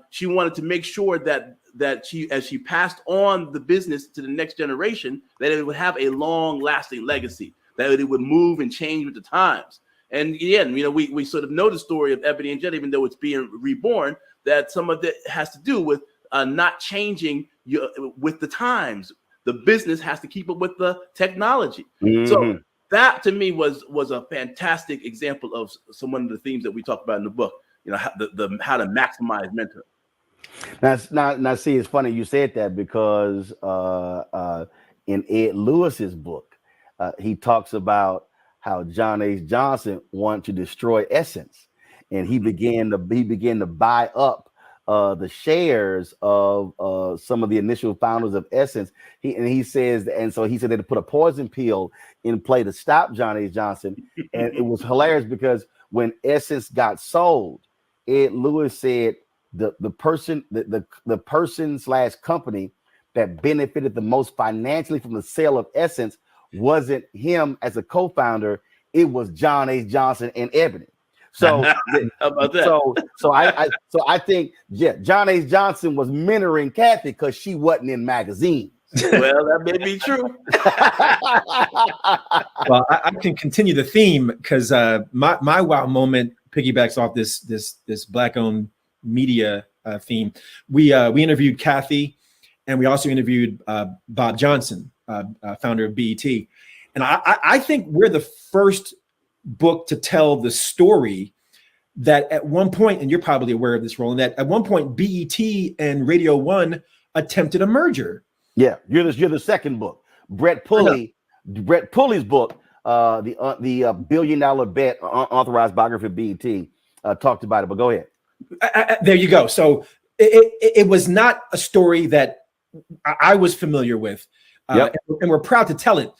she wanted to make sure that she, as she passed on the business to the next generation, that it would have a long-lasting legacy, that it would move and change with the times. And again, we sort of know the story of Ebony and Jet, even though it's being reborn, that some of it has to do with not changing with the times. The business has to keep up with the technology. Mm-hmm. So that to me was a fantastic example of one of the themes that we talk about in the book. How to maximize mentoring. Now, see, it's funny you said that, because in Ed Lewis's book, he talks about how John H. Johnson wanted to destroy Essence, and he began to buy up the shares of some of the initial founders of Essence. He said they had put a poison pill in play to stop John H. Johnson, and it was hilarious because when Essence got sold, Ed Lewis said the person/company that benefited the most financially from the sale of Essence wasn't him as a co-founder, it was John H. Johnson and Ebony. So, how about that? So I think John H. Johnson was mentoring Kathy because she wasn't in magazines. Well, that may be true. Well, I can continue the theme, because my wow moment piggybacks off this Black-owned media theme. We interviewed Kathy, and we also interviewed Bob Johnson, founder of BET. And I think we're the first book to tell the story that at one point, and you're probably aware of this, Roland, that at one point BET and Radio One attempted a merger. Yeah, you're the second book. Brett Pulley's book, the $1 billion bet, authorized biography of BET, talked about it. But go ahead. There you go. So it was not a story that I was familiar with, and we're proud to tell it.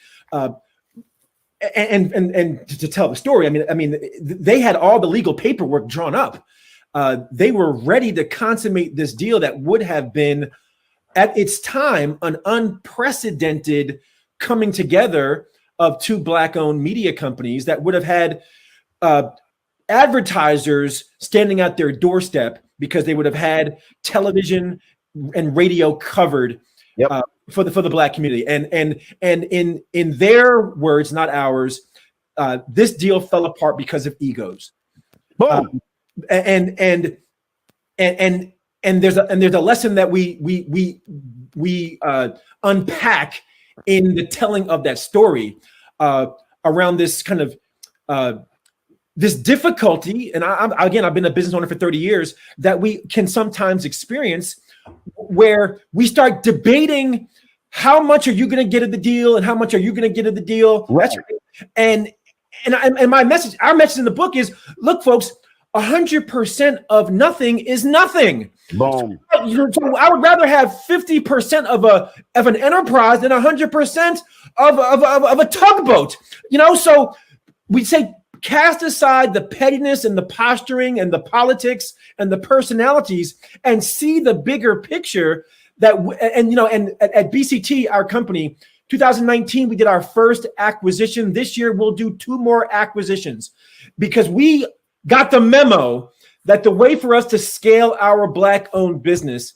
And to tell the story, I mean, they had all the legal paperwork drawn up. They were ready to consummate this deal that would have been, at its time, an unprecedented coming together of two Black-owned media companies that would have had advertisers standing at their doorstep, because they would have had television and radio covered. For the Black community, and in their words, not ours, this deal fell apart because of egos. Boom. And there's a lesson that we unpack in the telling of that story around this kind of this difficulty. And I've been a business owner for 30 years, that we can sometimes experience, where we start debating how much are you going to get of the deal and how much are you going to get of the deal. Right. That's right. And our message in the book is, look, folks, 100% of nothing is nothing. Boom. So I would rather have 50% of an enterprise than 100% of a tugboat. So we say, cast aside the pettiness and the posturing and the politics and the personalities, and see the bigger picture. And at BCT, our company, 2019, we did our first acquisition. This year, we'll do 2 more acquisitions, because we got the memo that the way for us to scale our Black-owned business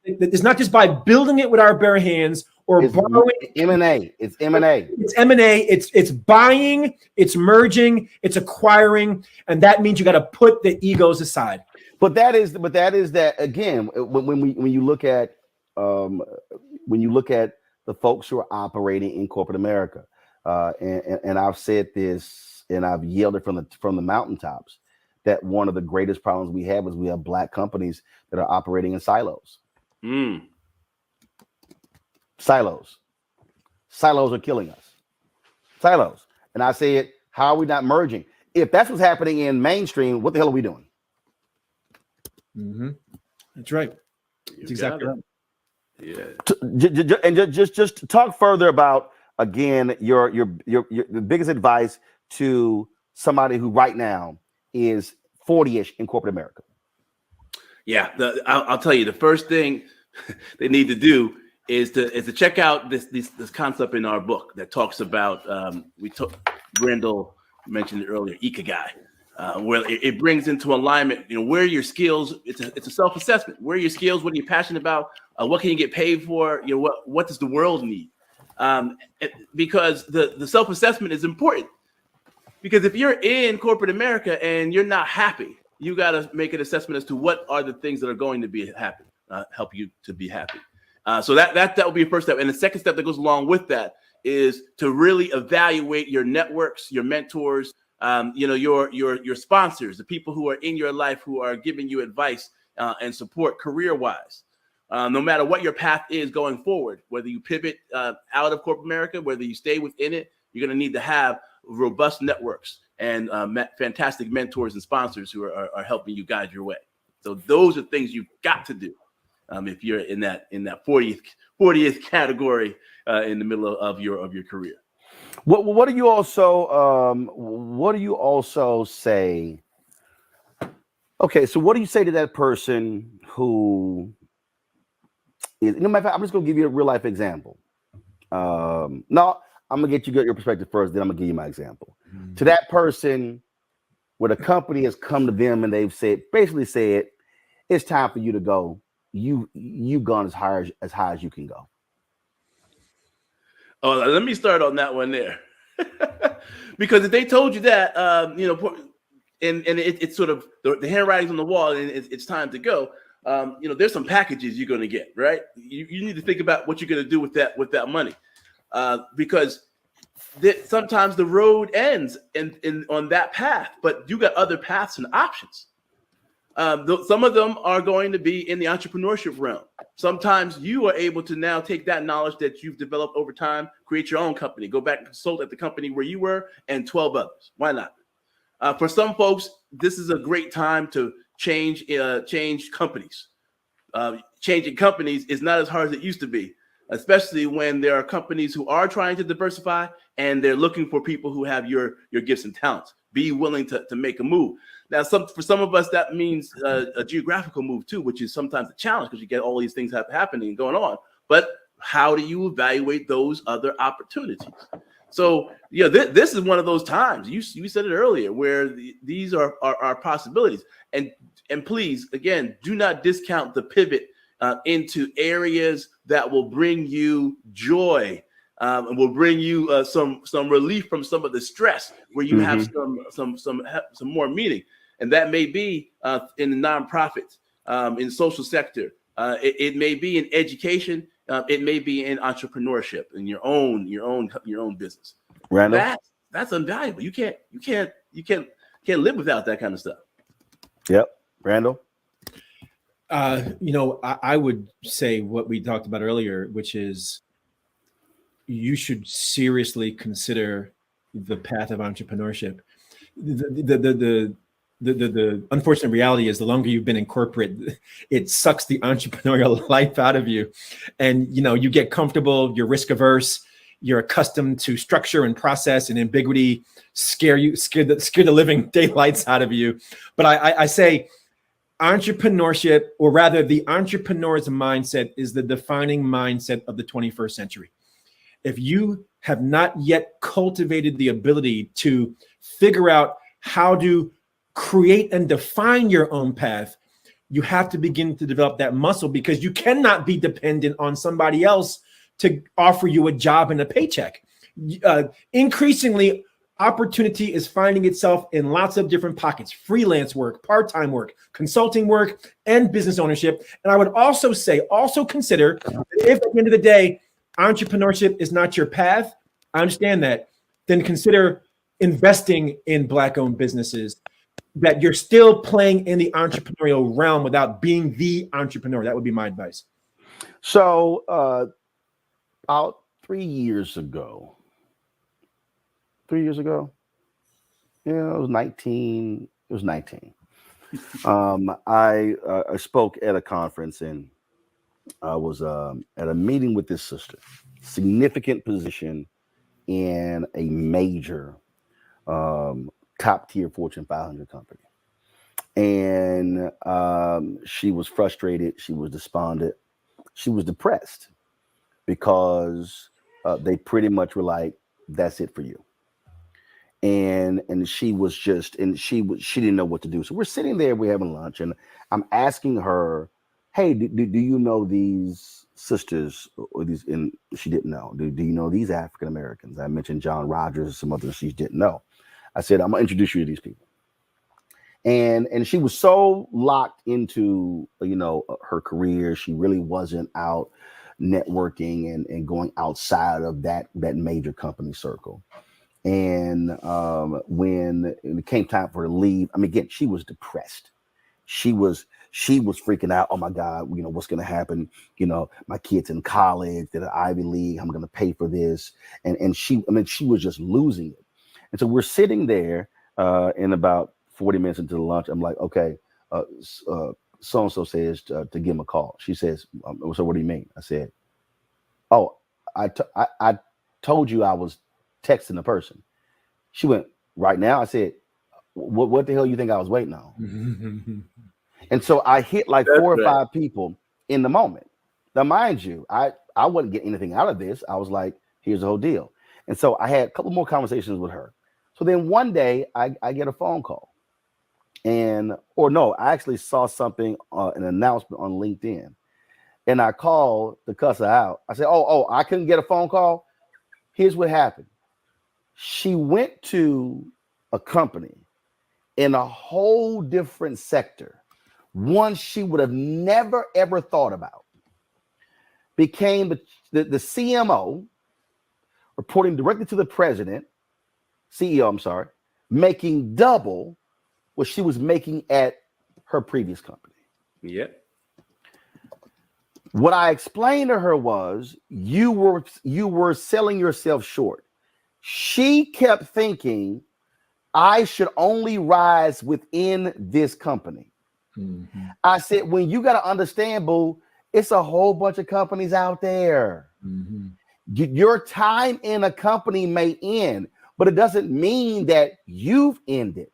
is not just by building it with our bare hands or borrowing. M&A. It's M&A. It's M&A. It's buying. It's merging. It's acquiring, and that means you got to put the egos aside. But that is that again. When you look at the folks who are operating in corporate America, and I've said this and I've yelled it from the mountaintops, that one of the greatest problems we have is we have Black companies that are operating in silos. Silos. Silos are killing us. Silos. And I said, how are we not merging? If that's what's happening in mainstream, what the hell are we doing? Mm-hmm. That's right. That's exactly right. Yeah. And just talk further about, again, your the biggest advice to somebody who right now is 40-ish in corporate America. Yeah, I'll tell you, the first thing they need to do is to check out this concept in our book that talks about Randal mentioned it earlier, Ikigai, where it brings into alignment, where your skills. It's a self-assessment. Where are your skills? What are you passionate about? What can you get paid for? What does the world need? Because the self-assessment is important. Because if you're in corporate America and you're not happy, you got to make an assessment as to what are the things that are going to be happy, help you to be happy. So that will be a first step. And the second step that goes along with that is to really evaluate your networks, your mentors, your sponsors, the people who are in your life who are giving you advice and support career-wise. No matter what your path is going forward, whether you pivot out of corporate America, whether you stay within it, you're going to need to have robust networks and fantastic mentors and sponsors who are helping you guide your way. So those are things you've got to do if you're in that 40th category in the middle of your career. What do you also say? Okay, so what do you say to that person who is? Matter of fact, I'm just gonna give you a real life example. No, I'm gonna get your perspective first, then I'm gonna give you my example. Mm-hmm. To that person, where the company has come to them and they've basically said, it's time for you to go. You've gone as high as you can go. Oh, let me start on that one there. Because if they told you that, and it's sort of the handwriting's on the wall and it's time to go, there's some packages you're going to get, right? You need to think about what you're going to do with that money. Because sometimes the road ends on that path, but you got other paths and options. Some of them are going to be in the entrepreneurship realm. Sometimes you are able to now take that knowledge that you've developed over time, create your own company, go back and consult at the company where you were and 12 others. Why not? For some folks, this is a great time to change companies. Changing companies is not as hard as it used to be, especially when there are companies who are trying to diversify and they're looking for people who have your gifts and talents. Be willing to make a move. Now, for some of us, that means a geographical move too, which is sometimes a challenge because you get all these things happening and going on. But how do you evaluate those other opportunities? So, this is one of those times. You said it earlier, where these are possibilities. And please, again, do not discount the pivot into areas that will bring you joy. And will bring you some relief from some of the stress, where you have some more meaning, and that may be in the nonprofit, in social sector. It may be in education. It may be in entrepreneurship, in your own business. Randal, that's invaluable. You can't live without that kind of stuff. Yep, Randal. I would say what we talked about earlier, which is, you should seriously consider the path of entrepreneurship. The unfortunate reality is, the longer you've been in corporate, it sucks the entrepreneurial life out of you. And, you get comfortable, you're risk averse, you're accustomed to structure and process, and ambiguity scare the living daylights out of you. But I say entrepreneurship, or rather the entrepreneur's mindset, is the defining mindset of the 21st century. If you have not yet cultivated the ability to figure out how to create and define your own path, you have to begin to develop that muscle, because you cannot be dependent on somebody else to offer you a job and a paycheck. Increasingly, opportunity is finding itself in lots of different pockets: freelance work, part-time work, consulting work, and business ownership. And I would also consider that if at the end of the day, entrepreneurship is not your path, I understand that, then consider investing in Black-owned businesses, that you're still playing in the entrepreneurial realm without being the entrepreneur. That would be my advice. So about 3 years ago. 3 years ago? Yeah, it was 19. It was 19. I spoke at a conference, and I was at a meeting with this sister, significant position in a major top tier Fortune 500 company. And she was frustrated. She was despondent. She was depressed because they pretty much were like, that's it for you. And she was just, she didn't know what to do. So we're sitting there, we're having lunch, and I'm asking her, hey, do you know these sisters or these? And she didn't know. Do you know these African Americans? I mentioned John Rogers and some others she didn't know. I said, I'm gonna introduce you to these people. And she was so locked into, you know, her career. She really wasn't out networking and going outside of that major company circle. And when it came time for her to leave, I mean, again, she was depressed. She was freaking out. Oh my God, you know, what's going to happen? You know, my kid's in college, they're at Ivy League. I'm going to pay for this. And she was just losing it. And so we're sitting there in about 40 minutes into the lunch. I'm like, okay, so-and-so says to give him a call. She says, so what do you mean? I said, oh, I told you I was texting a person. She went, right now? I said, what the hell you think I was waiting on? And so I hit like 4 or 5 people in the moment. Now, mind you, I wouldn't get anything out of this. I was like, here's the whole deal. And so I had a couple more conversations with her. So then one day I get a phone call. I actually saw something, an announcement on LinkedIn. And I called to cuss her out. I said, oh, I couldn't get a phone call. Here's what happened. She went to a company in a whole different sector, one she would have never, ever thought about. Became the CMO, reporting directly to the president, CEO, I'm sorry, making double what she was making at her previous company. Yep. What I explained to her was you were selling yourself short. She kept thinking I should only rise within this company. Mm-hmm. I said, when you got to understand, boo, it's a whole bunch of companies out there. Mm-hmm. Your time in a company may end, but it doesn't mean that you've ended.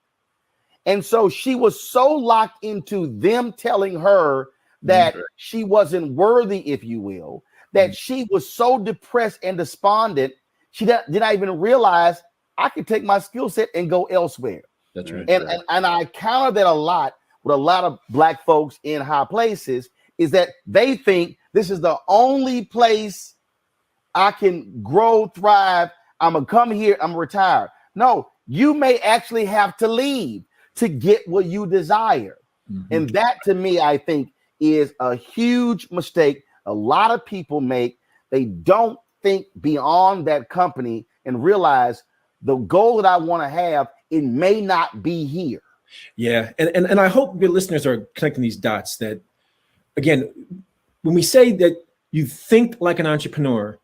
And so she was so locked into them telling her that she wasn't worthy, if you will, that she was so depressed and despondent, she did not even realize I could take my skill set and go elsewhere. That's right. And I counter that a lot with a lot of Black folks in high places, is that they think this is the only place I can grow, thrive. I'm going to come here, I'm retired. No, you may actually have to leave to get what you desire. Mm-hmm. And that, to me, I think is a huge mistake a lot of people make. They don't think beyond that company and realize the goal that I want to have, it may not be here. Yeah. And I hope your listeners are connecting these dots that, again, when we say that you think like an entrepreneur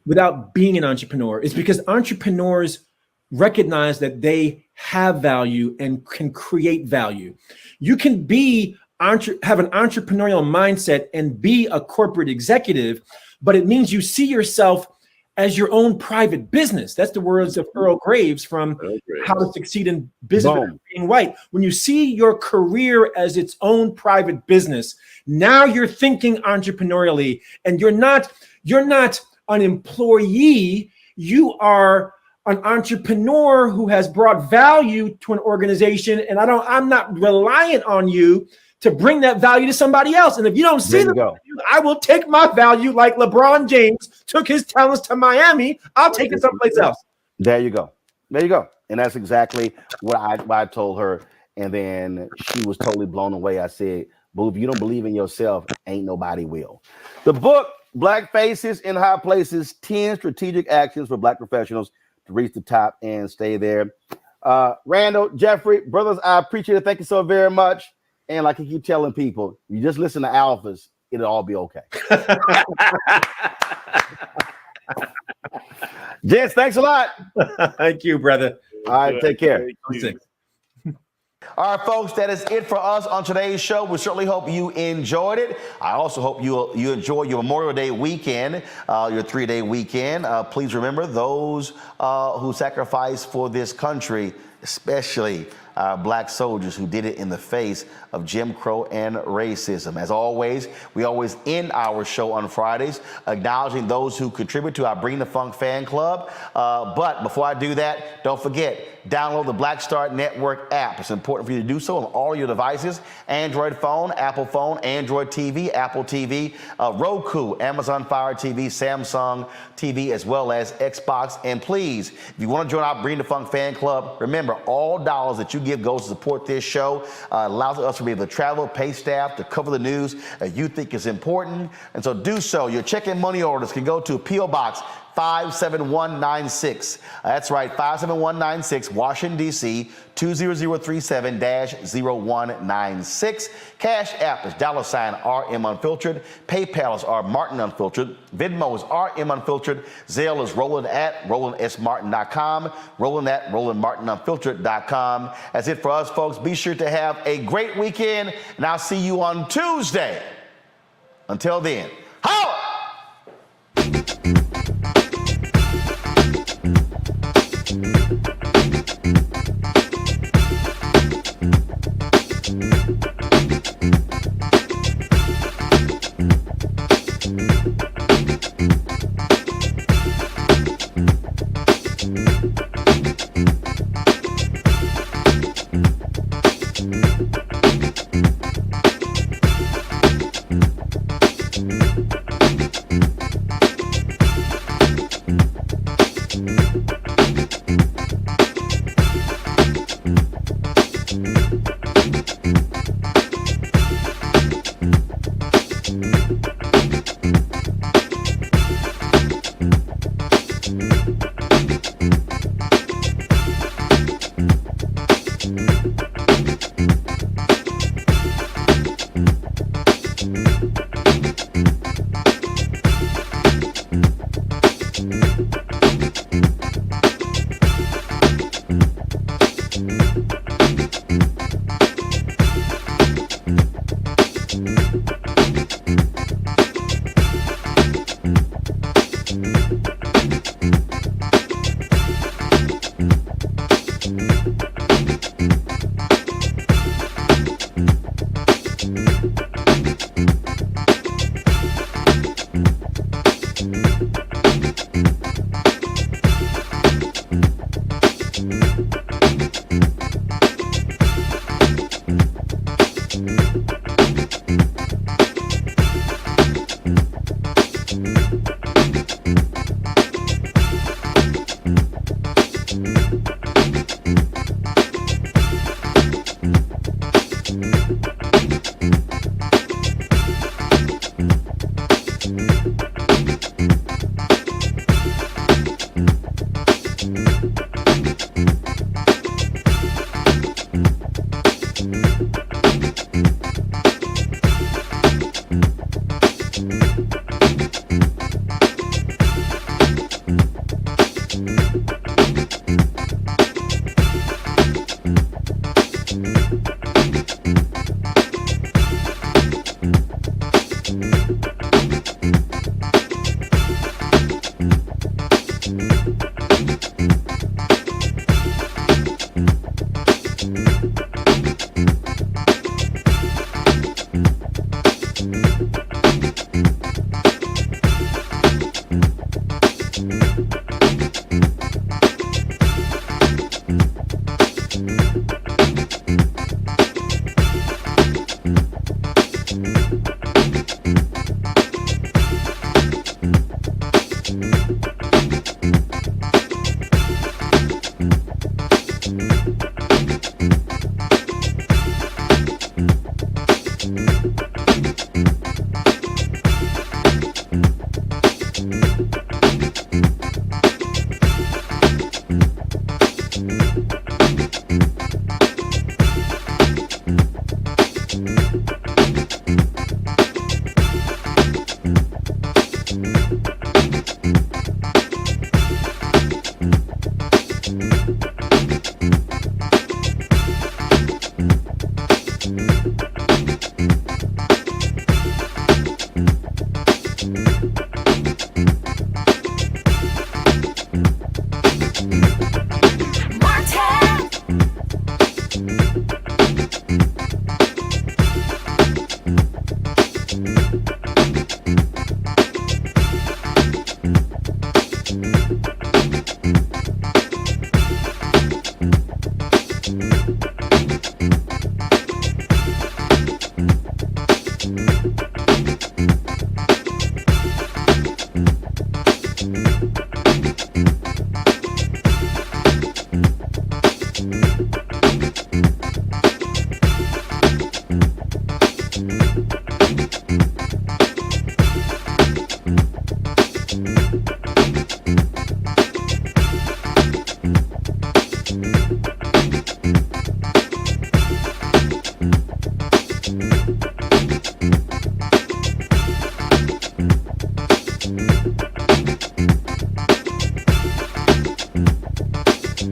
without being an entrepreneur, it's because entrepreneurs recognize that they have value and can create value. You can have an entrepreneurial mindset and be a corporate executive, but it means you see yourself as your own private business. That's the words of Earl Graves from How to Succeed in Business Without Being White. When you see your career as its own private business, now you're thinking entrepreneurially, and you're not an employee. You are an entrepreneur who has brought value to an organization, and I'm not reliant on you to bring that value to somebody else. And if you don't see the value, I will take my value like LeBron James took his talents to Miami. I'll take it someplace else. There you go. There you go. And that's exactly what I told her. And then she was totally blown away. I said, boo, if you don't believe in yourself, ain't nobody will. The book, Black Faces in High Places, 10 Strategic Actions for Black Professionals to Reach the Top and Stay There. Randal, Jeffrey, brothers, I appreciate it. Thank you so very much. And like I keep telling people, you just listen to alphas it'll all be okay. Jess, thanks a lot. Thank you, brother. All right, take care. All right, folks, that is it for us on today's show. We certainly hope you enjoyed it. I also hope you enjoy your Memorial Day weekend, your 3-day weekend. Please remember those who sacrificed for this country, especially Black soldiers who did it in the face of Jim Crow and racism. As always, we always end our show on Fridays acknowledging those who contribute to our Bring the Funk fan club. But before I do that, don't forget, download the Black Star Network app. It's important for you to do so on all your devices: Android phone, Apple phone, Android TV, Apple TV, Roku, Amazon Fire TV, Samsung TV, as well as Xbox. And please, if you want to join our Bring the Funk fan club, remember, all dollars that you give goes to support this show, allows us to be able to travel, pay staff, to cover the news you think is important. And so do so. Your check and money orders can go to P.O. Box 57196. That's right, 57196, Washington, D.C., 20037-0196. Cash App is $RM Unfiltered. PayPal is R Martin Unfiltered. Venmo is RM Unfiltered. Zelle is Roland at RolandSMartin.com. Roland at RolandMartinUnfiltered.com. That's it for us, folks. Be sure to have a great weekend, and I'll see you on Tuesday. Until then, holla!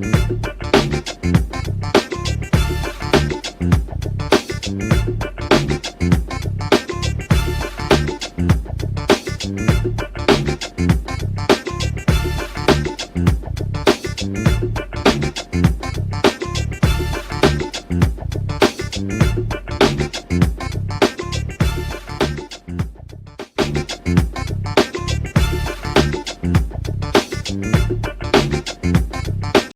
Peace.